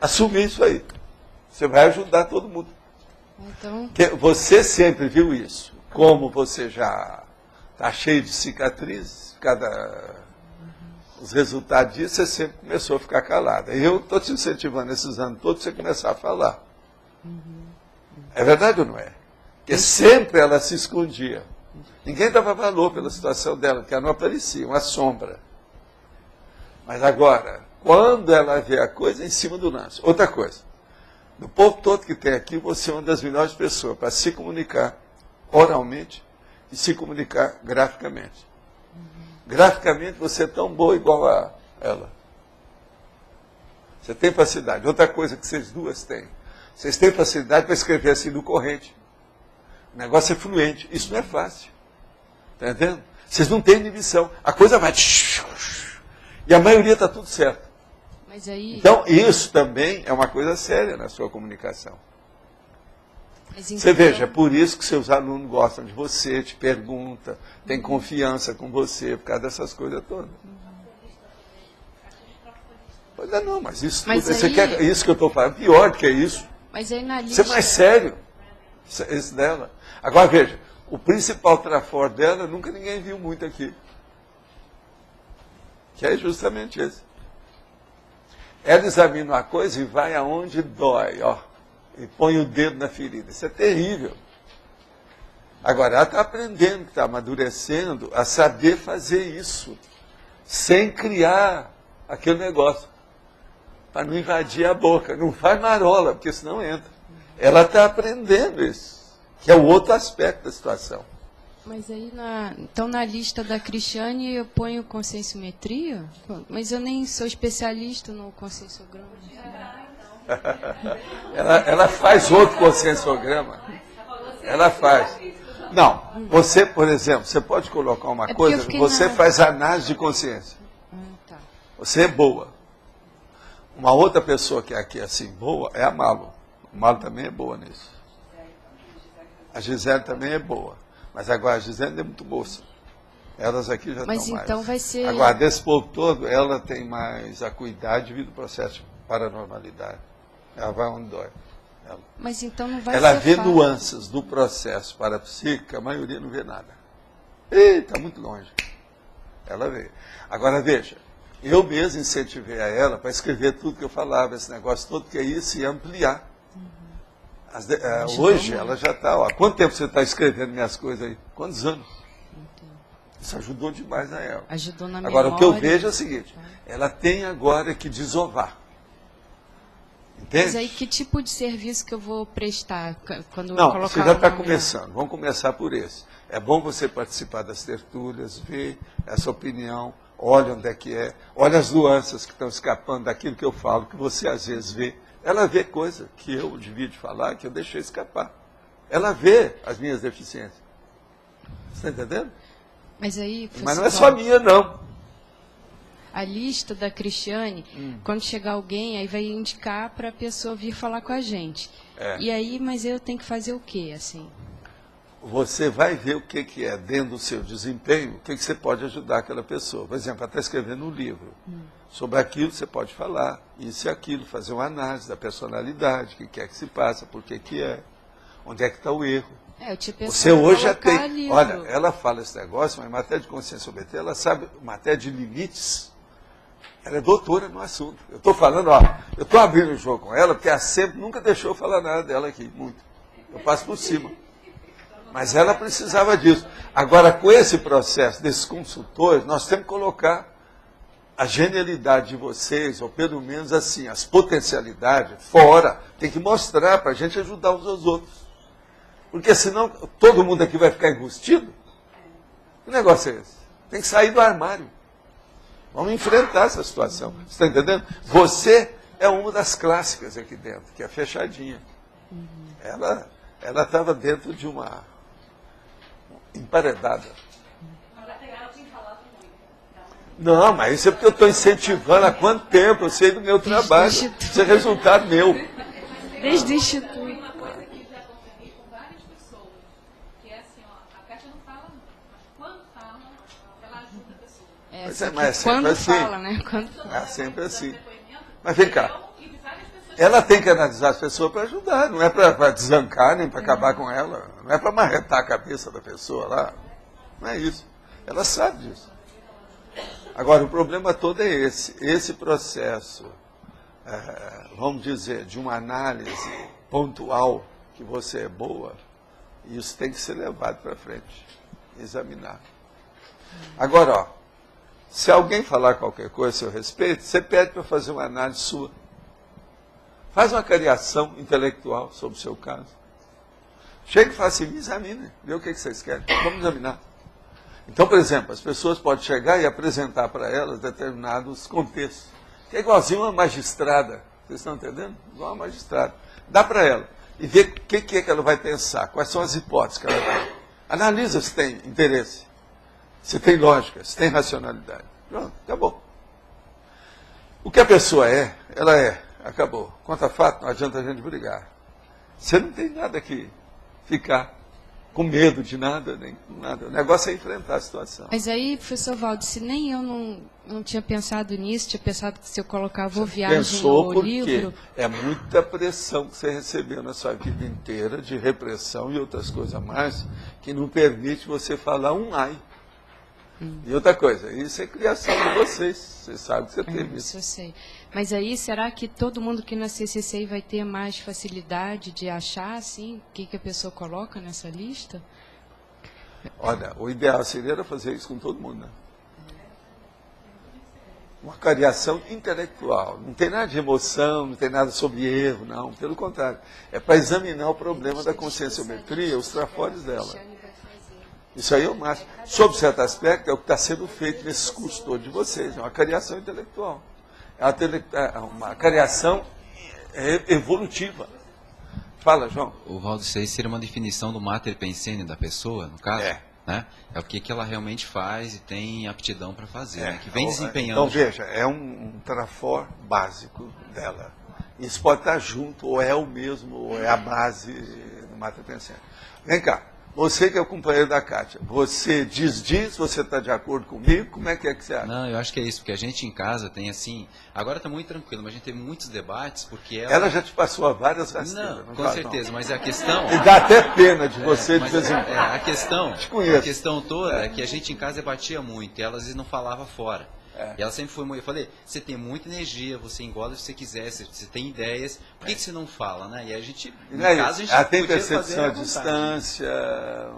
assumir isso aí. Você vai ajudar todo mundo. Então... Você sempre viu isso. Como você já está cheio de cicatrizes, os resultados disso, você sempre começou a ficar calada. E eu estou te incentivando esses anos todos para você começar a falar. É verdade ou não é? Porque sempre ela se escondia. Ninguém dava valor pela situação dela, porque ela não aparecia, uma sombra. Mas agora, quando ela vê a coisa, em cima do lance. Outra coisa, do povo todo que tem aqui, você é uma das melhores pessoas para se comunicar oralmente e se comunicar graficamente. Graficamente, você é tão boa igual a ela. Você tem facilidade. Outra coisa que vocês duas têm. Vocês têm facilidade para escrever assim no corrente. O negócio é fluente. Isso não é fácil. Está entendendo? Vocês não têm inibição. A coisa vai... E a maioria está tudo certo. Mas aí... Então, isso também é uma coisa séria na sua comunicação. Você veja, é por isso que seus alunos gostam de você, te perguntam, têm confiança com você, por causa dessas coisas todas. Pois é, não, mas isso, você quer isso que eu estou falando, pior do que isso. Mas aí na lista... Isso é mais sério, isso dela. Agora, veja, o principal trafor dela, nunca ninguém viu muito aqui. Que é justamente esse. Ela examina uma coisa e vai aonde dói, ó. E põe o dedo na ferida. Isso é terrível. Agora, ela está aprendendo, está amadurecendo a saber fazer isso, sem criar aquele negócio, para não invadir a boca. Não faz marola, porque senão entra. Ela está aprendendo isso, que é o outro aspecto da situação. Mas aí, então na lista da Cristiane eu ponho conscienciometria? Mas eu nem sou especialista no conscienciograma. Ela faz outro conscienciograma. Ela faz. Não, você, por exemplo, você pode colocar uma coisa, você faz análise de consciência. Tá. Você é boa. Uma outra pessoa que é aqui assim, boa, é a Malu. A Malu também é boa nisso. A Gisele também é boa. Mas agora a Gisele é muito moça. Elas aqui já estão mais. Mas então vai ser... Agora, desse povo todo, ela tem mais acuidade devido ao processo de paranormalidade. Ela vai onde dói. Mas então não vai ser ela vê fácil. nuances do processo parapsíquico, a maioria não vê nada. Está muito longe. Ela veio. Agora, veja, eu mesmo incentivei a ela para escrever tudo que eu falava, esse negócio todo, que é isso, e ampliar. Hoje ela já está, há quanto tempo você está escrevendo minhas coisas aí? Quantos anos? Isso ajudou demais a ela. Ajudou na Agora, memória. o que eu vejo é o seguinte, ela tem agora que desovar. Entende? Mas aí que tipo de serviço que eu vou prestar quando eu Não, colocar você já está o nome? começando. Vamos começar por esse. É bom você participar das tertúlias, ver essa opinião, olha onde é que é, olha as nuances que estão escapando daquilo que eu falo, que você às vezes vê. Ela vê coisa que eu devia de falar, que eu deixei escapar. Ela vê as minhas deficiências. Você está entendendo? Mas aí, Mas não é só minha, não. A lista da Cristiane, quando chegar alguém, aí vai indicar para a pessoa vir falar com a gente. É. E aí, mas eu tenho que fazer o quê, assim? Você vai ver o que é dentro do seu desempenho, o que você pode ajudar aquela pessoa. Por exemplo, ela está escrevendo um livro. Sobre aquilo você pode falar, isso e aquilo, fazer uma análise da personalidade, o que é que se passa, por que é, onde é que está o erro. Eu tinha pensado Você hoje já colocar tem, livro. olha, ela fala esse negócio, mas em matéria de consciência OBT, ela sabe, matéria de limites, ela é doutora no assunto. Eu estou falando, eu estou abrindo o jogo com ela, porque ela sempre, nunca deixou eu falar nada dela aqui, muito. Eu passo por cima. Mas ela precisava disso. Agora, com esse processo desses consultores, nós temos que colocar a genialidade de vocês, ou pelo menos assim, as potencialidades, fora. Tem que mostrar para a gente ajudar uns aos outros. Porque senão todo mundo aqui vai ficar enrustido. Que negócio é esse? Tem que sair do armário. Vamos enfrentar essa situação. Você está entendendo? Você é uma das clássicas aqui dentro, que é fechadinha. Ela estava dentro de uma emparedada. Não, mas isso é porque eu estou incentivando há quanto tempo? Eu sei do meu trabalho. Isso é resultado meu. Desde o Instituto. Mas é sempre quando assim. fala, né? É sempre assim. Mas vem cá. Ela tem que analisar as pessoas para ajudar, não é para desancar nem para acabar com ela, não é para marretar a cabeça da pessoa lá. Não é isso. Ela sabe disso. Agora, o problema todo é esse processo, vamos dizer, de uma análise pontual, que você é boa, isso tem que ser levado para frente, examinar. Agora, se alguém falar qualquer coisa a seu respeito, você pede para fazer uma análise sua. Faz uma cariação intelectual sobre o seu caso. Chega e fala assim, me examine, vê o que vocês querem. Vamos examinar. Então, por exemplo, as pessoas podem chegar e apresentar para elas determinados contextos. Que é igualzinho uma magistrada. Vocês estão entendendo? Igual uma magistrada. Dá para ela. E ver o que é que ela vai pensar. Quais são as hipóteses que ela tem. Analisa se tem interesse. Se tem lógica, se tem racionalidade. Pronto, acabou. O que a pessoa é, ela é. Acabou. Quanto a fato, não adianta a gente brigar. Você não tem nada que ficar com medo de nada, nem nada. O negócio é enfrentar a situação. Mas aí, professor Valdo, se nem eu não tinha pensado nisso, tinha pensado que se eu colocar Vou Viagem Pensou no livro... é muita pressão que você recebeu na sua vida inteira, de repressão e outras coisas mais, que não permite você falar um ai. E outra coisa, isso é criação de vocês. Você sabe que você teve isso. Eu sei. Mas aí, será que todo mundo que na CCCI vai ter mais facilidade de achar, assim, o que a pessoa coloca nessa lista? Olha, o ideal seria fazer isso com todo mundo, né? Uma cariação intelectual. Não tem nada de emoção, não tem nada sobre erro, não. Pelo contrário. É para examinar o problema da conscienciometria, os trafores dela. Isso aí é o máximo. Sob certo aspecto, é o que está sendo feito nesses cursos todos de vocês. É uma cariação intelectual. É uma cariação evolutiva. Fala, João. O Valdo, isso aí seria uma definição do mater pensene da pessoa, no caso? Né? É o que ela realmente faz e tem aptidão para fazer, né? Que vem desempenhando. Então, veja, é um trafor básico dela. Isso pode estar junto, ou é o mesmo, ou é a base do mater pensene. Vem cá. Você que é o companheiro da Kátia, você diz, você está de acordo comigo? Como é que você acha? Não, eu acho que é isso, porque a gente em casa tem assim, agora está muito tranquilo, mas a gente teve muitos debates, porque ela já te passou a várias rasteiras. Não, com certeza, mas a questão... E dá até pena de você de vez em quando. A questão toda é que a gente em casa debatia muito, e ela às vezes não falava fora. E ela sempre foi muito... Eu falei, você tem muita energia, você engole se você quiser, você tem ideias, por que você não fala, né? E a gente, em casa, a gente ela tem podia percepção à fazer distância,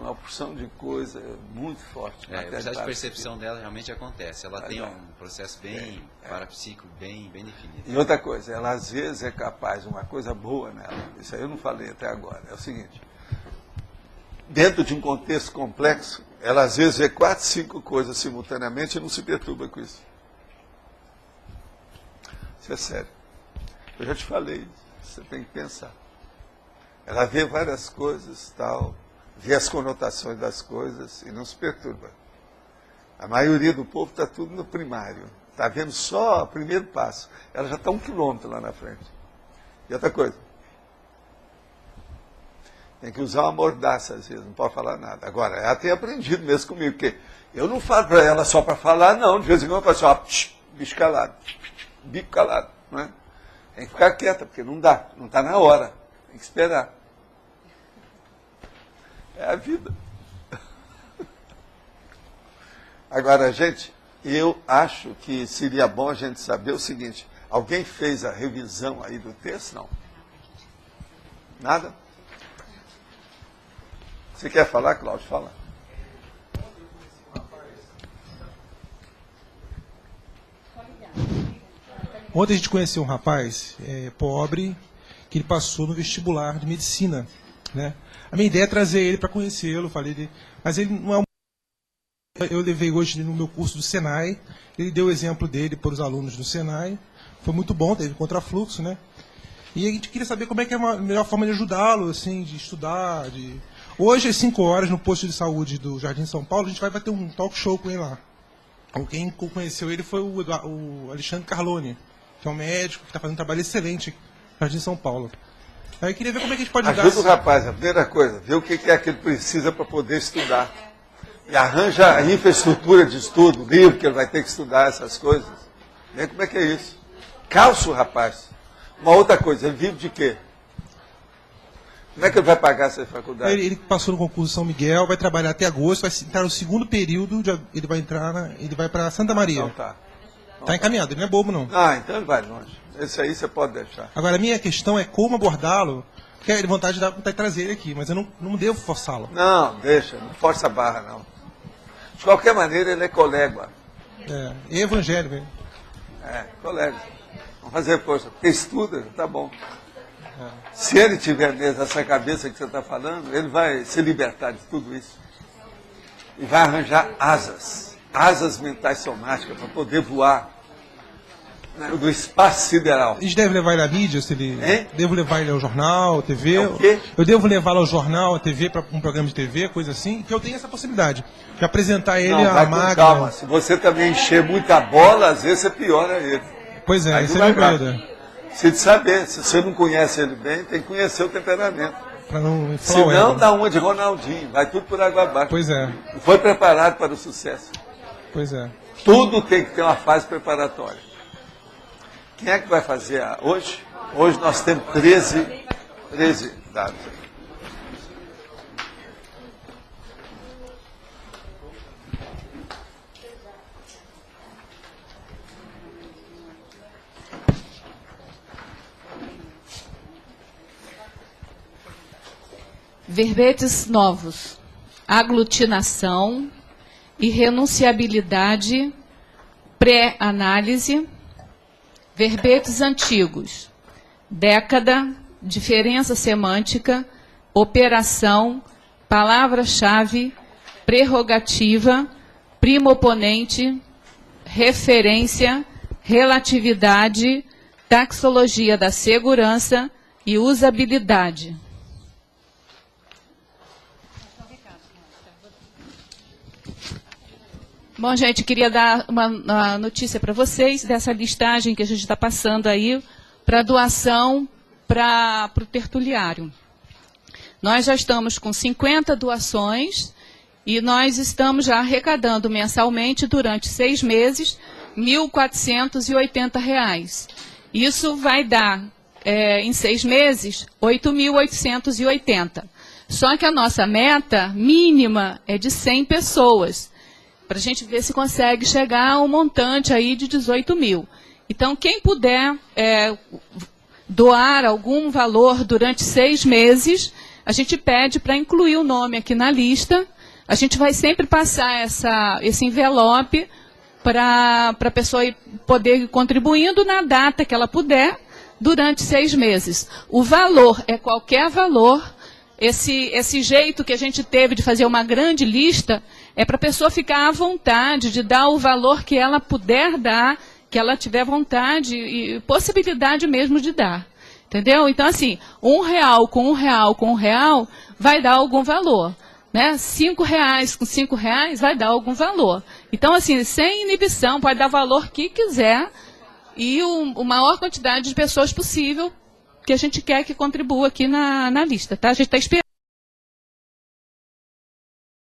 uma porção de coisa muito forte. O processo de percepção dela realmente acontece. Ela tem um processo bem parapsíquico, bem definido. E outra coisa, ela às vezes é capaz, uma coisa boa nela, isso aí eu não falei até agora, é o seguinte, dentro de um contexto complexo, ela às vezes vê 4, 5 coisas simultaneamente e não se perturba com isso. Isso é sério. Eu já te falei, você tem que pensar. Ela vê várias coisas, tal, vê as conotações das coisas e não se perturba. A maioria do povo está tudo no primário. Está vendo só o primeiro passo. Ela já está 1 quilômetro lá na frente. E outra coisa. Tem que usar uma mordaça às vezes, não pode falar nada. Agora, ela tem aprendido mesmo comigo, porque eu não falo para ela só para falar, não. De vez em quando eu falo assim, ó, bicho calado, bico calado. Não é? Tem que ficar quieta, porque não dá, não está na hora. Tem que esperar. É a vida. Agora, gente, eu acho que seria bom a gente saber o seguinte, alguém fez a revisão aí do texto? Não? Nada? Você quer falar, Cláudio? Fala. Ontem a gente conheceu um rapaz pobre que ele passou no vestibular de medicina, né? A minha ideia é trazer ele para conhecê-lo, mas ele não é um... Eu levei hoje no meu curso do Senai, ele deu o exemplo dele para os alunos do Senai, foi muito bom, teve contrafluxo, né? E a gente queria saber como é que é a melhor forma de ajudá-lo, assim, de estudar, Hoje, às 5 horas, no posto de saúde do Jardim São Paulo, a gente vai bater um talk show com ele lá. Quem conheceu ele foi o Alexandre Carlone, que é um médico que está fazendo um trabalho excelente no Jardim São Paulo. Aí eu queria ver como é que a gente pode ajudar. Ajuda o rapaz, a primeira coisa, ver o que é que ele precisa para poder estudar. E arranja a infraestrutura de estudo, livro que ele vai ter que estudar, essas coisas. Vê como é que é isso. Calça o rapaz. Uma outra coisa, ele vive de quê? Como é que ele vai pagar essa faculdade? Ele passou no concurso São Miguel, vai trabalhar até agosto, vai entrar no segundo período, ele vai para Santa Maria. Então tá. Está encaminhado, ele não é bobo não. Ah, então ele vai longe. Esse aí você pode deixar. Agora, a minha questão é como abordá-lo, porque é vontade de trazer ele aqui, mas eu não devo forçá-lo. Não, deixa, não força a barra não. De qualquer maneira, ele é colega. E evangélico, hein? Colega. Vamos fazer força, porque estuda, tá bom. Se ele tiver mesmo essa cabeça que você está falando, ele vai se libertar de tudo isso. E vai arranjar asas mentais somáticas para poder voar do espaço sideral. A gente deve levar ele à mídia? Devo levar ele ao jornal, TV? O quê? Eu devo levá-lo ao jornal, à TV, para um programa de TV, coisa assim? Que eu tenho essa possibilidade de apresentar ele à máquina. Calma, se você também encher muita bola, às vezes você piora ele. Pois é, isso é medo. Se de saber, se você não conhece ele bem, tem que conhecer o temperamento. Para não inflar. Se não, dá uma de Ronaldinho, vai tudo por água abaixo. Pois é. Não foi preparado para o sucesso. Pois é. Tudo tem que ter uma fase preparatória. Quem é que vai fazer hoje? Hoje nós temos 13 dados. Verbetes novos: aglutinação, irrenunciabilidade, pré-análise. Verbetes antigos: década, diferença semântica, operação, palavra-chave, prerrogativa, primo-oponente, referência, relatividade, taxologia da segurança e usabilidade. Bom, gente, queria dar uma notícia para vocês dessa listagem que a gente está passando aí para doação para o tertuliário. Nós já estamos com 50 doações e nós estamos já arrecadando mensalmente, durante 6 meses, R$ 1.480. Isso vai dar, em 6 meses, R$ 8.880. Só que a nossa meta mínima é de 100 pessoas, para a gente ver se consegue chegar a um montante aí de 18 mil. Então, quem puder doar algum valor durante 6 meses, a gente pede para incluir o nome aqui na lista. A gente vai sempre passar esse envelope para a pessoa poder ir contribuindo na data que ela puder, durante 6 meses. O valor é qualquer valor. Esse jeito que a gente teve de fazer uma grande lista é para a pessoa ficar à vontade de dar o valor que ela puder dar, que ela tiver vontade e possibilidade mesmo de dar. Entendeu? Então, assim, R$1 com R$1 com R$1 vai dar algum valor. Né? R$5 com R$5 vai dar algum valor. Então, assim, sem inibição, pode dar o valor que quiser e a maior quantidade de pessoas possível que a gente quer que contribua aqui na lista. Tá? A gente está esperando.